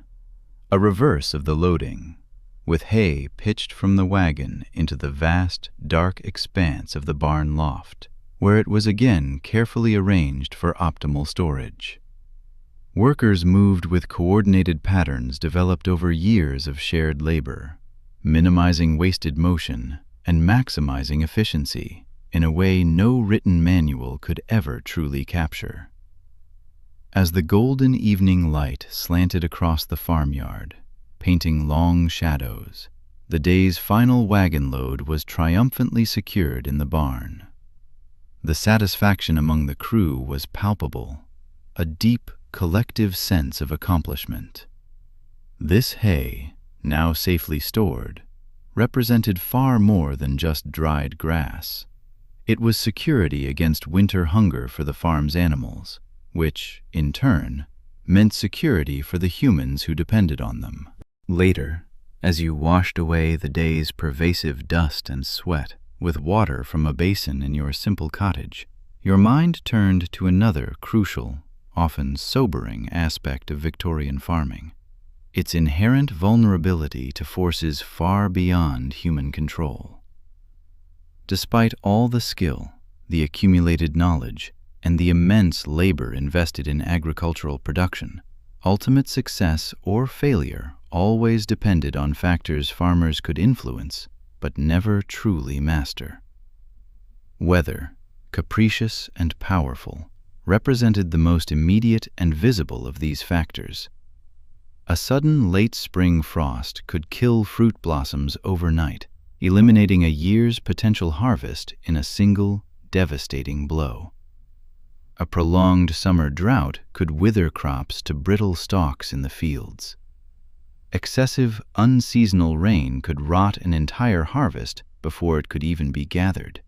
a reverse of the loading, with hay pitched from the wagon into the vast, dark expanse of the barn loft, where it was again carefully arranged for optimal storage. Workers moved with coordinated patterns developed over years of shared labor, minimizing wasted motion and maximizing efficiency in a way no written manual could ever truly capture. As the golden evening light slanted across the farmyard, painting long shadows, the day's final wagon load was triumphantly secured in the barn. The satisfaction among the crew was palpable, a deep, collective sense of accomplishment. This hay, now safely stored, represented far more than just dried grass. It was security against winter hunger for the farm's animals, which, in turn, meant security for the humans who depended on them. Later, as you washed away the day's pervasive dust and sweat with water from a basin in your simple cottage, your mind turned to another crucial, often sobering aspect of Victorian farming: its inherent vulnerability to forces far beyond human control. Despite all the skill, the accumulated knowledge, and the immense labor invested in agricultural production, ultimate success or failure always depended on factors farmers could influence but never truly master. Weather, capricious and powerful, represented the most immediate and visible of these factors. A sudden late spring frost could kill fruit blossoms overnight, eliminating a year's potential harvest in a single, devastating blow. A prolonged summer drought could wither crops to brittle stalks in the fields. Excessive, unseasonal rain could rot an entire harvest before it could even be gathered.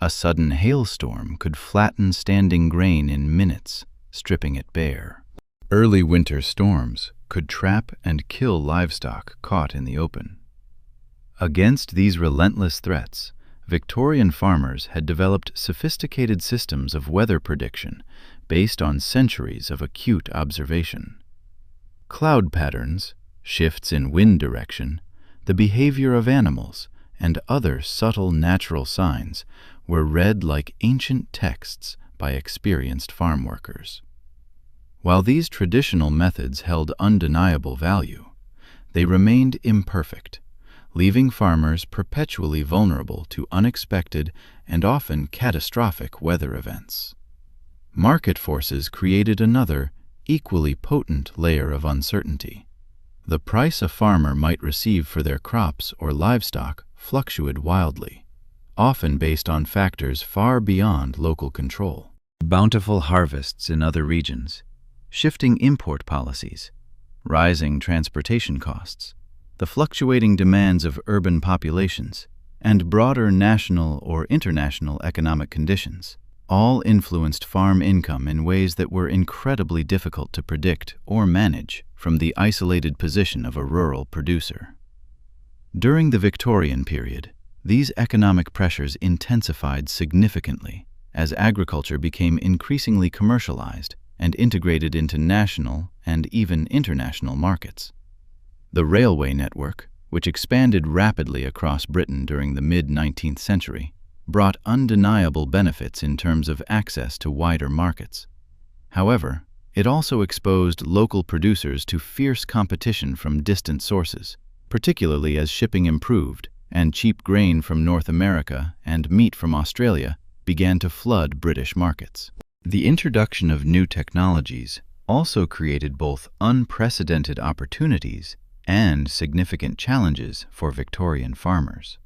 A sudden hailstorm could flatten standing grain in minutes, stripping it bare. Early winter storms could trap and kill livestock caught in the open. Against these relentless threats, Victorian farmers had developed sophisticated systems of weather prediction based on centuries of acute observation. Cloud patterns, shifts in wind direction, the behavior of animals, and other subtle natural signs were read like ancient texts by experienced farm workers. While these traditional methods held undeniable value, they remained imperfect, leaving farmers perpetually vulnerable to unexpected and often catastrophic weather events. Market forces created another, equally potent layer of uncertainty. The price a farmer might receive for their crops or livestock fluctuated wildly, often based on factors far beyond local control. Bountiful harvests in other regions, shifting import policies, rising transportation costs, the fluctuating demands of urban populations, and broader national or international economic conditions all influenced farm income in ways that were incredibly difficult to predict or manage from the isolated position of a rural producer. During the Victorian period, these economic pressures intensified significantly as agriculture became increasingly commercialized and integrated into national and even international markets. The railway network, which expanded rapidly across Britain during the mid-19th century, brought undeniable benefits in terms of access to wider markets. However, it also exposed local producers to fierce competition from distant sources, particularly as shipping improved and cheap grain from North America and meat from Australia began to flood British markets. The introduction of new technologies also created both unprecedented opportunities and significant challenges for Victorian farmers.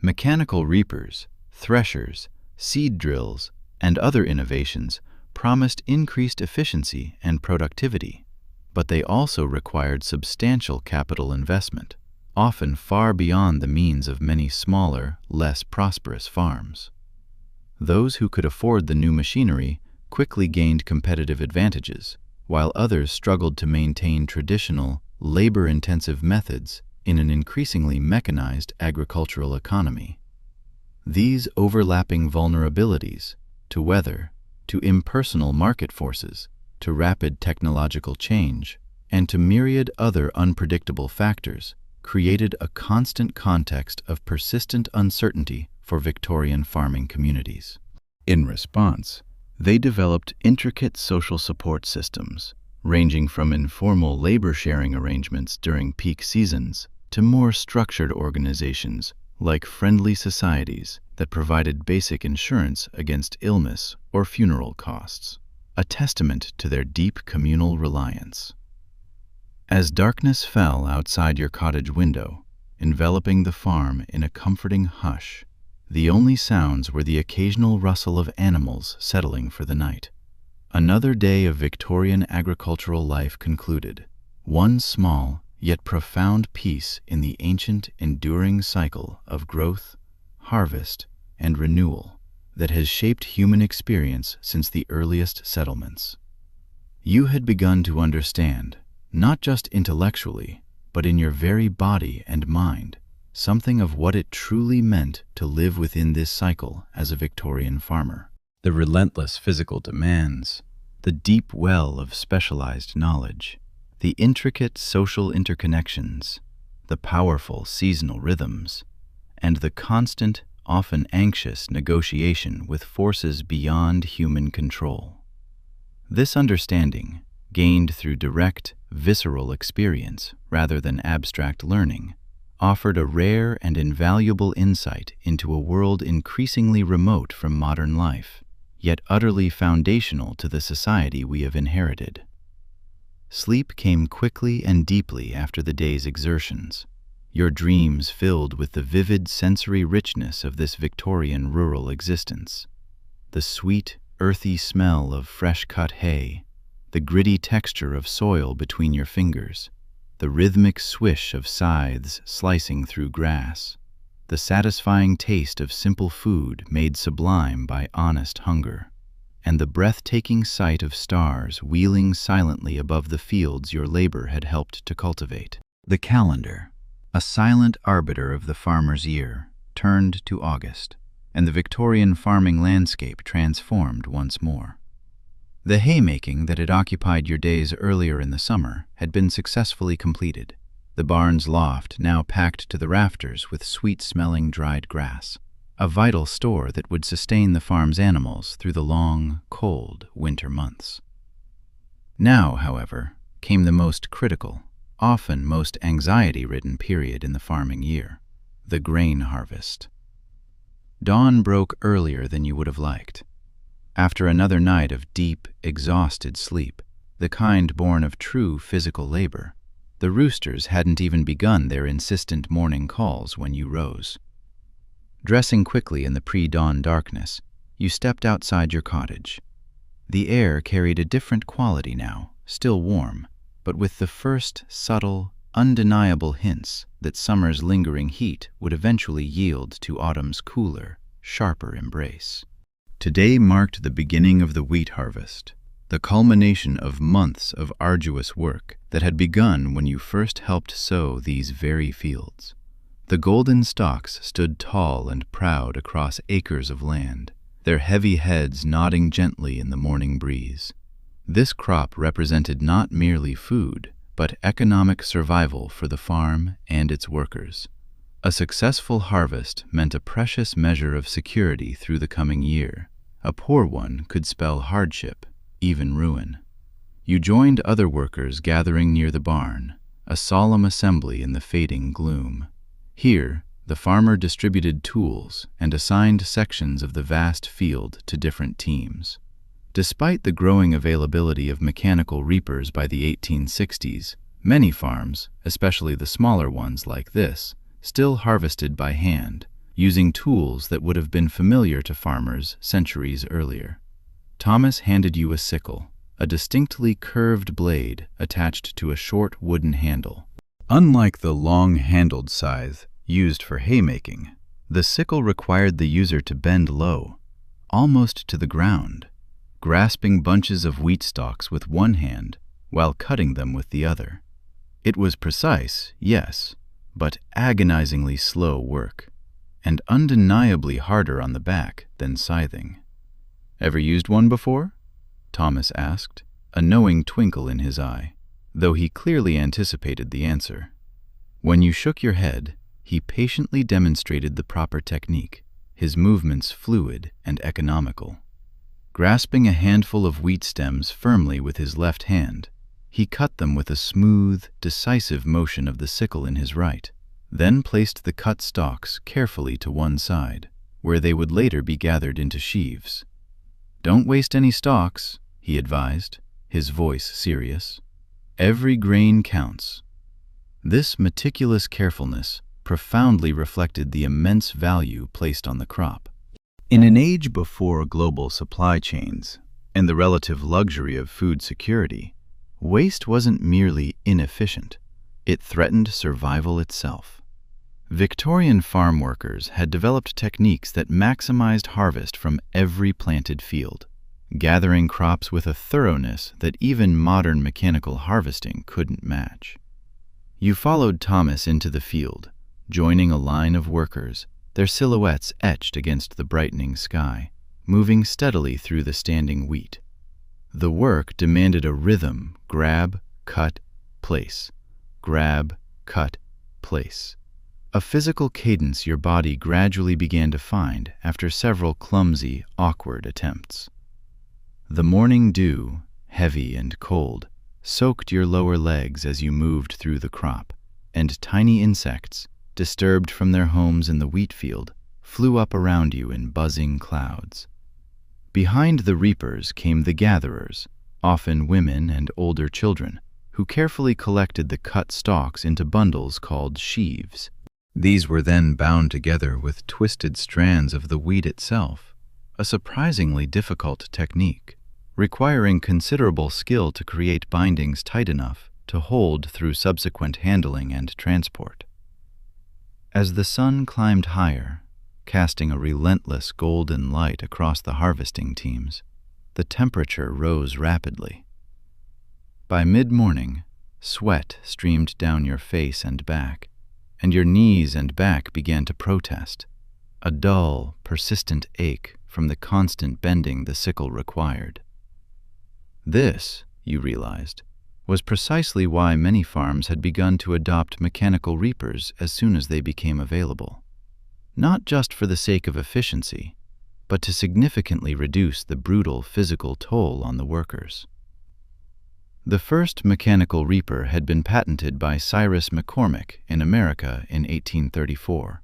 Mechanical reapers, threshers, seed drills, and other innovations promised increased efficiency and productivity, but they also required substantial capital investment, often far beyond the means of many smaller, less prosperous farms. Those who could afford the new machinery quickly gained competitive advantages, while others struggled to maintain traditional, labor-intensive methods in an increasingly mechanized agricultural economy. These overlapping vulnerabilities to weather, to impersonal market forces, to rapid technological change, and to myriad other unpredictable factors created a constant context of persistent uncertainty for Victorian farming communities. In response, they developed intricate social support systems, ranging from informal labor-sharing arrangements during peak seasons to more structured organizations like friendly societies that provided basic insurance against illness or funeral costs, a testament to their deep communal reliance. As darkness fell outside your cottage window, enveloping the farm in a comforting hush. The only sounds were the occasional rustle of animals settling for the night. Another day of Victorian agricultural life concluded, one small yet profound piece in the ancient, enduring cycle of growth, harvest, and renewal that has shaped human experience since the earliest settlements. You had begun to understand, not just intellectually, but in your very body and mind, something of what it truly meant to live within this cycle as a Victorian farmer. The relentless physical demands, the deep well of specialized knowledge, the intricate social interconnections, the powerful seasonal rhythms, and the constant, often anxious negotiation with forces beyond human control. This understanding, gained through direct, visceral experience rather than abstract learning, offered a rare and invaluable insight into a world increasingly remote from modern life, yet utterly foundational to the society we have inherited. Sleep came quickly and deeply after the day's exertions, your dreams filled with the vivid sensory richness of this Victorian rural existence. The sweet, earthy smell of fresh-cut hay, the gritty texture of soil between your fingers, the rhythmic swish of scythes slicing through grass, the satisfying taste of simple food made sublime by honest hunger, and the breathtaking sight of stars wheeling silently above the fields your labor had helped to cultivate. The calendar, a silent arbiter of the farmer's year, turned to August, and the Victorian farming landscape transformed once more. The haymaking that had occupied your days earlier in the summer had been successfully completed, the barn's loft now packed to the rafters with sweet-smelling dried grass, a vital store that would sustain the farm's animals through the long, cold winter months. Now, however, came the most critical, often most anxiety-ridden period in the farming year, the grain harvest. Dawn broke earlier than you would have liked. After another night of deep, exhausted sleep, the kind born of true physical labor, the roosters hadn't even begun their insistent morning calls when you rose. Dressing quickly in the pre-dawn darkness, you stepped outside your cottage. The air carried a different quality now, still warm, but with the first subtle, undeniable hints that summer's lingering heat would eventually yield to autumn's cooler, sharper embrace. Today marked the beginning of the wheat harvest, the culmination of months of arduous work that had begun when you first helped sow these very fields. The golden stalks stood tall and proud across acres of land, their heavy heads nodding gently in the morning breeze. This crop represented not merely food, but economic survival for the farm and its workers. A successful harvest meant a precious measure of security through the coming year. A poor one could spell hardship, even ruin. You joined other workers gathering near the barn, a solemn assembly in the fading gloom. Here, the farmer distributed tools and assigned sections of the vast field to different teams. Despite the growing availability of mechanical reapers by the 1860s, many farms, especially the smaller ones like this, still harvested by hand, using tools that would have been familiar to farmers centuries earlier. Thomas handed you a sickle, a distinctly curved blade attached to a short wooden handle. Unlike the long-handled scythe used for haymaking, the sickle required the user to bend low, almost to the ground, grasping bunches of wheat stalks with one hand while cutting them with the other. It was precise, yes, but agonizingly slow work, and undeniably harder on the back than scything. "Ever used one before?" Thomas asked, a knowing twinkle in his eye, though he clearly anticipated the answer. When you shook your head, he patiently demonstrated the proper technique, his movements fluid and economical. Grasping a handful of wheat stems firmly with his left hand, he cut them with a smooth, decisive motion of the sickle in his right, then placed the cut stalks carefully to one side, where they would later be gathered into sheaves. "Don't waste any stalks," he advised, his voice serious. "Every grain counts." This meticulous carefulness profoundly reflected the immense value placed on the crop. In an age before global supply chains and the relative luxury of food security, waste wasn't merely inefficient, it threatened survival itself. Victorian farm workers had developed techniques that maximized harvest from every planted field, gathering crops with a thoroughness that even modern mechanical harvesting couldn't match. You followed Thomas into the field, joining a line of workers, their silhouettes etched against the brightening sky, moving steadily through the standing wheat. The work demanded a rhythm: grab, cut, place. Grab, cut, place. A physical cadence your body gradually began to find after several clumsy, awkward attempts. The morning dew, heavy and cold, soaked your lower legs as you moved through the crop, and tiny insects, disturbed from their homes in the wheat field, flew up around you in buzzing clouds. Behind the reapers came the gatherers, often women and older children, who carefully collected the cut stalks into bundles called sheaves. These were then bound together with twisted strands of the wheat itself, a surprisingly difficult technique, requiring considerable skill to create bindings tight enough to hold through subsequent handling and transport. As the sun climbed higher, casting a relentless golden light across the harvesting teams, the temperature rose rapidly. By mid-morning, sweat streamed down your face and back, and your knees and back began to protest, a dull, persistent ache from the constant bending the sickle required. This, you realized, was precisely why many farms had begun to adopt mechanical reapers as soon as they became available, not just for the sake of efficiency, but to significantly reduce the brutal physical toll on the workers. The first mechanical reaper had been patented by Cyrus McCormick in America in 1834,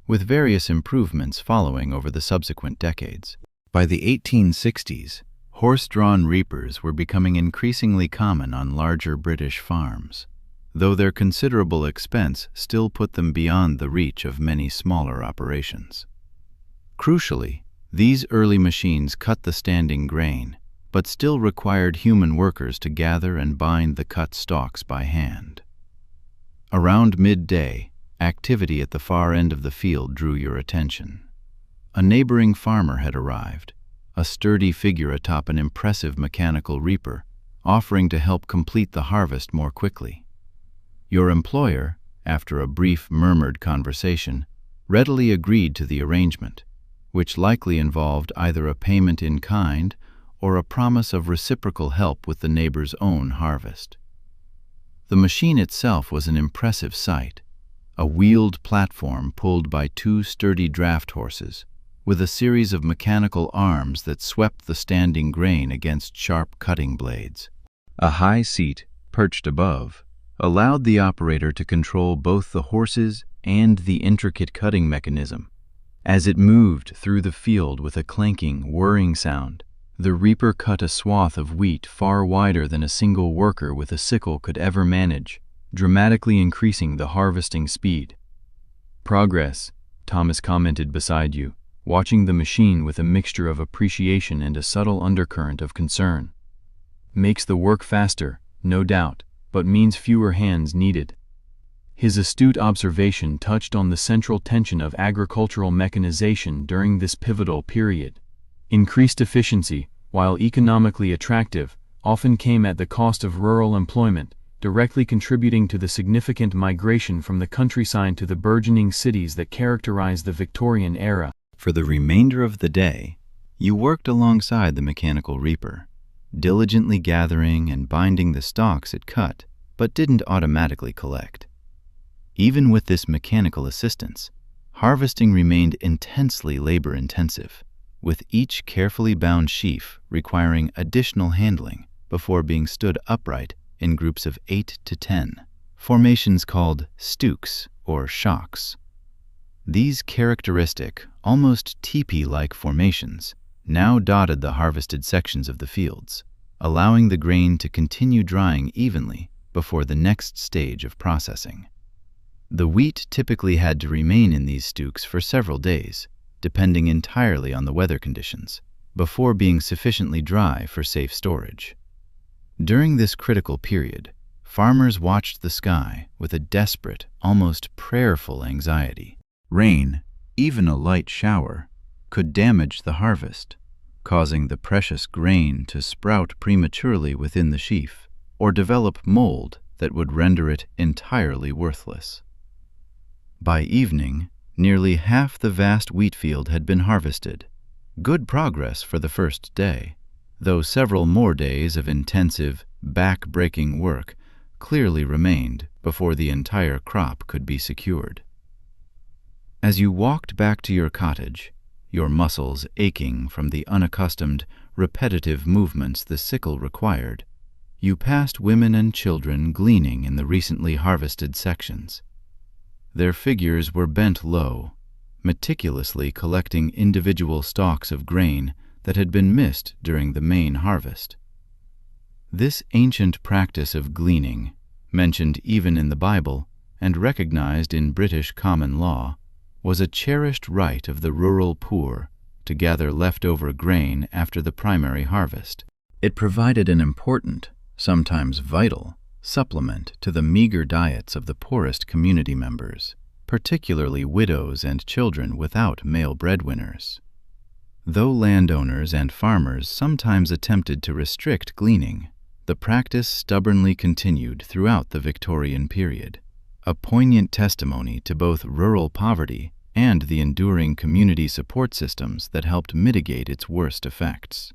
with various improvements following over the subsequent decades. By the 1860s, horse-drawn reapers were becoming increasingly common on larger British farms, though their considerable expense still put them beyond the reach of many smaller operations. Crucially, these early machines cut the standing grain, but still required human workers to gather and bind the cut stalks by hand. Around midday, activity at the far end of the field drew your attention. A neighboring farmer had arrived, a sturdy figure atop an impressive mechanical reaper, offering to help complete the harvest more quickly. Your employer, after a brief murmured conversation, readily agreed to the arrangement, which likely involved either a payment in kind or a promise of reciprocal help with the neighbor's own harvest. The machine itself was an impressive sight, a wheeled platform pulled by two sturdy draft horses, with a series of mechanical arms that swept the standing grain against sharp cutting blades. A high seat, perched above, allowed the operator to control both the horses and the intricate cutting mechanism. As it moved through the field with a clanking, whirring sound, the reaper cut a swath of wheat far wider than a single worker with a sickle could ever manage, dramatically increasing the harvesting speed. "Progress," Thomas commented beside you, watching the machine with a mixture of appreciation and a subtle undercurrent of concern. "Makes the work faster, no doubt, but means fewer hands needed." His astute observation touched on the central tension of agricultural mechanization during this pivotal period. Increased efficiency, while economically attractive, often came at the cost of rural employment, directly contributing to the significant migration from the countryside to the burgeoning cities that characterized the Victorian era. For the remainder of the day, you worked alongside the mechanical reaper, diligently gathering and binding the stalks it cut, but didn't automatically collect. Even with this mechanical assistance, harvesting remained intensely labor-intensive, with each carefully bound sheaf requiring additional handling before being stood upright in groups of 8 to 10, formations called stooks or shocks. These characteristic, almost teepee-like formations now dotted the harvested sections of the fields, allowing the grain to continue drying evenly before the next stage of processing. The wheat typically had to remain in these stooks for several days, depending entirely on the weather conditions, before being sufficiently dry for safe storage. During this critical period, farmers watched the sky with a desperate, almost prayerful anxiety. Rain, even a light shower, could damage the harvest, causing the precious grain to sprout prematurely within the sheaf or develop mold that would render it entirely worthless. By evening, nearly half the vast wheat field had been harvested. Good progress for the first day, though several more days of intensive, back-breaking work clearly remained before the entire crop could be secured. As you walked back to your cottage, your muscles aching from the unaccustomed, repetitive movements the sickle required, you passed women and children gleaning in the recently harvested sections. Their figures were bent low, meticulously collecting individual stalks of grain that had been missed during the main harvest. This ancient practice of gleaning, mentioned even in the Bible and recognized in British common law, was a cherished right of the rural poor to gather leftover grain after the primary harvest. It provided an important, sometimes vital, supplement to the meager diets of the poorest community members, particularly widows and children without male breadwinners. Though landowners and farmers sometimes attempted to restrict gleaning, the practice stubbornly continued throughout the Victorian period, a poignant testimony to both rural poverty and the enduring community support systems that helped mitigate its worst effects.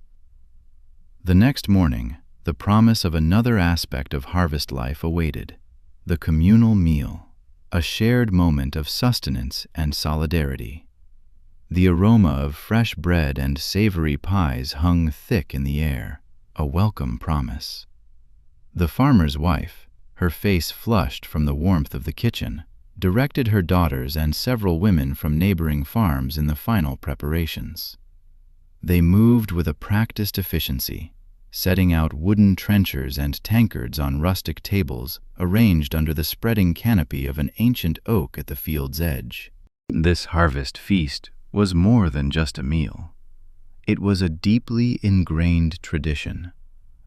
The next morning, the promise of another aspect of harvest life awaited: the communal meal, a shared moment of sustenance and solidarity. The aroma of fresh bread and savory pies hung thick in the air, a welcome promise. The farmer's wife, her face flushed from the warmth of the kitchen, directed her daughters and several women from neighboring farms in the final preparations. They moved with a practiced efficiency, setting out wooden trenchers and tankards on rustic tables arranged under the spreading canopy of an ancient oak at the field's edge. This harvest feast was more than just a meal. It was a deeply ingrained tradition,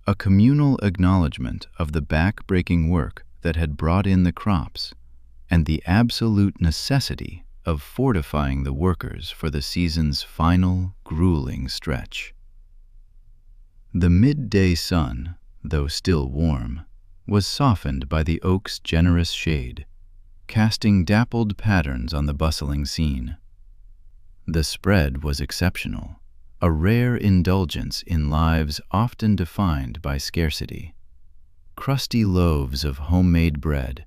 a communal acknowledgement of the back-breaking work that had brought in the crops, and the absolute necessity of fortifying the workers for the season's final, grueling stretch. The midday sun, though still warm, was softened by the oak's generous shade, casting dappled patterns on the bustling scene. The spread was exceptional, a rare indulgence in lives often defined by scarcity. Crusty loaves of homemade bread,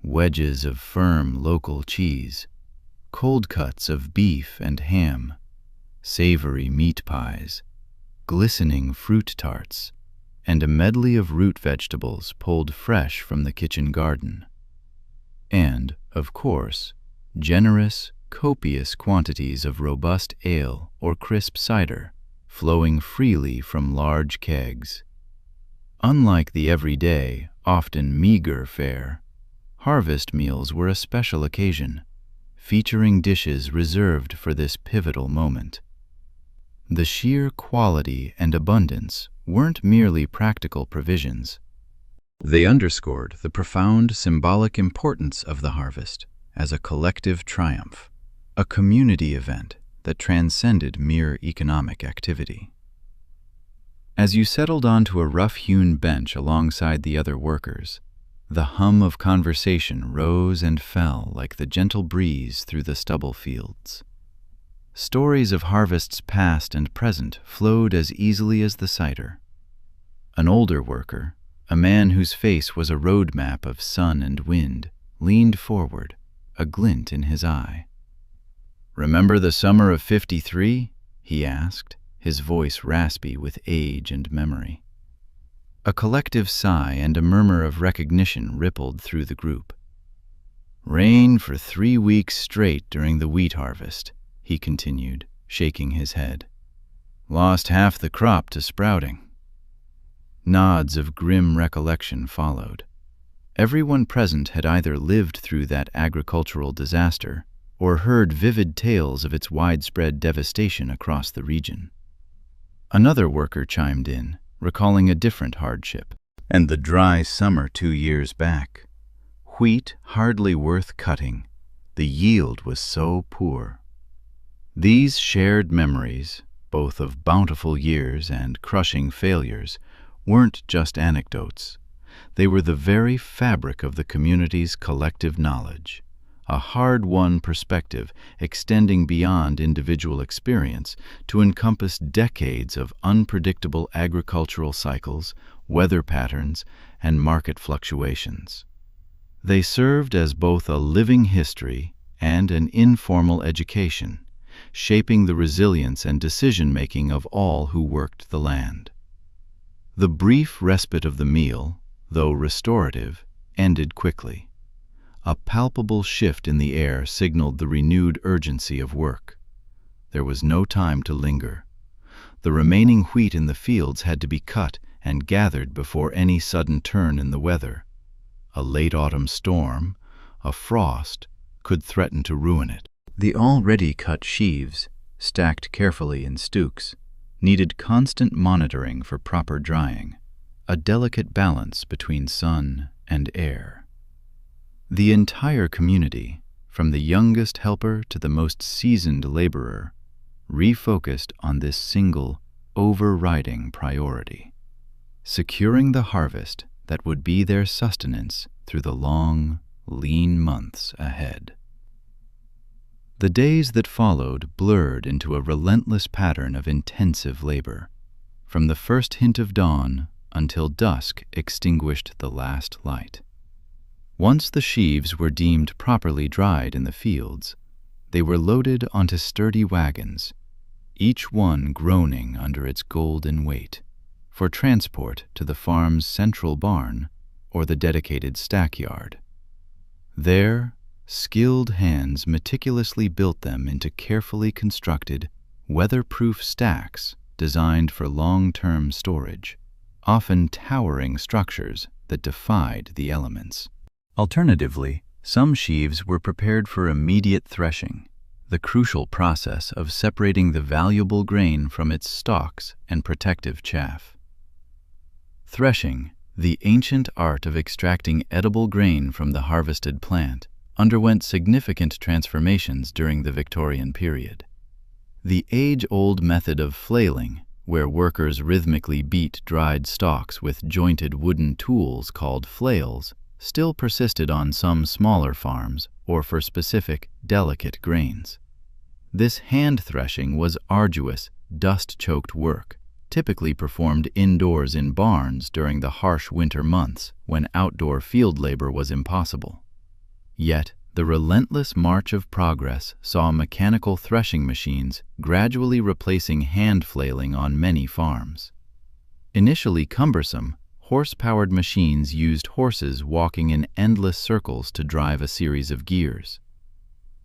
wedges of firm local cheese, cold cuts of beef and ham, savory meat pies, glistening fruit tarts, and a medley of root vegetables pulled fresh from the kitchen garden. And, of course, generous, copious quantities of robust ale or crisp cider flowing freely from large kegs. Unlike the everyday, often meager fare, harvest meals were a special occasion, featuring dishes reserved for this pivotal moment. The sheer quality and abundance weren't merely practical provisions. They underscored the profound symbolic importance of the harvest as a collective triumph, a community event that transcended mere economic activity. As you settled onto a rough-hewn bench alongside the other workers, the hum of conversation rose and fell like the gentle breeze through the stubble fields. Stories of harvests past and present flowed as easily as the cider. An older worker, a man whose face was a road map of sun and wind, leaned forward, a glint in his eye. "Remember the summer of '53? He asked, his voice raspy with age and memory. A collective sigh and a murmur of recognition rippled through the group. "Rain for 3 weeks straight during the wheat harvest," he continued, shaking his head. "Lost half the crop to sprouting." Nods of grim recollection followed. Everyone present had either lived through that agricultural disaster or heard vivid tales of its widespread devastation across the region. Another worker chimed in, recalling a different hardship. And the dry summer 2 years back. Wheat hardly worth cutting. The yield was so poor. These shared memories, both of bountiful years and crushing failures, weren't just anecdotes. They were the very fabric of the community's collective knowledge, a hard-won perspective extending beyond individual experience to encompass decades of unpredictable agricultural cycles, weather patterns, and market fluctuations. They served as both a living history and an informal education, shaping the resilience and decision-making of all who worked the land. The brief respite of the meal, though restorative, ended quickly. A palpable shift in the air signaled the renewed urgency of work. There was no time to linger. The remaining wheat in the fields had to be cut and gathered before any sudden turn in the weather. A late autumn storm, a frost, could threaten to ruin it. The already cut sheaves, stacked carefully in stooks, needed constant monitoring for proper drying, a delicate balance between sun and air. The entire community, from the youngest helper to the most seasoned laborer, refocused on this single, overriding priority: securing the harvest that would be their sustenance through the long, lean months ahead. The days that followed blurred into a relentless pattern of intensive labor, from the first hint of dawn until dusk extinguished the last light. Once the sheaves were deemed properly dried in the fields, they were loaded onto sturdy wagons, each one groaning under its golden weight, for transport to the farm's central barn or the dedicated stackyard. There, skilled hands meticulously built them into carefully constructed, weather-proof stacks designed for long-term storage, often towering structures that defied the elements. Alternatively, some sheaves were prepared for immediate threshing, the crucial process of separating the valuable grain from its stalks and protective chaff. Threshing, the ancient art of extracting edible grain from the harvested plant, underwent significant transformations during the Victorian period. The age-old method of flailing, where workers rhythmically beat dried stalks with jointed wooden tools called flails, still persisted on some smaller farms or for specific, delicate grains. This hand threshing was arduous, dust-choked work, typically performed indoors in barns during the harsh winter months when outdoor field labor was impossible. Yet, the relentless march of progress saw mechanical threshing machines gradually replacing hand flailing on many farms. Initially cumbersome, horse-powered machines used horses walking in endless circles to drive a series of gears.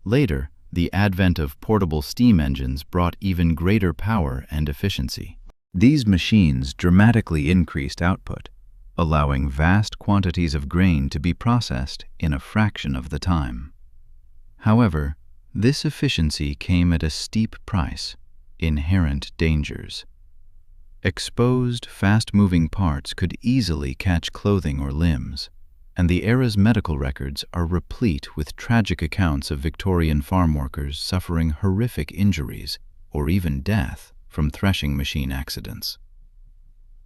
Later, the advent of portable steam engines brought even greater power and efficiency. These machines dramatically increased output, allowing vast quantities of grain to be processed in a fraction of the time. However, this efficiency came at a steep price: inherent dangers. Exposed, fast-moving parts could easily catch clothing or limbs, and the era's medical records are replete with tragic accounts of Victorian farm workers suffering horrific injuries or even death from threshing machine accidents.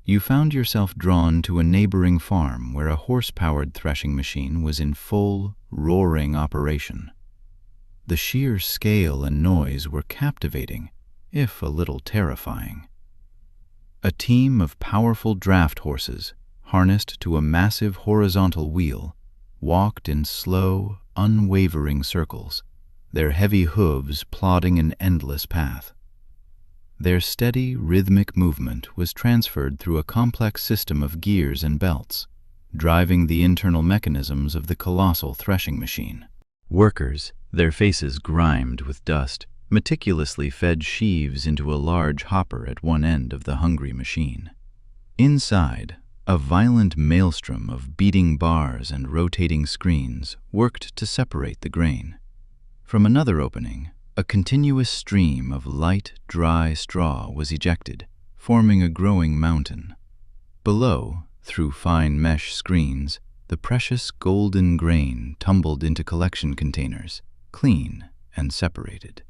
You found yourself drawn to a neighboring farm where a horse-powered threshing machine was in full, roaring operation. The sheer scale and noise were captivating, if a little terrifying. A team of powerful draft horses, harnessed to a massive horizontal wheel, walked in slow, unwavering circles, their heavy hooves plodding an endless path. Their steady, rhythmic movement was transferred through a complex system of gears and belts, driving the internal mechanisms of the colossal threshing machine. Workers, their faces grimed with dust, meticulously fed sheaves into a large hopper at one end of the hungry machine. Inside, A violent maelstrom of beating bars and rotating screens worked to separate the grain. From another opening, a continuous stream of light, dry straw was ejected, forming a growing mountain. Below, through fine mesh screens, the precious golden grain tumbled into collection containers, clean and separated.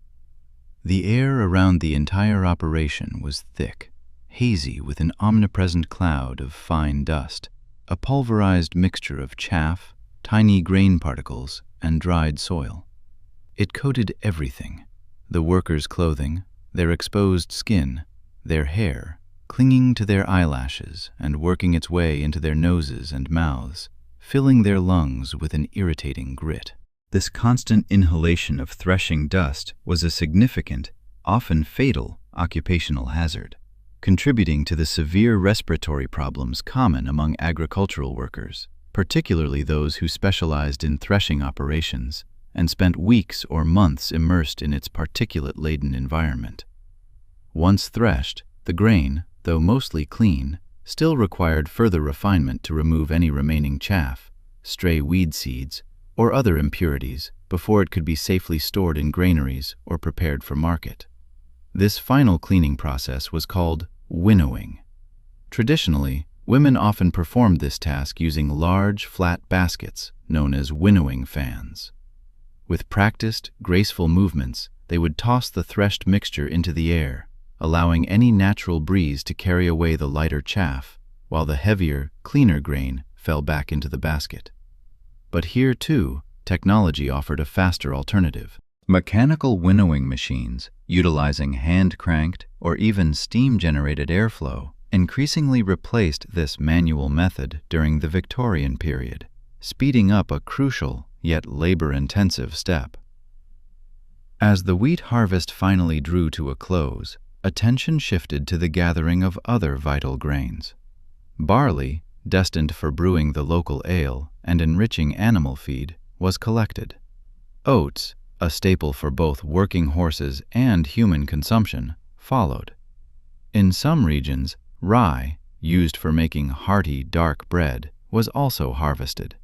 The air around the entire operation was thick, hazy with an omnipresent cloud of fine dust, a pulverized mixture of chaff, tiny grain particles, and dried soil. It coated everything: the workers' clothing, their exposed skin, their hair, clinging to their eyelashes and working its way into their noses and mouths, filling their lungs with an irritating grit. This constant inhalation of threshing dust was a significant, often fatal, occupational hazard, contributing to the severe respiratory problems common among agricultural workers, particularly those who specialized in threshing operations and spent weeks or months immersed in its particulate-laden environment. Once threshed, the grain, though mostly clean, still required further refinement to remove any remaining chaff, stray weed seeds, or other impurities before it could be safely stored in granaries or prepared for market. This final cleaning process was called winnowing. Traditionally, women often performed this task using large, flat baskets known as winnowing fans. With practiced, graceful movements, they would toss the threshed mixture into the air, allowing any natural breeze to carry away the lighter chaff, while the heavier, cleaner grain fell back into the basket. But here, too, technology offered a faster alternative. Mechanical winnowing machines, utilizing hand-cranked or even steam-generated airflow, increasingly replaced this manual method during the Victorian period, speeding up a crucial yet labor-intensive step. As the wheat harvest finally drew to a close, attention shifted to the gathering of other vital grains. Barley, destined for brewing the local ale and enriching animal feed, was collected. Oats, a staple for both working horses and human consumption, followed. In some regions, rye, used for making hearty, dark bread, was also harvested.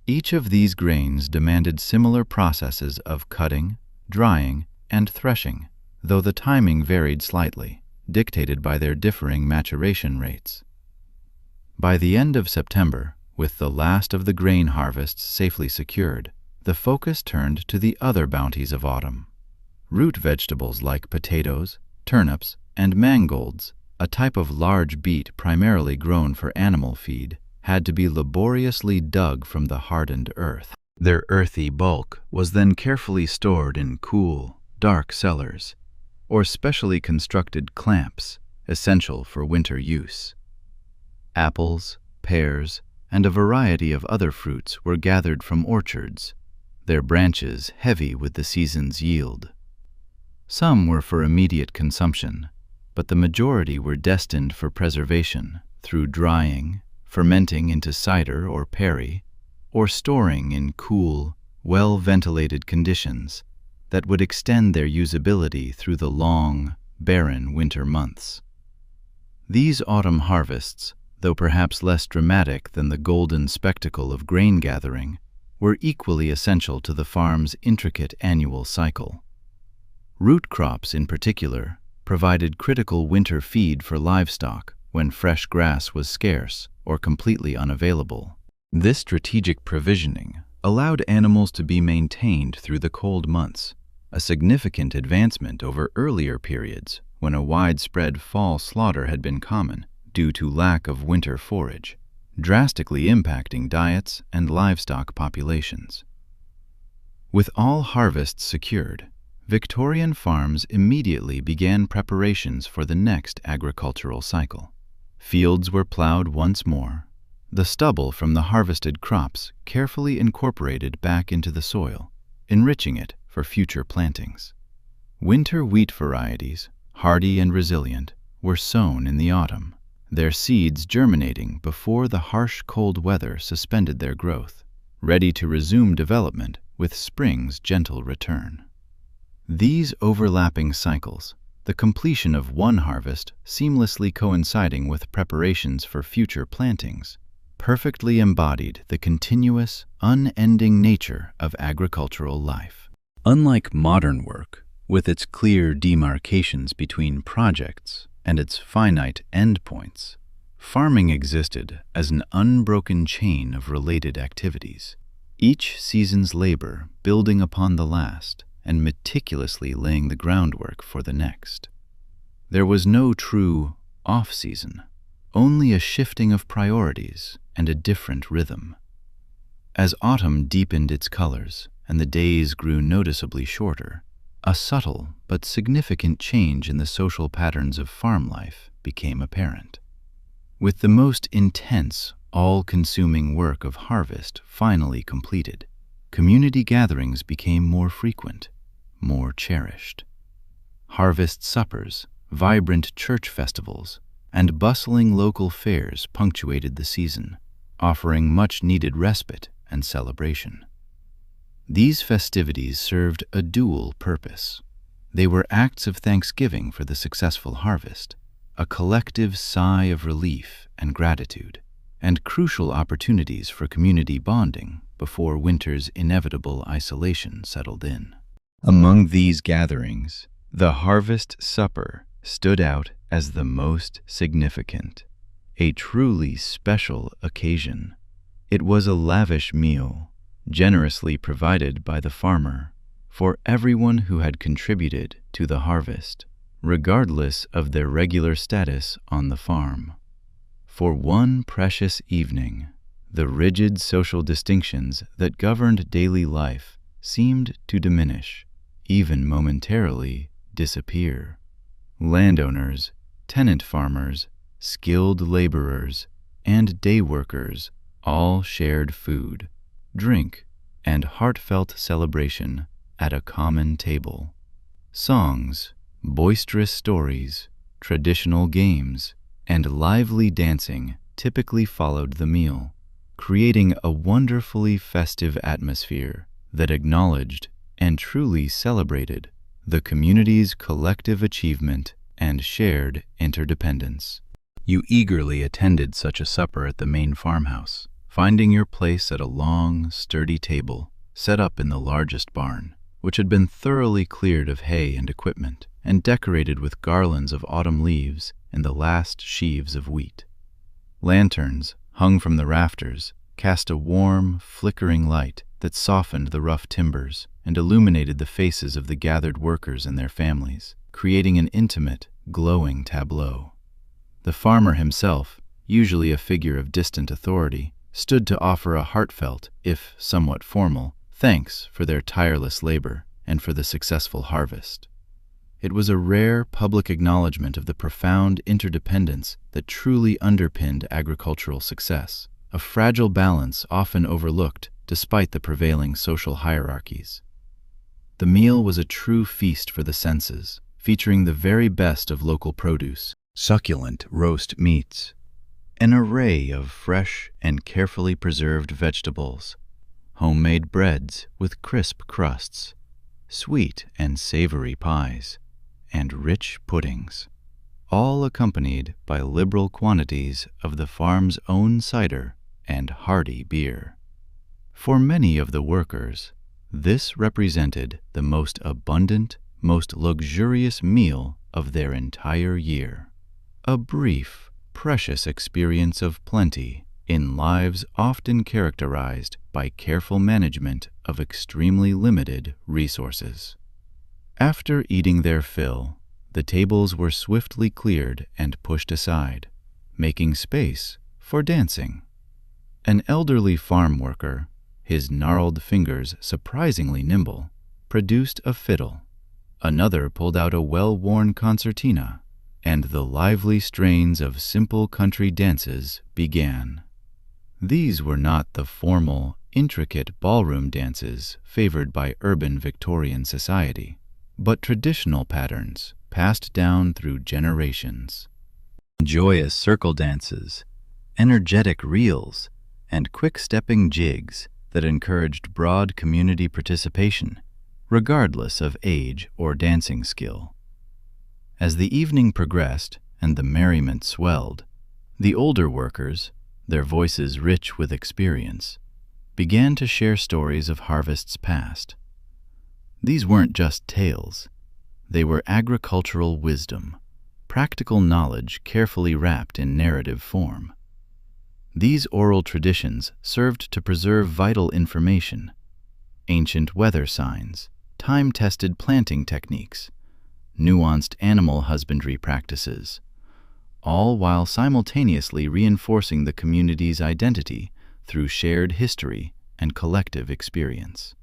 Each of these grains demanded similar processes of cutting, drying, and threshing, though the timing varied slightly, dictated by their differing maturation rates. By the end of September, with the last of the grain harvests safely secured, the focus turned to the other bounties of autumn. Root vegetables like potatoes, turnips, and mangolds, a type of large beet primarily grown for animal feed, had to be laboriously dug from the hardened earth. Their earthy bulk was then carefully stored in cool, dark cellars, or specially constructed clamps, essential for winter use. Apples, pears, and a variety of other fruits were gathered from orchards, their branches heavy with the season's yield. Some were for immediate consumption, but the majority were destined for preservation through drying, fermenting into cider or perry, or storing in cool, well-ventilated conditions that would extend their usability through the long, barren winter months. These autumn harvests, though perhaps less dramatic than the golden spectacle of grain gathering, were equally essential to the farm's intricate annual cycle. Root crops, in particular, provided critical winter feed for livestock when fresh grass was scarce or completely unavailable. This strategic provisioning allowed animals to be maintained through the cold months, a significant advancement over earlier periods when a widespread fall slaughter had been common due to lack of winter forage, drastically impacting diets and livestock populations. With all harvests secured, Victorian farms immediately began preparations for the next agricultural cycle. Fields were plowed once more, the stubble from the harvested crops carefully incorporated back into the soil, enriching it for future plantings. Winter wheat varieties, hardy and resilient, were sown in the autumn, their seeds germinating before the harsh cold weather suspended their growth, ready to resume development with spring's gentle return. These overlapping cycles, the completion of one harvest seamlessly coinciding with preparations for future plantings, perfectly embodied the continuous, unending nature of agricultural life. Unlike modern work, with its clear demarcations between projects and its finite endpoints, farming existed as an unbroken chain of related activities, each season's labor building upon the last and meticulously laying the groundwork for the next. There was no true off-season, only a shifting of priorities and a different rhythm. As autumn deepened its colors and the days grew noticeably shorter, a subtle but significant change in the social patterns of farm life became apparent. With the most intense, all-consuming work of harvest finally completed, community gatherings became more frequent, more cherished. Harvest suppers, vibrant church festivals, and bustling local fairs punctuated the season, offering much-needed respite and celebration. These festivities served a dual purpose. They were acts of thanksgiving for the successful harvest, a collective sigh of relief and gratitude, and crucial opportunities for community bonding before winter's inevitable isolation settled in. Among these gatherings, the harvest supper stood out as the most significant, a truly special occasion. It was a lavish meal, generously provided by the farmer for everyone who had contributed to the harvest, regardless of their regular status on the farm. For one precious evening, the rigid social distinctions that governed daily life seemed to diminish, even momentarily disappear. Landowners, tenant farmers, skilled laborers, and day workers all shared food, drink, and heartfelt celebration at a common table. Songs, boisterous stories, traditional games, and lively dancing typically followed the meal, creating a wonderfully festive atmosphere that acknowledged and truly celebrated the community's collective achievement and shared interdependence. You eagerly attended such a supper at the main farmhouse, finding your place at a long, sturdy table set up in the largest barn, which had been thoroughly cleared of hay and equipment and decorated with garlands of autumn leaves and the last sheaves of wheat. Lanterns, hung from the rafters, cast a warm, flickering light that softened the rough timbers and illuminated the faces of the gathered workers and their families, creating an intimate, glowing tableau. The farmer himself, usually a figure of distant authority, stood to offer a heartfelt, if somewhat formal, thanks for their tireless labor and for the successful harvest. It was a rare public acknowledgement of the profound interdependence that truly underpinned agricultural success, a fragile balance often overlooked despite the prevailing social hierarchies. The meal was a true feast for the senses, featuring the very best of local produce, succulent roast meats, an array of fresh and carefully preserved vegetables, homemade breads with crisp crusts, sweet and savory pies, and rich puddings, all accompanied by liberal quantities of the farm's own cider and hearty beer. For many of the workers, this represented the most abundant, most luxurious meal of their entire year. A brief, precious experience of plenty in lives often characterized by careful management of extremely limited resources. After eating their fill, the tables were swiftly cleared and pushed aside, making space for dancing. An elderly farm worker, his gnarled fingers surprisingly nimble, produced a fiddle. Another pulled out a well-worn concertina, and the lively strains of simple country dances began. These were not the formal, intricate ballroom dances favored by urban Victorian society, but traditional patterns passed down through generations. Joyous circle dances, energetic reels, and quick-stepping jigs that encouraged broad community participation, regardless of age or dancing skill. As the evening progressed and the merriment swelled, the older workers, their voices rich with experience, began to share stories of harvests past. These weren't just tales. They were agricultural wisdom, practical knowledge carefully wrapped in narrative form. These oral traditions served to preserve vital information, ancient weather signs, time-tested planting techniques, nuanced animal husbandry practices, all while simultaneously reinforcing the community's identity through shared history and collective experience.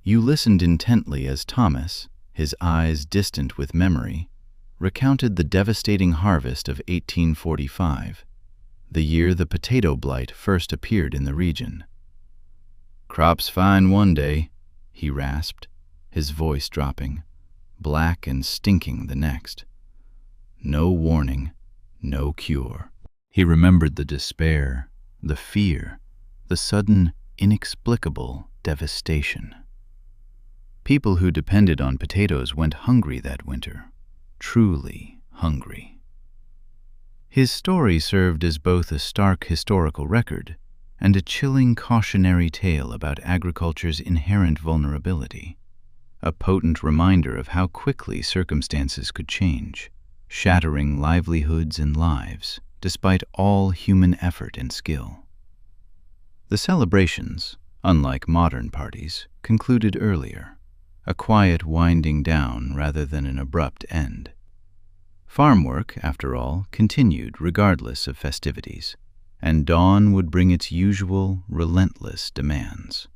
You listened intently as Thomas, his eyes distant with memory, recounted the devastating harvest of 1845, the year the potato blight first appeared in the region. "Crops fine one day," he rasped, his voice dropping, black and stinking the next. No warning, no cure. He remembered the despair, the fear, the sudden, inexplicable devastation. People who depended on potatoes went hungry that winter, truly hungry. His story served as both a stark historical record and a chilling cautionary tale about agriculture's inherent vulnerability, a potent reminder of how quickly circumstances could change, shattering livelihoods and lives despite all human effort and skill. The celebrations, unlike modern parties, concluded earlier, a quiet winding down rather than an abrupt end. Farm work, after all, continued regardless of festivities, and dawn would bring its usual, relentless demands.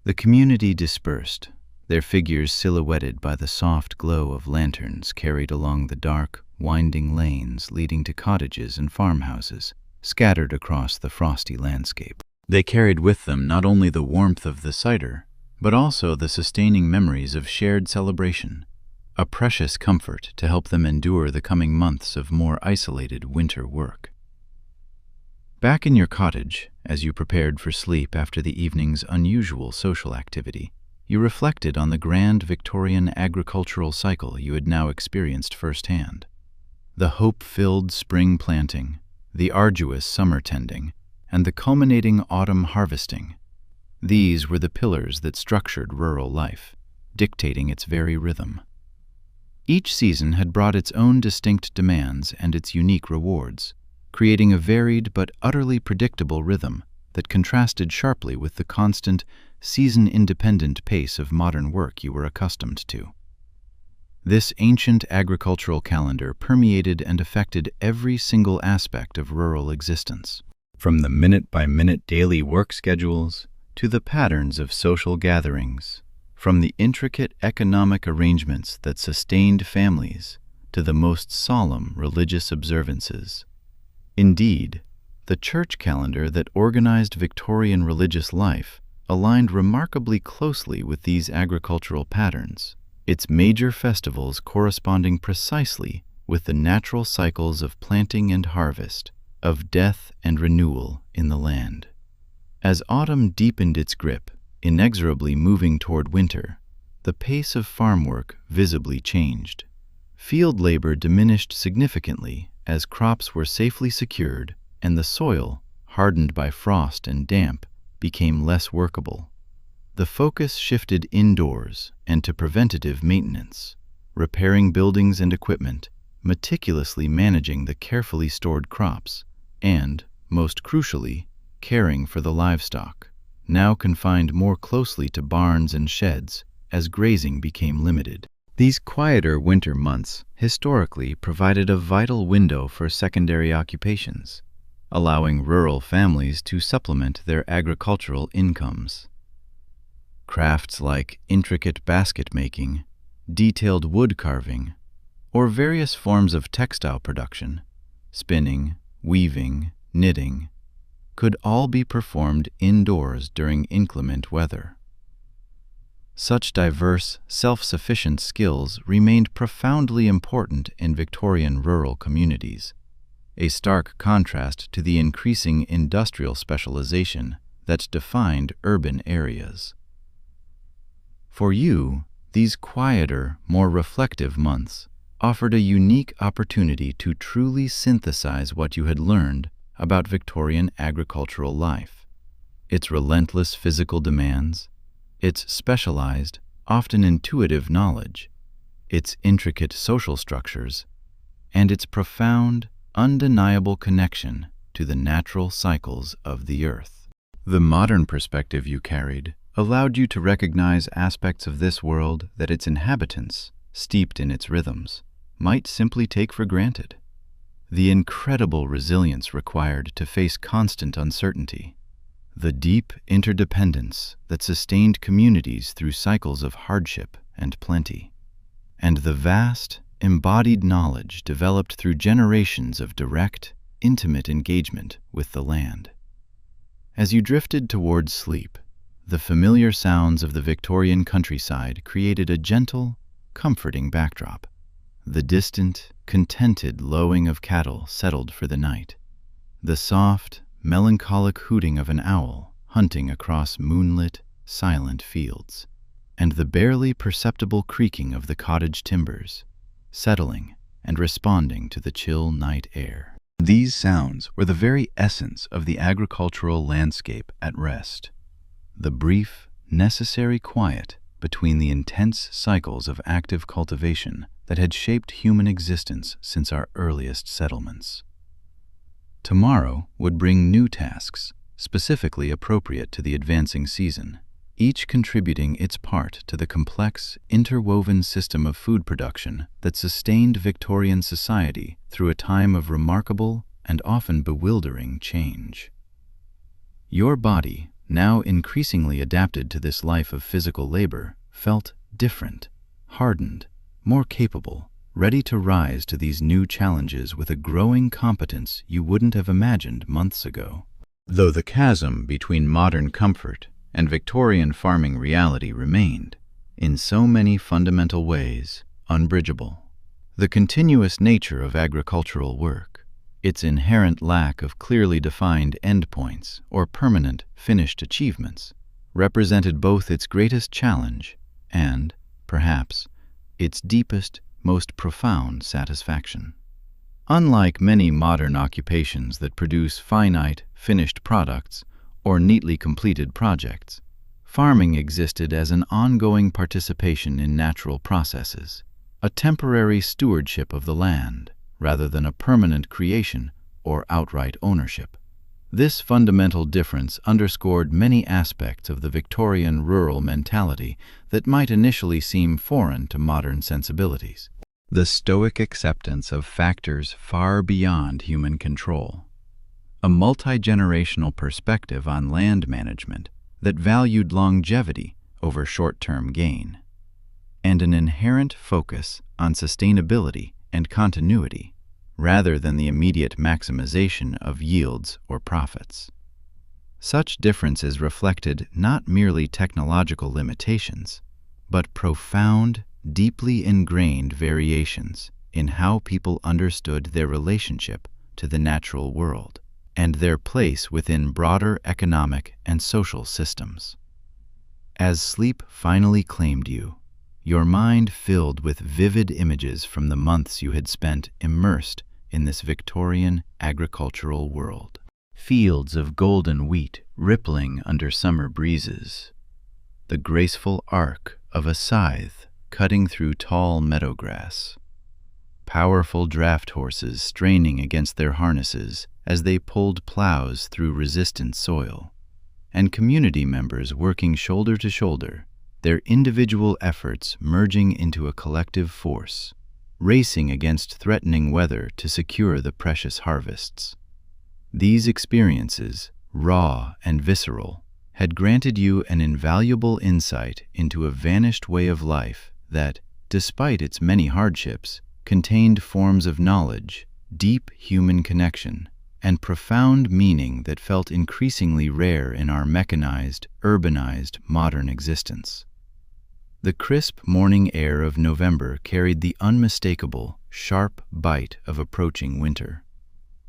The community dispersed, their figures silhouetted by the soft glow of lanterns carried along the dark, winding lanes leading to cottages and farmhouses scattered across the frosty landscape. They carried with them not only the warmth of the cider, but also the sustaining memories of shared celebration, a precious comfort to help them endure the coming months of more isolated winter work. Back in your cottage, as you prepared for sleep after the evening's unusual social activity, you reflected on the grand Victorian agricultural cycle you had now experienced firsthand. The hope-filled spring planting, the arduous summer tending, and the culminating autumn harvesting. These were the pillars that structured rural life, dictating its very rhythm. Each season had brought its own distinct demands and its unique rewards, creating a varied but utterly predictable rhythm that contrasted sharply with the constant, season-independent pace of modern work you were accustomed to. This ancient agricultural calendar permeated and affected every single aspect of rural existence, from the minute-by-minute daily work schedules to the patterns of social gatherings, from the intricate economic arrangements that sustained families to the most solemn religious observances. Indeed, the church calendar that organized Victorian religious life aligned remarkably closely with these agricultural patterns, its major festivals corresponding precisely with the natural cycles of planting and harvest, of death and renewal in the land. As autumn deepened its grip, inexorably moving toward winter, the pace of farm work visibly changed. Field labor diminished significantly as crops were safely secured and the soil, hardened by frost and damp, became less workable. The focus shifted indoors and to preventative maintenance, repairing buildings and equipment, meticulously managing the carefully stored crops, and, most crucially, caring for the livestock, now confined more closely to barns and sheds as grazing became limited. These quieter winter months historically provided a vital window for secondary occupations, allowing rural families to supplement their agricultural incomes. Crafts like intricate basket making, detailed wood carving, or various forms of textile production, spinning, weaving, knitting, could all be performed indoors during inclement weather. Such diverse, self-sufficient skills remained profoundly important in Victorian rural communities, a stark contrast to the increasing industrial specialization that defined urban areas. For you, these quieter, more reflective months offered a unique opportunity to truly synthesize what you had learned about Victorian agricultural life. Its relentless physical demands, its specialized, often intuitive knowledge, its intricate social structures, and its profound, undeniable connection to the natural cycles of the earth. The modern perspective you carried allowed you to recognize aspects of this world that its inhabitants, steeped in its rhythms, might simply take for granted. The incredible resilience required to face constant uncertainty, the deep interdependence that sustained communities through cycles of hardship and plenty, and the vast, embodied knowledge developed through generations of direct, intimate engagement with the land. As you drifted towards sleep, the familiar sounds of the Victorian countryside created a gentle, comforting backdrop. The distant, contented lowing of cattle settled for the night. The soft, melancholic hooting of an owl hunting across moonlit, silent fields, and the barely perceptible creaking of the cottage timbers, settling and responding to the chill night air. These sounds were the very essence of the agricultural landscape at rest. The brief, necessary quiet between the intense cycles of active cultivation that had shaped human existence since our earliest settlements. Tomorrow would bring new tasks, specifically appropriate to the advancing season, each contributing its part to the complex, interwoven system of food production that sustained Victorian society through a time of remarkable and often bewildering change. Your body, now increasingly adapted to this life of physical labor, felt different, hardened, more capable, ready to rise to these new challenges with a growing competence you wouldn't have imagined months ago. Though the chasm between modern comfort and Victorian farming reality remained, in so many fundamental ways, unbridgeable. The continuous nature of agricultural work, its inherent lack of clearly defined endpoints or permanent, finished achievements, represented both its greatest challenge and, perhaps, its deepest, most profound satisfaction. Unlike many modern occupations that produce finite, finished products or neatly completed projects, farming existed as an ongoing participation in natural processes, a temporary stewardship of the land, rather than a permanent creation or outright ownership. This fundamental difference underscored many aspects of the Victorian rural mentality that might initially seem foreign to modern sensibilities. The stoic acceptance of factors far beyond human control, a multi-generational perspective on land management that valued longevity over short-term gain, and an inherent focus on sustainability and continuity, rather than the immediate maximization of yields or profits. Such differences reflected not merely technological limitations, but profound, deeply ingrained variations in how people understood their relationship to the natural world and their place within broader economic and social systems. As sleep finally claimed you, your mind filled with vivid images from the months you had spent immersed in this Victorian agricultural world. Fields of golden wheat rippling under summer breezes, the graceful arc of a scythe cutting through tall meadow grass, powerful draft horses straining against their harnesses as they pulled plows through resistant soil, and community members working shoulder to shoulder, their individual efforts merging into a collective force, racing against threatening weather to secure the precious harvests. These experiences, raw and visceral, had granted you an invaluable insight into a vanished way of life that, despite its many hardships, contained forms of knowledge, deep human connection, and profound meaning that felt increasingly rare in our mechanized, urbanized modern existence. The crisp morning air of November carried the unmistakable, sharp bite of approaching winter.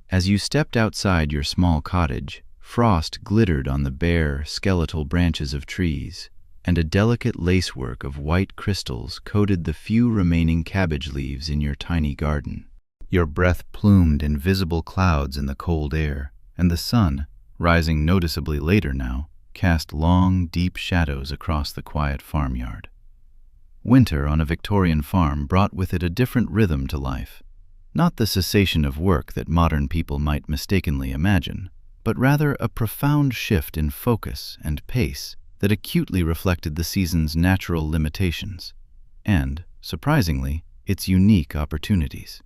As you stepped outside your small cottage, frost glittered on the bare, skeletal branches of trees, and a delicate lacework of white crystals coated the few remaining cabbage leaves in your tiny garden. Your breath plumed in visible clouds in the cold air, and the sun, rising noticeably later now, cast long, deep shadows across the quiet farmyard. Winter on a Victorian farm brought with it a different rhythm to life. Not the cessation of work that modern people might mistakenly imagine, but rather a profound shift in focus and pace that acutely reflected the season's natural limitations and, surprisingly, its unique opportunities.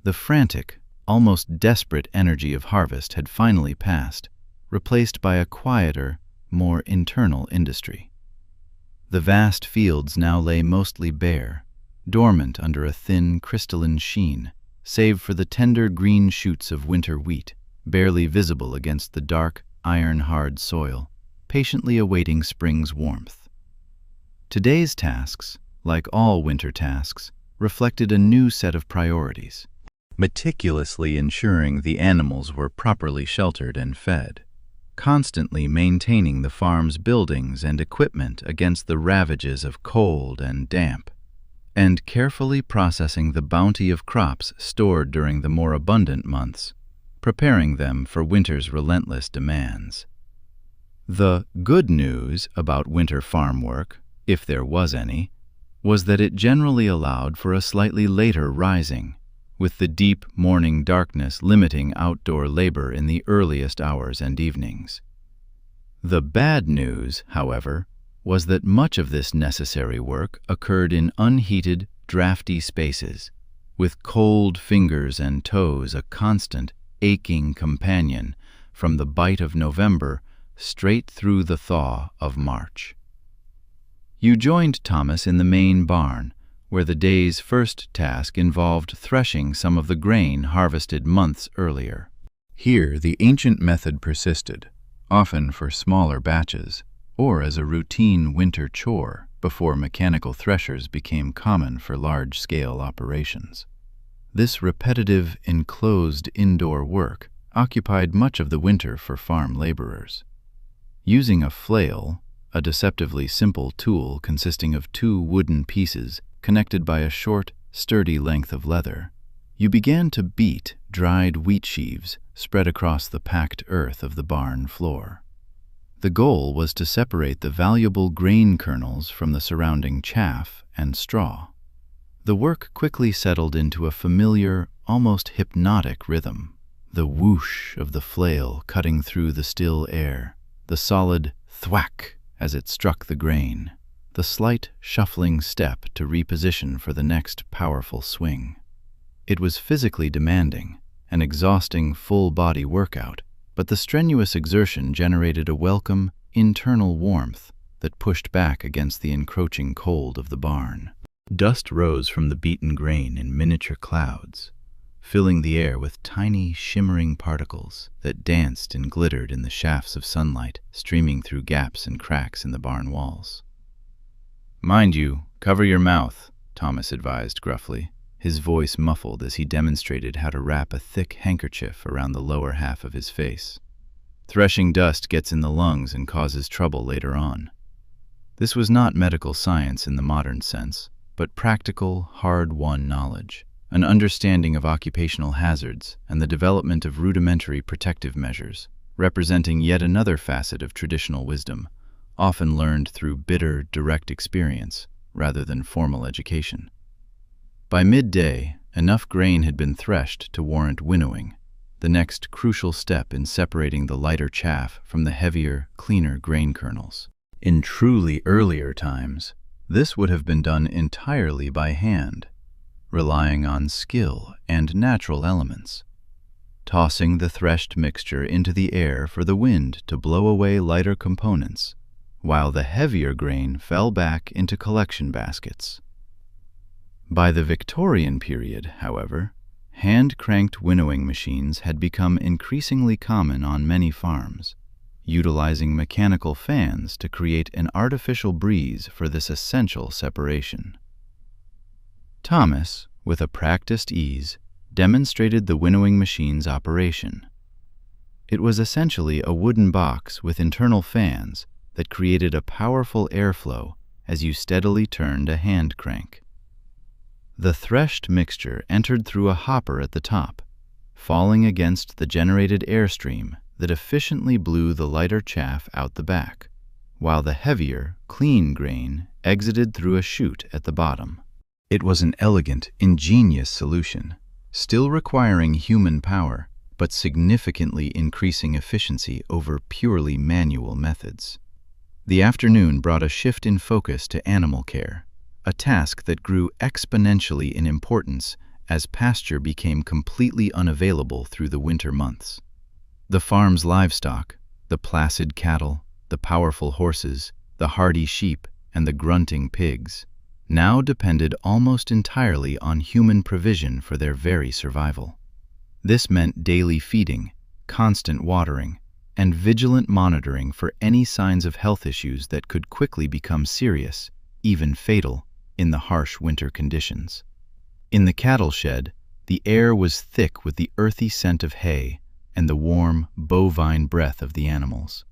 The frantic, almost desperate energy of harvest had finally passed, replaced by a quieter, more internal industry. The vast fields now lay mostly bare, dormant under a thin, crystalline sheen, save for the tender green shoots of winter wheat, barely visible against the dark, iron-hard soil, patiently awaiting spring's warmth. Today's tasks, like all winter tasks, reflected a new set of priorities, meticulously ensuring the animals were properly sheltered and fed, constantly maintaining the farm's buildings and equipment against the ravages of cold and damp, and carefully processing the bounty of crops stored during the more abundant months, preparing them for winter's relentless demands. The good news about winter farm work, if there was any, was that it generally allowed for a slightly later rising, with the deep morning darkness limiting outdoor labor in the earliest hours and evenings. The bad news, however, was that much of this necessary work occurred in unheated, drafty spaces, with cold fingers and toes a constant, aching companion from the bite of November straight through the thaw of March. You joined Thomas in the main barn, where the day's first task involved threshing some of the grain harvested months earlier. Here, the ancient method persisted, often for smaller batches, or as a routine winter chore before mechanical threshers became common for large-scale operations. This repetitive, enclosed indoor work occupied much of the winter for farm laborers. Using a flail, a deceptively simple tool consisting of two wooden pieces connected by a short, sturdy length of leather, you began to beat dried wheat sheaves spread across the packed earth of the barn floor. The goal was to separate the valuable grain kernels from the surrounding chaff and straw. The work quickly settled into a familiar, almost hypnotic rhythm, the whoosh of the flail cutting through the still air, the solid thwack as it struck the grain, the slight shuffling step to reposition for the next powerful swing. It was physically demanding, an exhausting full-body workout, but the strenuous exertion generated a welcome, internal warmth that pushed back against the encroaching cold of the barn. Dust rose from the beaten grain in miniature clouds, filling the air with tiny, shimmering particles that danced and glittered in the shafts of sunlight streaming through gaps and cracks in the barn walls. "Mind you, cover your mouth," Thomas advised gruffly, his voice muffled as he demonstrated how to wrap a thick handkerchief around the lower half of his face. "Threshing dust gets in the lungs and causes trouble later on." This was not medical science in the modern sense, but practical, hard-won knowledge, an understanding of occupational hazards and the development of rudimentary protective measures, representing yet another facet of traditional wisdom, often learned through bitter, direct experience rather than formal education. By midday, enough grain had been threshed to warrant winnowing, the next crucial step in separating the lighter chaff from the heavier, cleaner grain kernels. In truly earlier times, this would have been done entirely by hand, relying on skill and natural elements, tossing the threshed mixture into the air for the wind to blow away lighter components, while the heavier grain fell back into collection baskets. By the Victorian period, however, hand-cranked winnowing machines had become increasingly common on many farms, utilizing mechanical fans to create an artificial breeze for this essential separation. Thomas, with a practiced ease, demonstrated the winnowing machine's operation. It was essentially a wooden box with internal fans that created a powerful airflow as you steadily turned a hand crank. The threshed mixture entered through a hopper at the top, falling against the generated airstream that efficiently blew the lighter chaff out the back, while the heavier, clean grain exited through a chute at the bottom. It was an elegant, ingenious solution, still requiring human power, but significantly increasing efficiency over purely manual methods. The afternoon brought a shift in focus to animal care, a task that grew exponentially in importance as pasture became completely unavailable through the winter months. The farm's livestock, the placid cattle, the powerful horses, the hardy sheep, and the grunting pigs, now depended almost entirely on human provision for their very survival. This meant daily feeding, constant watering, and vigilant monitoring for any signs of health issues that could quickly become serious, even fatal, in the harsh winter conditions. In the cattle shed, the air was thick with the earthy scent of hay and the warm, bovine breath of the animals.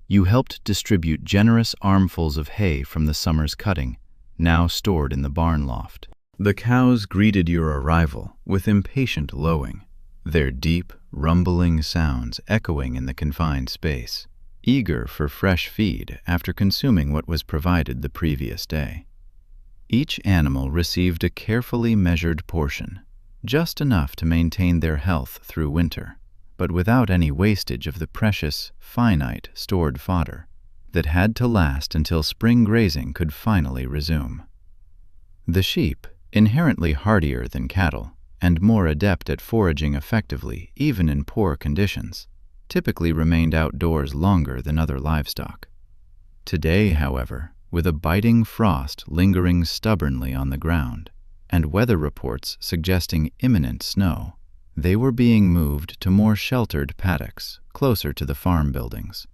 You helped distribute generous armfuls of hay from the summer's cutting, now stored in the barn loft. The cows greeted your arrival with impatient lowing, their deep, rumbling sounds echoing in the confined space, eager for fresh feed after consuming what was provided the previous day. Each animal received a carefully measured portion, just enough to maintain their health through winter, but without any wastage of the precious, finite stored fodder that had to last until spring grazing could finally resume. The sheep, inherently hardier than cattle and more adept at foraging effectively even in poor conditions, typically remained outdoors longer than other livestock. Today, however, with a biting frost lingering stubbornly on the ground and weather reports suggesting imminent snow, they were being moved to more sheltered paddocks closer to the farm buildings.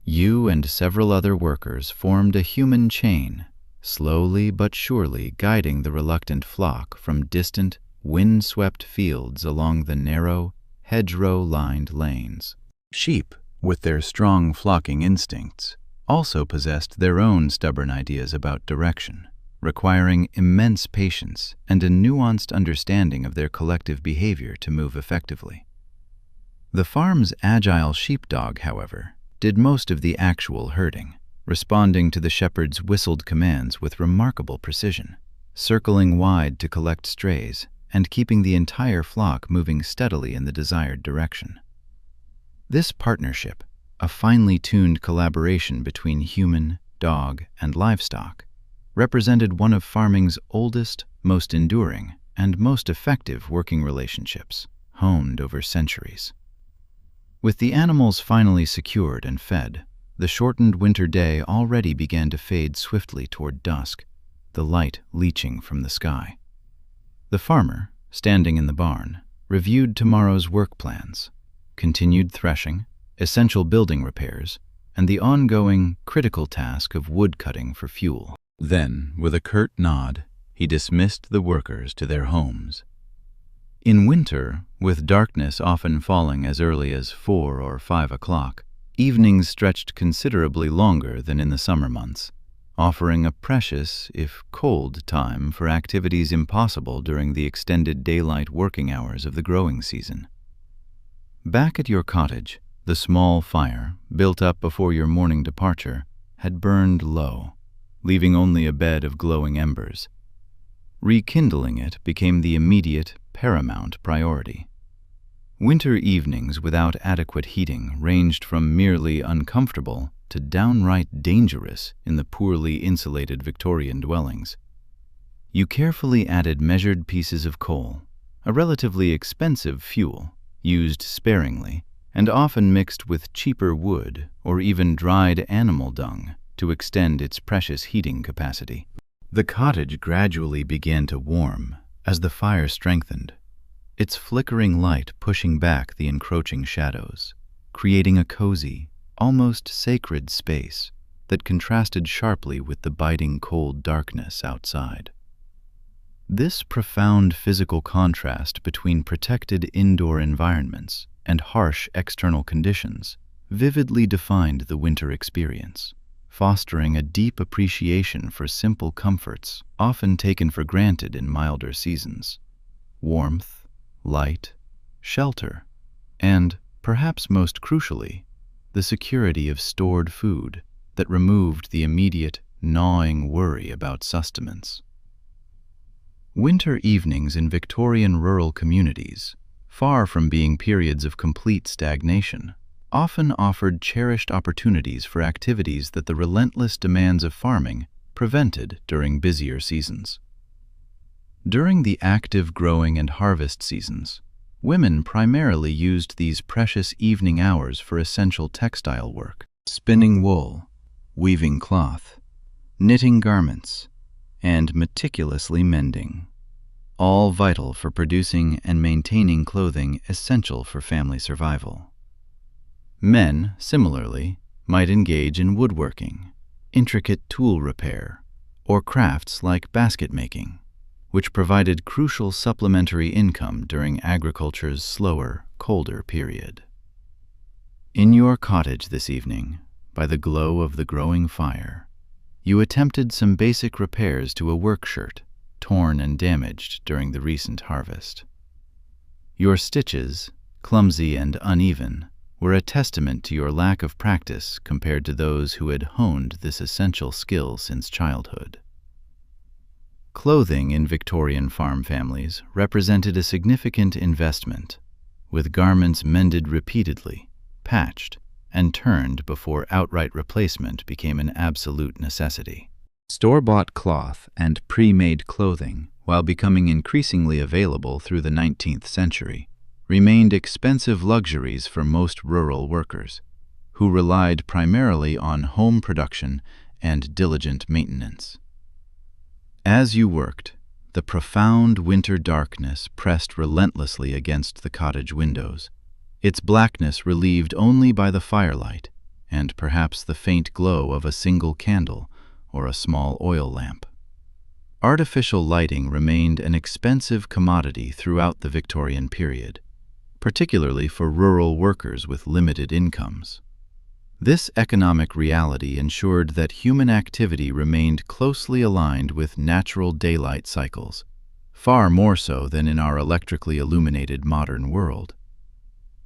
You and several other workers formed a human chain, slowly but surely guiding the reluctant flock from distant, wind-swept fields along the narrow, hedgerow-lined lanes. Sheep, with their strong flocking instincts, also possessed their own stubborn ideas about direction, requiring immense patience and a nuanced understanding of their collective behavior to move effectively. The farm's agile sheepdog, however, did most of the actual herding, responding to the shepherd's whistled commands with remarkable precision, circling wide to collect strays and keeping the entire flock moving steadily in the desired direction. This partnership, a finely tuned collaboration between human, dog, and livestock, represented one of farming's oldest, most enduring, and most effective working relationships, honed over centuries. With the animals finally secured and fed, the shortened winter day already began to fade swiftly toward dusk, the light leaching from the sky. The farmer, standing in the barn, reviewed tomorrow's work plans, continued threshing, essential building repairs, and the ongoing, critical task of wood cutting for fuel. Then, with a curt nod, he dismissed the workers to their homes. In winter, with darkness often falling as early as 4 or 5 o'clock, evenings stretched considerably longer than in the summer months, offering a precious, if cold, time for activities impossible during the extended daylight working hours of the growing season. Back at your cottage, the small fire, built up before your morning departure, had burned low, leaving only a bed of glowing embers. Rekindling it became the immediate, paramount priority. Winter evenings without adequate heating ranged from merely uncomfortable to downright dangerous in the poorly insulated Victorian dwellings. You carefully added measured pieces of coal, a relatively expensive fuel, used sparingly, and often mixed with cheaper wood or even dried animal dung to extend its precious heating capacity. The cottage gradually began to warm as the fire strengthened, its flickering light pushing back the encroaching shadows, creating a cozy, almost sacred space that contrasted sharply with the biting cold darkness outside. This profound physical contrast between protected indoor environments and harsh external conditions vividly defined the winter experience, fostering a deep appreciation for simple comforts often taken for granted in milder seasons: warmth, light, shelter, and, perhaps most crucially, the security of stored food that removed the immediate, gnawing worry about sustenance. Winter evenings in Victorian rural communities, far from being periods of complete stagnation, often offered cherished opportunities for activities that the relentless demands of farming prevented during busier seasons. During the active growing and harvest seasons, women primarily used these precious evening hours for essential textile work: spinning wool, weaving cloth, knitting garments, and meticulously mending, all vital for producing and maintaining clothing essential for family survival. Men, similarly, might engage in woodworking, intricate tool repair, or crafts like basket making, which provided crucial supplementary income during agriculture's slower, colder period. In your cottage this evening, by the glow of the growing fire, you attempted some basic repairs to a work shirt torn and damaged during the recent harvest. Your stitches, clumsy and uneven, were a testament to your lack of practice compared to those who had honed this essential skill since childhood. Clothing in Victorian farm families represented a significant investment, with garments mended repeatedly, patched, and turned before outright replacement became an absolute necessity. Store-bought cloth and pre-made clothing, while becoming increasingly available through the 19th century, remained expensive luxuries for most rural workers, who relied primarily on home production and diligent maintenance. As you worked, the profound winter darkness pressed relentlessly against the cottage windows, its blackness relieved only by the firelight and perhaps the faint glow of a single candle or a small oil lamp. Artificial lighting remained an expensive commodity throughout the Victorian period, particularly for rural workers with limited incomes. This economic reality ensured that human activity remained closely aligned with natural daylight cycles, far more so than in our electrically illuminated modern world.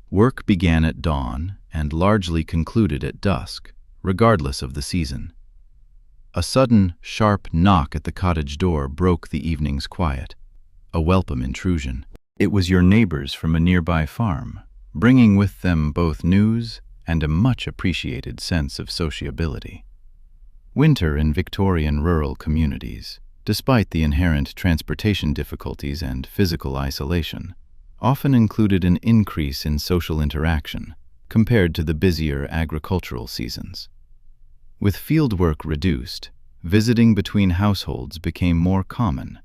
Work began at dawn and largely concluded at dusk, regardless of the season. A sudden, sharp knock at the cottage door broke the evening's quiet, a welcome intrusion. It was your neighbors from a nearby farm, bringing with them both news and a much-appreciated sense of sociability. Winter in Victorian rural communities, despite the inherent transportation difficulties and physical isolation, often included an increase in social interaction compared to the busier agricultural seasons. With fieldwork reduced, visiting between households became more common,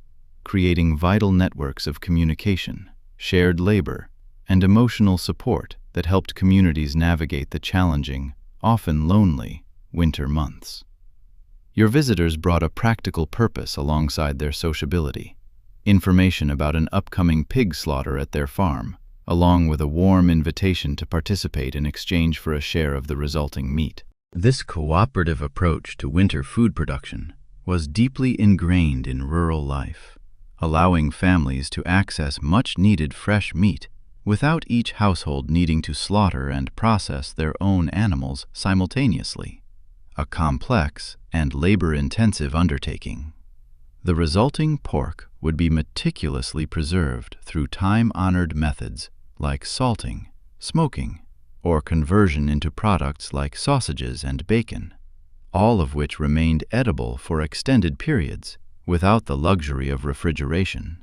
creating vital networks of communication, shared labor, and emotional support that helped communities navigate the challenging, often lonely, winter months. Your visitors brought a practical purpose alongside their sociability: information about an upcoming pig slaughter at their farm, along with a warm invitation to participate in exchange for a share of the resulting meat. This cooperative approach to winter food production was deeply ingrained in rural life, allowing families to access much-needed fresh meat without each household needing to slaughter and process their own animals simultaneously, a complex and labor-intensive undertaking. The resulting pork would be meticulously preserved through time-honored methods like salting, smoking, or conversion into products like sausages and bacon, all of which remained edible for extended periods without the luxury of refrigeration.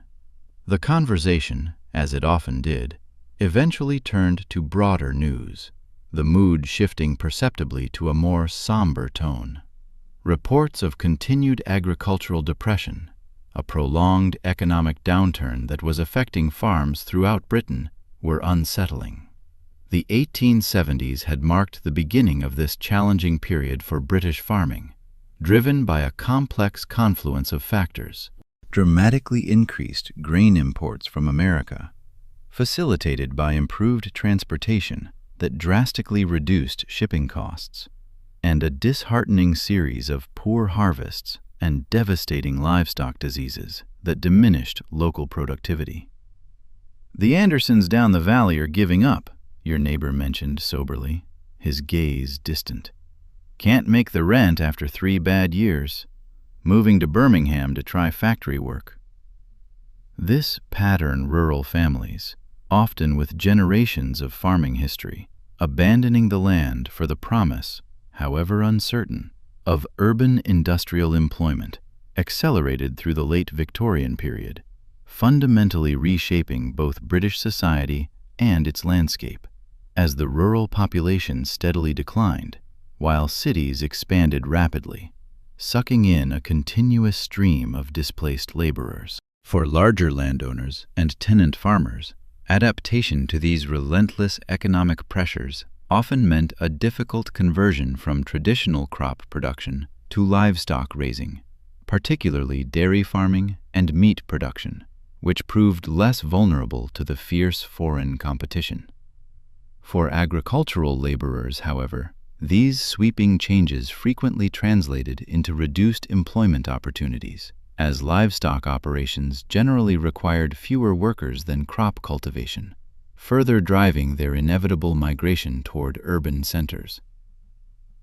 The conversation, as it often did, eventually turned to broader news, the mood shifting perceptibly to a more somber tone. Reports of continued agricultural depression, a prolonged economic downturn that was affecting farms throughout Britain, were unsettling. The 1870s had marked the beginning of this challenging period for British farming, driven by a complex confluence of factors: dramatically increased grain imports from America, facilitated by improved transportation that drastically reduced shipping costs, and a disheartening series of poor harvests and devastating livestock diseases that diminished local productivity. "The Andersons down the valley are giving up," your neighbor mentioned soberly, his gaze distant. "Can't make the rent after 3 bad years. Moving to Birmingham to try factory work." This pattern rural families, often with generations of farming history, abandoning the land for the promise, however uncertain, of urban industrial employment, accelerated through the late Victorian period, fundamentally reshaping both British society and its landscape, as the rural population steadily declined, while cities expanded rapidly, sucking in a continuous stream of displaced laborers. For larger landowners and tenant farmers, adaptation to these relentless economic pressures often meant a difficult conversion from traditional crop production to livestock raising, particularly dairy farming and meat production, which proved less vulnerable to the fierce foreign competition. For agricultural laborers, however, these sweeping changes frequently translated into reduced employment opportunities, as livestock operations generally required fewer workers than crop cultivation, further driving their inevitable migration toward urban centers.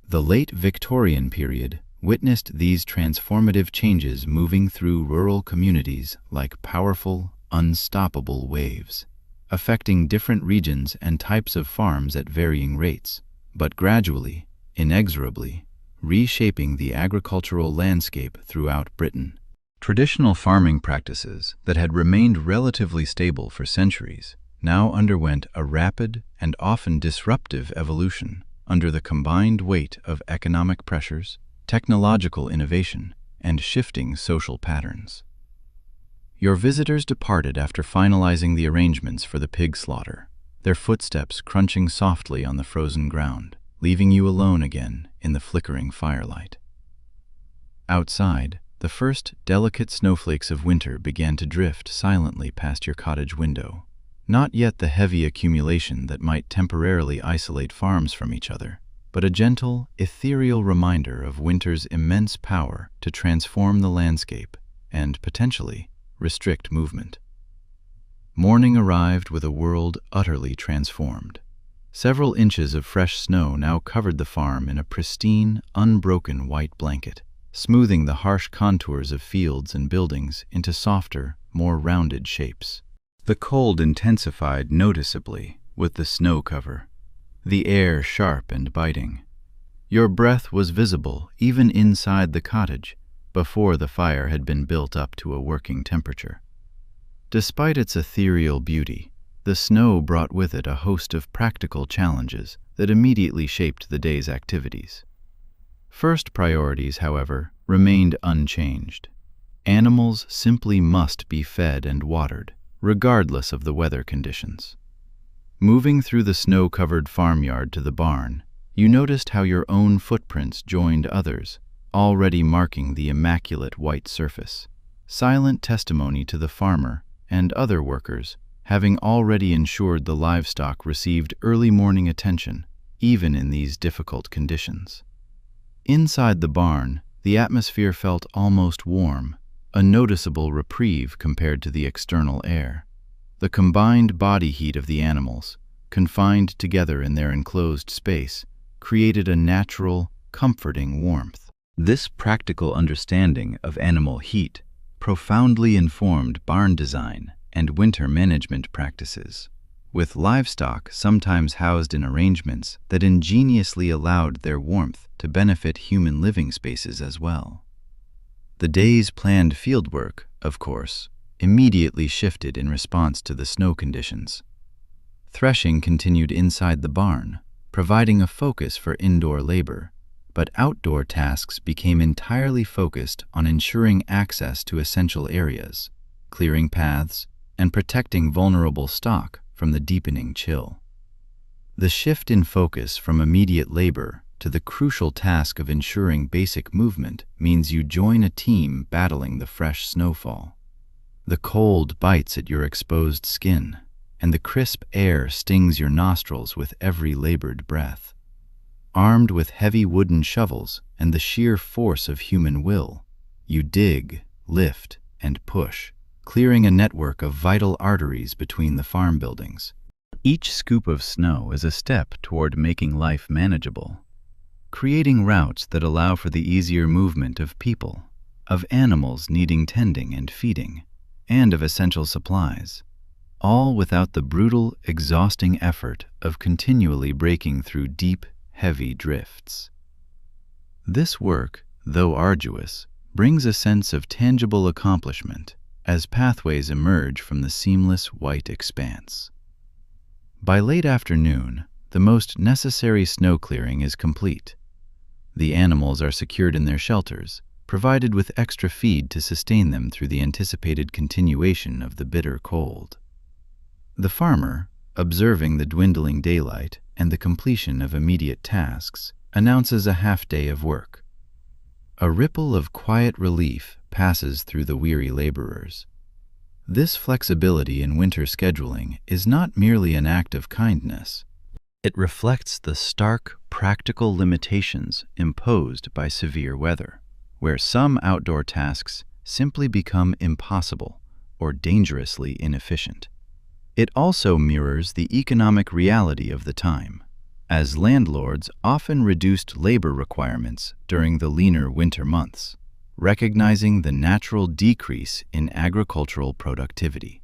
The late Victorian period witnessed these transformative changes moving through rural communities like powerful, unstoppable waves, affecting different regions and types of farms at varying rates, but gradually, inexorably, reshaping the agricultural landscape throughout Britain. Traditional farming practices that had remained relatively stable for centuries now underwent a rapid and often disruptive evolution under the combined weight of economic pressures, technological innovation, and shifting social patterns. Your visitors departed after finalizing the arrangements for the pig slaughter, their footsteps crunching softly on the frozen ground, leaving you alone again in the flickering firelight. Outside, the first delicate snowflakes of winter began to drift silently past your cottage window, not yet the heavy accumulation that might temporarily isolate farms from each other, but a gentle, ethereal reminder of winter's immense power to transform the landscape and, potentially, restrict movement. Morning arrived with a world utterly transformed. Several inches of fresh snow now covered the farm in a pristine, unbroken white blanket, smoothing the harsh contours of fields and buildings into softer, more rounded shapes. The cold intensified noticeably with the snow cover, the air sharp and biting. Your breath was visible even inside the cottage before the fire had been built up to a working temperature. Despite its ethereal beauty, the snow brought with it a host of practical challenges that immediately shaped the day's activities. First priorities, however, remained unchanged. Animals simply must be fed and watered, regardless of the weather conditions. Moving through the snow-covered farmyard to the barn, you noticed how your own footprints joined others, already marking the immaculate white surface, silent testimony to the farmer and other workers having already ensured the livestock received early morning attention, even in these difficult conditions. Inside the barn, the atmosphere felt almost warm, a noticeable reprieve compared to the external air. The combined body heat of the animals, confined together in their enclosed space, created a natural, comforting warmth. This practical understanding of animal heat profoundly informed barn design and winter management practices, with livestock sometimes housed in arrangements that ingeniously allowed their warmth to benefit human living spaces as well. The day's planned fieldwork, of course, immediately shifted in response to the snow conditions. Threshing continued inside the barn, providing a focus for indoor labor, but outdoor tasks became entirely focused on ensuring access to essential areas, clearing paths, and protecting vulnerable stock from the deepening chill. The shift in focus from immediate labor to the crucial task of ensuring basic movement means you join a team battling the fresh snowfall. The cold bites at your exposed skin, and the crisp air stings your nostrils with every labored breath. Armed with heavy wooden shovels and the sheer force of human will, you dig, lift, and push, clearing a network of vital arteries between the farm buildings. Each scoop of snow is a step toward making life manageable, creating routes that allow for the easier movement of people, of animals needing tending and feeding, and of essential supplies, all without the brutal, exhausting effort of continually breaking through deep, heavy drifts. This work, though arduous, brings a sense of tangible accomplishment as pathways emerge from the seamless white expanse. By late afternoon, the most necessary snow clearing is complete. The animals are secured in their shelters, provided with extra feed to sustain them through the anticipated continuation of the bitter cold. The farmer, observing the dwindling daylight and the completion of immediate tasks, announces a half-day of work. A ripple of quiet relief passes through the weary laborers. This flexibility in winter scheduling is not merely an act of kindness. It reflects the stark, practical limitations imposed by severe weather, where some outdoor tasks simply become impossible or dangerously inefficient. It also mirrors the economic reality of the time, as landlords often reduced labor requirements during the leaner winter months, recognizing the natural decrease in agricultural productivity.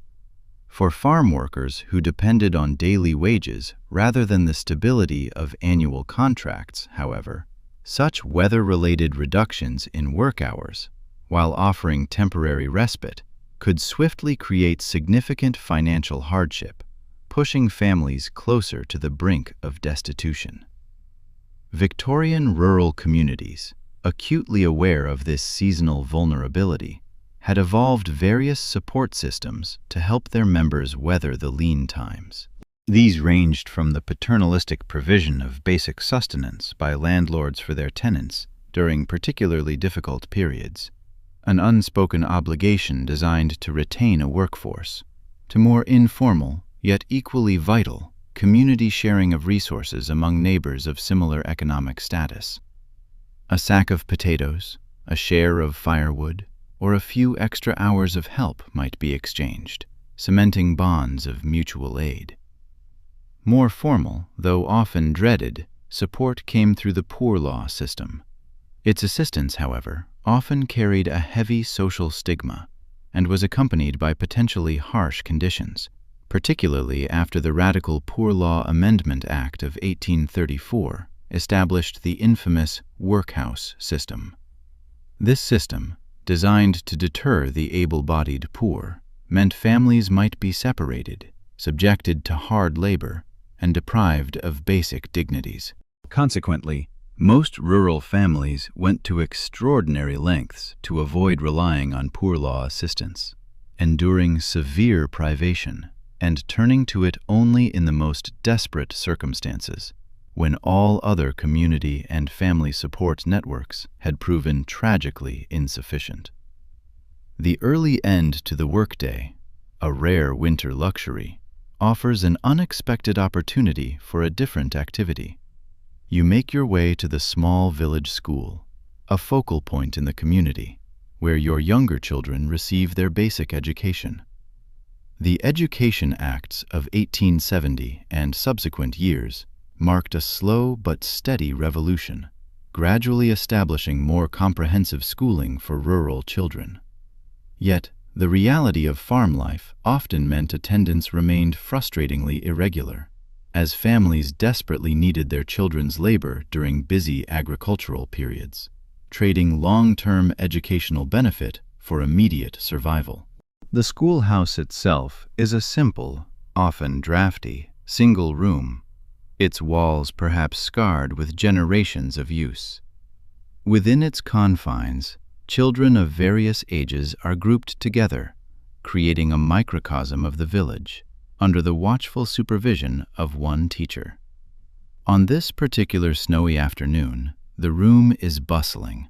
For farm workers who depended on daily wages rather than the stability of annual contracts, however, such weather-related reductions in work hours, while offering temporary respite, could swiftly create significant financial hardship, pushing families closer to the brink of destitution. Victorian rural communities, acutely aware of this seasonal vulnerability, had evolved various support systems to help their members weather the lean times. These ranged from the paternalistic provision of basic sustenance by landlords for their tenants during particularly difficult periods, an unspoken obligation designed to retain a workforce, to more informal, yet equally vital, community sharing of resources among neighbors of similar economic status. A sack of potatoes, a share of firewood, or a few extra hours of help might be exchanged, cementing bonds of mutual aid. More formal, though often dreaded, support came through the poor law system. Its assistance, however, often carried a heavy social stigma and was accompanied by potentially harsh conditions, particularly after the radical Poor Law Amendment Act of 1834 established the infamous workhouse system. This system, designed to deter the able-bodied poor, meant families might be separated, subjected to hard labor, and deprived of basic dignities. Consequently, most rural families went to extraordinary lengths to avoid relying on poor law assistance, enduring severe privation and turning to it only in the most desperate circumstances, when all other community and family support networks had proven tragically insufficient. The early end to the workday, a rare winter luxury, offers an unexpected opportunity for a different activity. You make your way to the small village school, a focal point in the community, where your younger children receive their basic education. The Education Acts of 1870 and subsequent years marked a slow but steady revolution, gradually establishing more comprehensive schooling for rural children. Yet, the reality of farm life often meant attendance remained frustratingly irregular, as families desperately needed their children's labor during busy agricultural periods, trading long-term educational benefit for immediate survival. The schoolhouse itself is a simple, often drafty, single room, its walls perhaps scarred with generations of use. Within its confines, children of various ages are grouped together, creating a microcosm of the village, under the watchful supervision of one teacher. On this particular snowy afternoon, the room is bustling.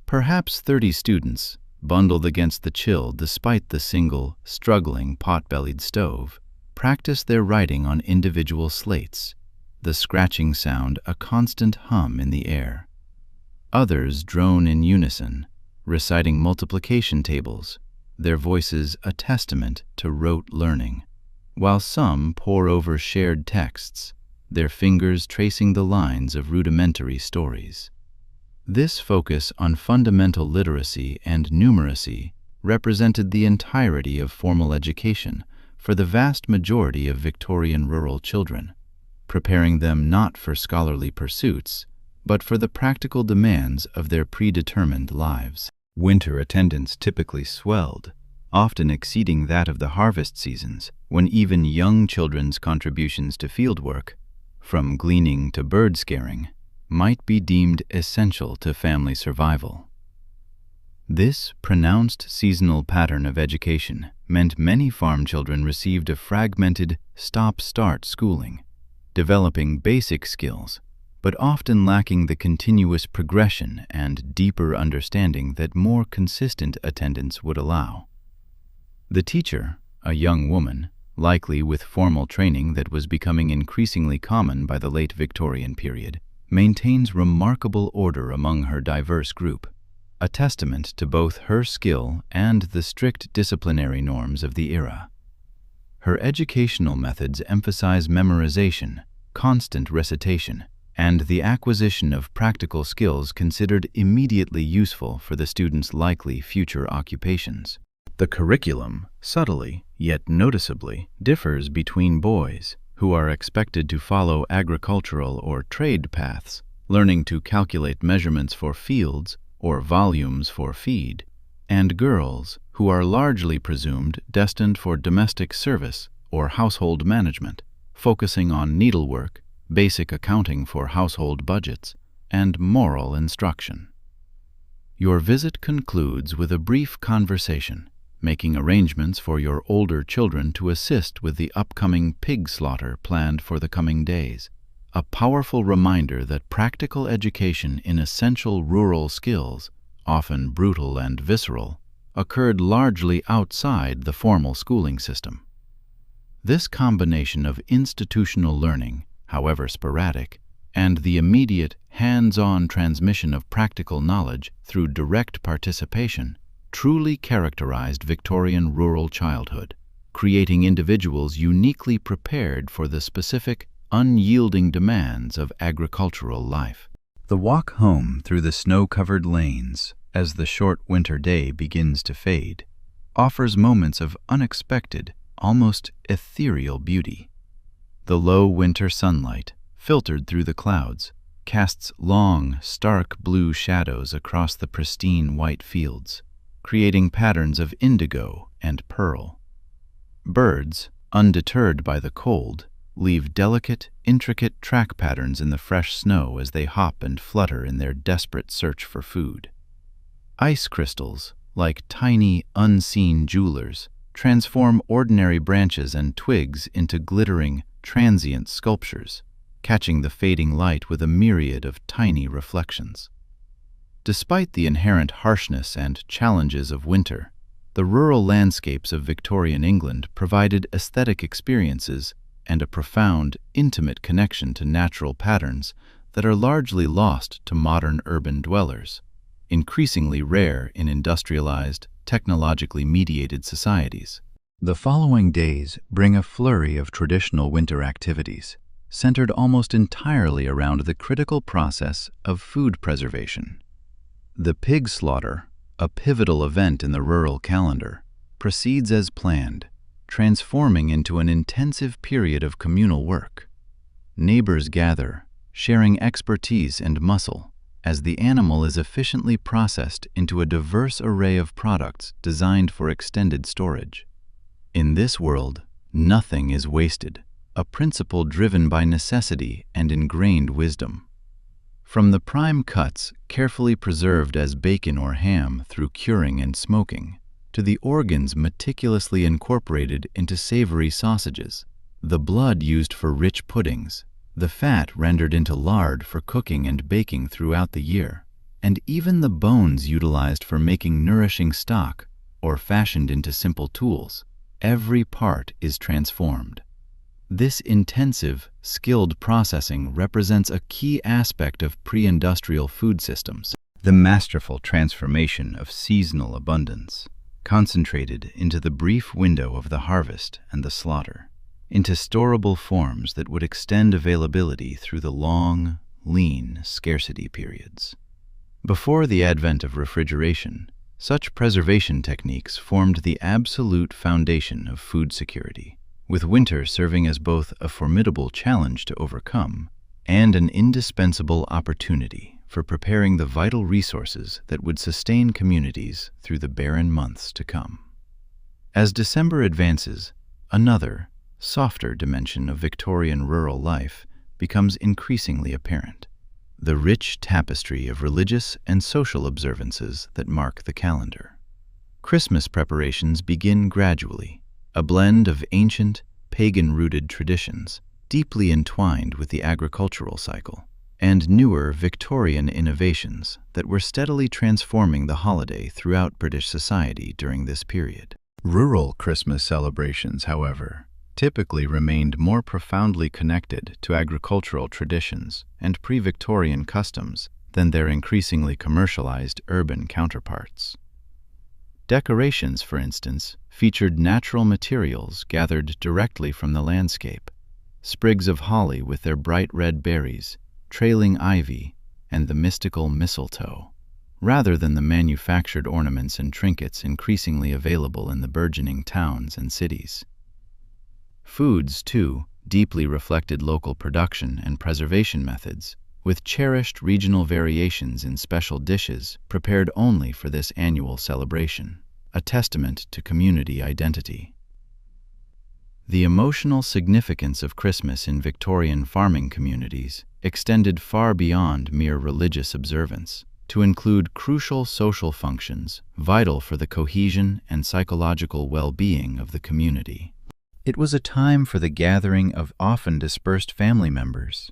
Perhaps 30 students, bundled against the chill despite the single, struggling, pot-bellied stove, practice their writing on individual slates, the scratching sound a constant hum in the air. Others drone in unison, reciting multiplication tables, their voices a testament to rote learning, while some pore over shared texts, their fingers tracing the lines of rudimentary stories. This focus on fundamental literacy and numeracy represented the entirety of formal education for the vast majority of Victorian rural children, preparing them not for scholarly pursuits, but for the practical demands of their predetermined lives. Winter attendance typically swelled, often exceeding that of the harvest seasons, when even young children's contributions to fieldwork, from gleaning to bird scaring, might be deemed essential to family survival. This pronounced seasonal pattern of education meant many farm children received a fragmented stop-start schooling, developing basic skills, but often lacking the continuous progression and deeper understanding that more consistent attendance would allow. The teacher, a young woman, likely with formal training that was becoming increasingly common by the late Victorian period, maintains remarkable order among her diverse group, a testament to both her skill and the strict disciplinary norms of the era. Her educational methods emphasize memorization, constant recitation, and the acquisition of practical skills considered immediately useful for the student's likely future occupations. The curriculum, subtly yet noticeably, differs between boys, who are expected to follow agricultural or trade paths, learning to calculate measurements for fields or volumes for feed, and girls, who are largely presumed destined for domestic service or household management, focusing on needlework, basic accounting for household budgets, and moral instruction. Your visit concludes with a brief conversation, making arrangements for your older children to assist with the upcoming pig slaughter planned for the coming days, a powerful reminder that practical education in essential rural skills, often brutal and visceral, occurred largely outside the formal schooling system. This combination of institutional learning, however sporadic, and the immediate, hands-on transmission of practical knowledge through direct participation truly characterized Victorian rural childhood, creating individuals uniquely prepared for the specific, unyielding demands of agricultural life. The walk home through the snow-covered lanes, as the short winter day begins to fade, offers moments of unexpected, almost ethereal beauty. The low winter sunlight, filtered through the clouds, casts long, stark blue shadows across the pristine white fields, creating patterns of indigo and pearl. Birds, undeterred by the cold, leave delicate, intricate track patterns in the fresh snow as they hop and flutter in their desperate search for food. Ice crystals, like tiny, unseen jewelers, transform ordinary branches and twigs into glittering, transient sculptures, catching the fading light with a myriad of tiny reflections. Despite the inherent harshness and challenges of winter, the rural landscapes of Victorian England provided aesthetic experiences and a profound, intimate connection to natural patterns that are largely lost to modern urban dwellers, increasingly rare in industrialized, technologically mediated societies. The following days bring a flurry of traditional winter activities, centered almost entirely around the critical process of food preservation. The pig slaughter, a pivotal event in the rural calendar, proceeds as planned, transforming into an intensive period of communal work. Neighbors gather, sharing expertise and muscle, as the animal is efficiently processed into a diverse array of products designed for extended storage. In this world, nothing is wasted, a principle driven by necessity and ingrained wisdom. From the prime cuts carefully preserved as bacon or ham through curing and smoking, to the organs meticulously incorporated into savory sausages, the blood used for rich puddings, the fat rendered into lard for cooking and baking throughout the year, and even the bones utilized for making nourishing stock or fashioned into simple tools, every part is transformed, This intensive, skilled processing represents a key aspect of pre-industrial food systems. The masterful transformation of seasonal abundance, concentrated into the brief window of the harvest and the slaughter, into storable forms that would extend availability through the long, lean scarcity periods. Before the advent of refrigeration, such preservation techniques formed the absolute foundation of food security, with winter serving as both a formidable challenge to overcome and an indispensable opportunity for preparing the vital resources that would sustain communities through the barren months to come. As December advances, another, softer dimension of Victorian rural life becomes increasingly apparent: the rich tapestry of religious and social observances that mark the calendar. Christmas preparations begin gradually, a blend of ancient, pagan-rooted traditions, deeply entwined with the agricultural cycle, and newer Victorian innovations that were steadily transforming the holiday throughout British society during this period. Rural Christmas celebrations, however, typically remained more profoundly connected to agricultural traditions and pre-Victorian customs than their increasingly commercialized urban counterparts. Decorations, for instance, featured natural materials gathered directly from the landscape: sprigs of holly with their bright red berries, trailing ivy, and the mystical mistletoe, rather than the manufactured ornaments and trinkets increasingly available in the burgeoning towns and cities. Foods, too, deeply reflected local production and preservation methods, with cherished regional variations in special dishes prepared only for this annual celebration, a testament to community identity. The emotional significance of Christmas in Victorian farming communities extended far beyond mere religious observance, to include crucial social functions vital for the cohesion and psychological well-being of the community. It was a time for the gathering of often dispersed family members,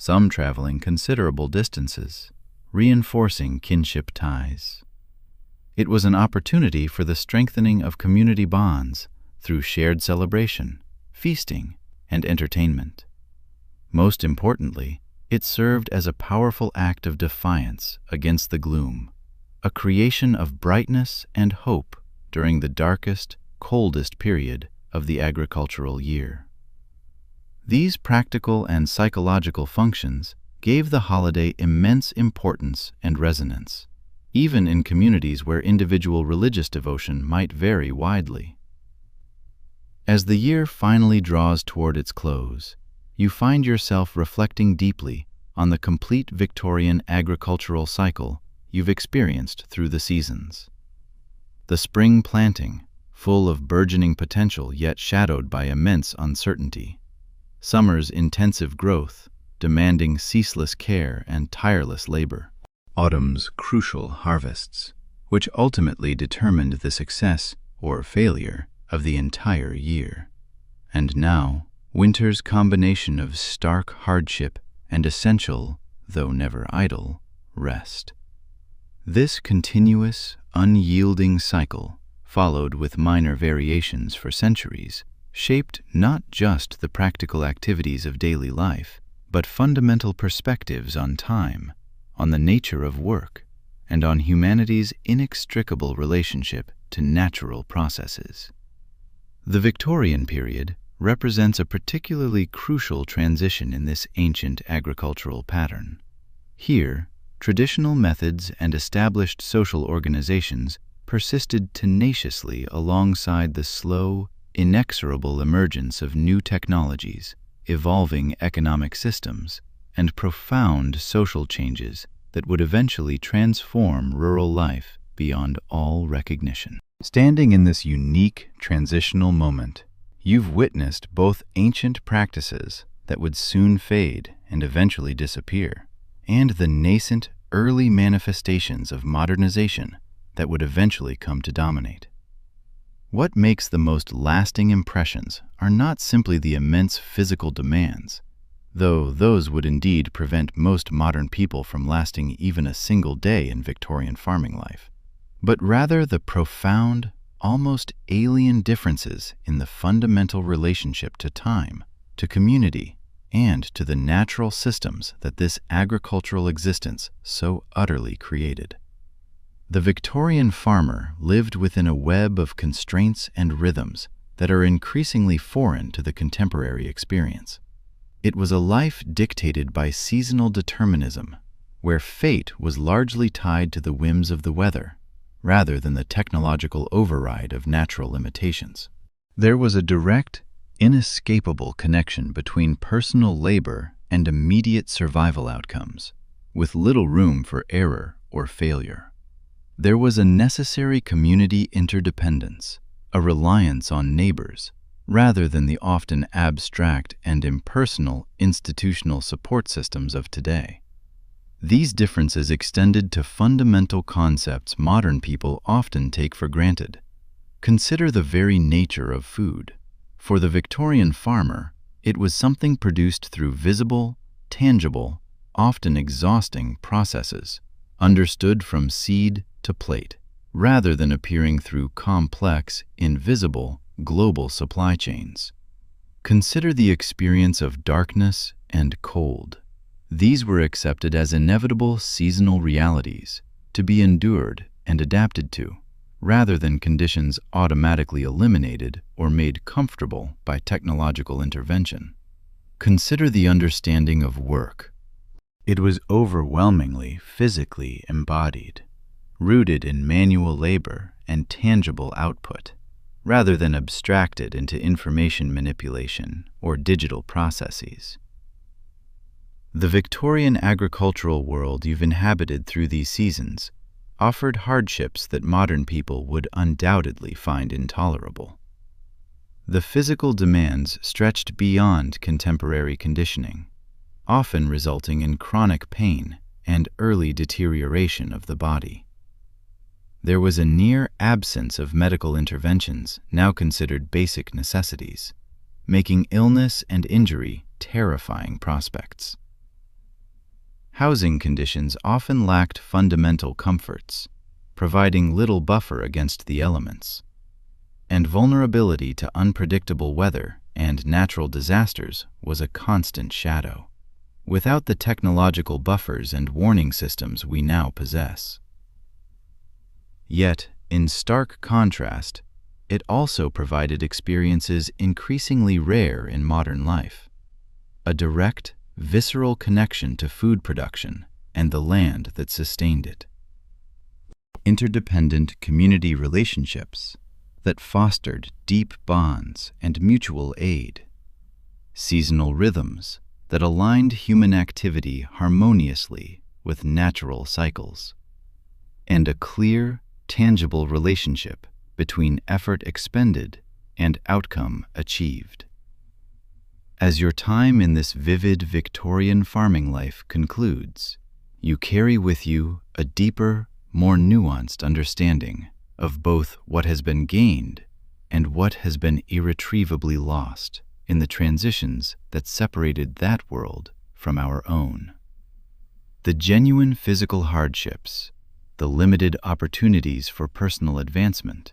some traveling considerable distances, reinforcing kinship ties. It was an opportunity for the strengthening of community bonds through shared celebration, feasting, and entertainment. Most importantly, it served as a powerful act of defiance against the gloom, a creation of brightness and hope during the darkest, coldest period of the agricultural year. These practical and psychological functions gave the holiday immense importance and resonance, even in communities where individual religious devotion might vary widely. As the year finally draws toward its close, you find yourself reflecting deeply on the complete Victorian agricultural cycle you've experienced through the seasons. The spring planting, full of burgeoning potential yet shadowed by immense uncertainty. Summer's intensive growth, demanding ceaseless care and tireless labor. Autumn's crucial harvests, which ultimately determined the success or failure of the entire year. And now, winter's combination of stark hardship and essential, though never idle, rest. This continuous, unyielding cycle, followed with minor variations for centuries, shaped not just the practical activities of daily life, but fundamental perspectives on time, on the nature of work, and on humanity's inextricable relationship to natural processes. The Victorian period represents a particularly crucial transition in this ancient agricultural pattern. Here, traditional methods and established social organizations persisted tenaciously alongside the slow, inexorable emergence of new technologies, evolving economic systems, and profound social changes that would eventually transform rural life beyond all recognition. Standing in this unique transitional moment, you've witnessed both ancient practices that would soon fade and eventually disappear, and the nascent early manifestations of modernization that would eventually come to dominate. What makes the most lasting impressions are not simply the immense physical demands, though those would indeed prevent most modern people from lasting even a single day in Victorian farming life, but rather the profound, almost alien differences in the fundamental relationship to time to community, and to the natural systems that this agricultural existence so utterly created. The Victorian farmer lived within a web of constraints and rhythms that are increasingly foreign to the contemporary experience. It was a life dictated by seasonal determinism, where fate was largely tied to the whims of the weather, rather than the technological override of natural limitations. There was a direct, inescapable connection between personal labor and immediate survival outcomes, with little room for error or failure. There was a necessary community interdependence, a reliance on neighbors, rather than the often abstract and impersonal institutional support systems of today. These differences extended to fundamental concepts modern people often take for granted. Consider the very nature of food. For the Victorian farmer, it was something produced through visible, tangible, often exhausting processes, understood from seed to plate, rather than appearing through complex, invisible, global supply chains. Consider the experience of darkness and cold. These were accepted as inevitable seasonal realities, to be endured and adapted to, rather than conditions automatically eliminated or made comfortable by technological intervention. Consider the understanding of work. It was overwhelmingly physically embodied, rooted in manual labor and tangible output, rather than abstracted into information manipulation or digital processes. The Victorian agricultural world you've inhabited through these seasons offered hardships that modern people would undoubtedly find intolerable. The physical demands stretched beyond contemporary conditioning, often resulting in chronic pain and early deterioration of the body. There was a near absence of medical interventions now considered basic necessities, making illness and injury terrifying prospects. Housing conditions often lacked fundamental comforts, providing little buffer against the elements, and vulnerability to unpredictable weather and natural disasters was a constant shadow, without the technological buffers and warning systems we now possess. Yet, in stark contrast, it also provided experiences increasingly rare in modern life: a direct, visceral connection to food production and the land that sustained it. Interdependent community relationships that fostered deep bonds and mutual aid. Seasonal rhythms that aligned human activity harmoniously with natural cycles. And a clear, tangible relationship between effort expended and outcome achieved. As your time in this vivid Victorian farming life concludes, you carry with you a deeper, more nuanced understanding of both what has been gained and what has been irretrievably lost in the transitions that separated that world from our own. The genuine physical hardships, the limited opportunities for personal advancement,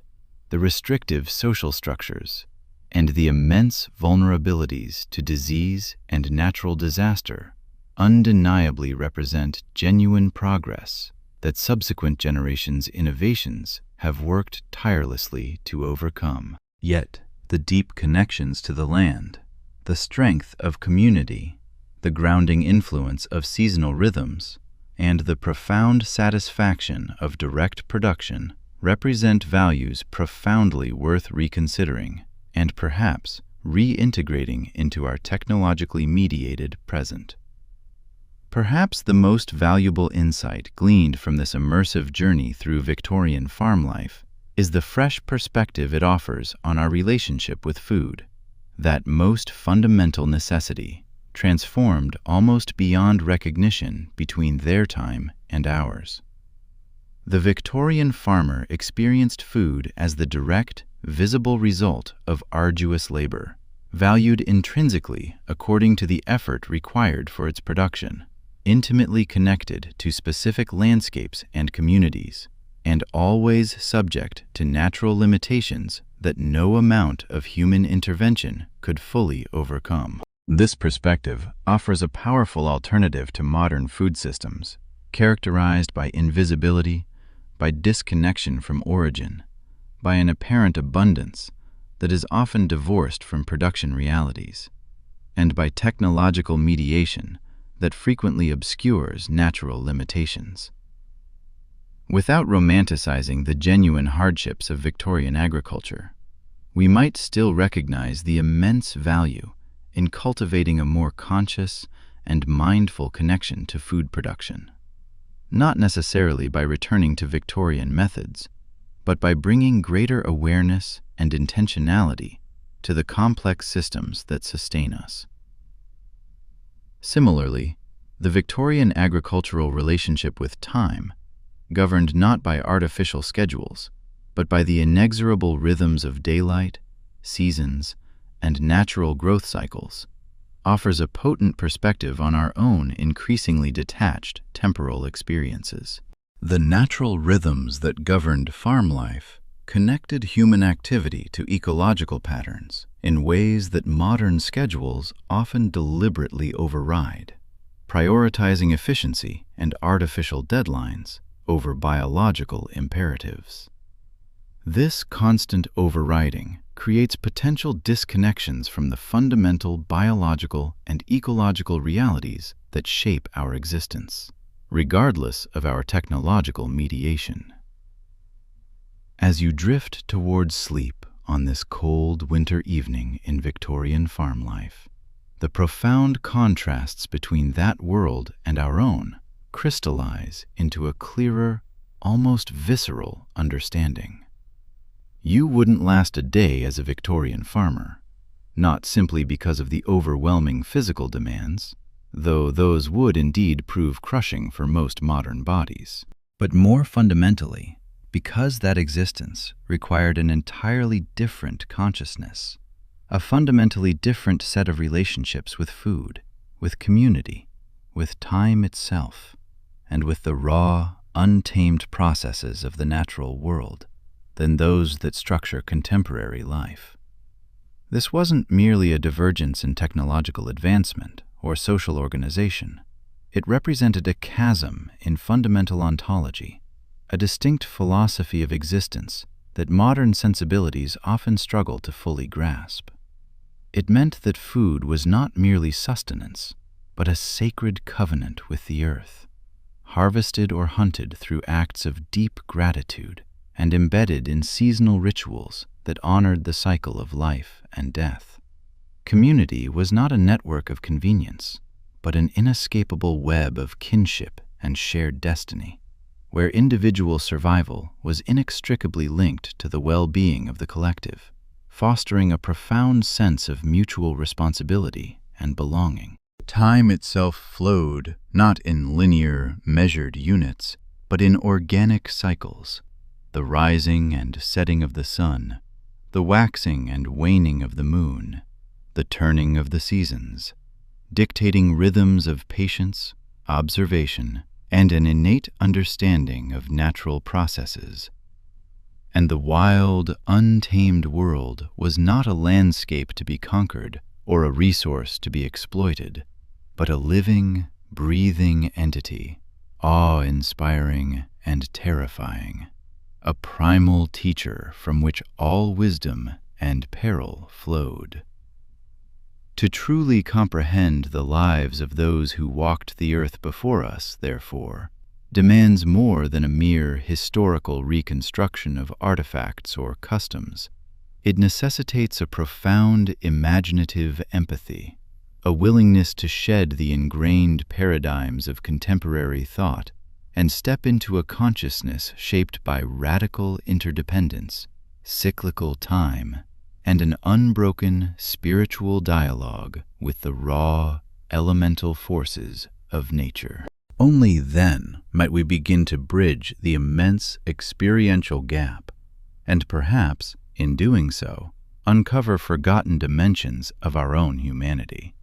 the restrictive social structures, and the immense vulnerabilities to disease and natural disaster undeniably represent genuine progress that subsequent generations' innovations have worked tirelessly to overcome. Yet, the deep connections to the land, the strength of community, the grounding influence of seasonal rhythms, and the profound satisfaction of direct production represent values profoundly worth reconsidering and perhaps reintegrating into our technologically mediated present. Perhaps the most valuable insight gleaned from this immersive journey through Victorian farm life is the fresh perspective it offers on our relationship with food, that most fundamental necessity, transformed almost beyond recognition between their time and ours. The Victorian farmer experienced food as the direct, visible result of arduous labor, valued intrinsically according to the effort required for its production, intimately connected to specific landscapes and communities, and always subject to natural limitations that no amount of human intervention could fully overcome. This perspective offers a powerful alternative to modern food systems, characterized by invisibility, by disconnection from origin, by an apparent abundance that is often divorced from production realities, and by technological mediation that frequently obscures natural limitations. Without romanticizing the genuine hardships of Victorian agriculture, we might still recognize the immense value in cultivating a more conscious and mindful connection to food production, not necessarily by returning to Victorian methods, but by bringing greater awareness and intentionality to the complex systems that sustain us. Similarly, the Victorian agricultural relationship with time, governed not by artificial schedules, but by the inexorable rhythms of daylight, seasons, and natural growth cycles, offers a potent perspective on our own increasingly detached temporal experiences. The natural rhythms that governed farm life connected human activity to ecological patterns in ways that modern schedules often deliberately override, prioritizing efficiency and artificial deadlines over biological imperatives. This constant overriding creates potential disconnections from the fundamental biological and ecological realities that shape our existence, regardless of our technological mediation. As you drift towards sleep on this cold winter evening in Victorian farm life, the profound contrasts between that world and our own crystallize into a clearer, almost visceral understanding. You wouldn't last a day as a Victorian farmer, not simply because of the overwhelming physical demands, though those would indeed prove crushing for most modern bodies, but more fundamentally, because that existence required an entirely different consciousness, a fundamentally different set of relationships with food, with community, with time itself, and with the raw, untamed processes of the natural world than those that structure contemporary life. This wasn't merely a divergence in technological advancement or social organization. It represented a chasm in fundamental ontology, a distinct philosophy of existence that modern sensibilities often struggle to fully grasp. It meant that food was not merely sustenance, but a sacred covenant with the earth, harvested or hunted through acts of deep gratitude and embedded in seasonal rituals that honored the cycle of life and death. Community was not a network of convenience, but an inescapable web of kinship and shared destiny, where individual survival was inextricably linked to the well-being of the collective, fostering a profound sense of mutual responsibility and belonging. Time itself flowed not in linear, measured units, but in organic cycles, the rising and setting of the sun, the waxing and waning of the moon, the turning of the seasons, dictating rhythms of patience, observation, and an innate understanding of natural processes. And the wild, untamed world was not a landscape to be conquered or a resource to be exploited, but a living, breathing entity, awe-inspiring and terrifying, a primal teacher from which all wisdom and peril flowed. To truly comprehend the lives of those who walked the earth before us, therefore, demands more than a mere historical reconstruction of artifacts or customs. It necessitates a profound imaginative empathy, a willingness to shed the ingrained paradigms of contemporary thought and step into a consciousness shaped by radical interdependence, cyclical time, and an unbroken spiritual dialogue with the raw, elemental forces of nature. Only then might we begin to bridge the immense experiential gap, and perhaps, in doing so, uncover forgotten dimensions of our own humanity.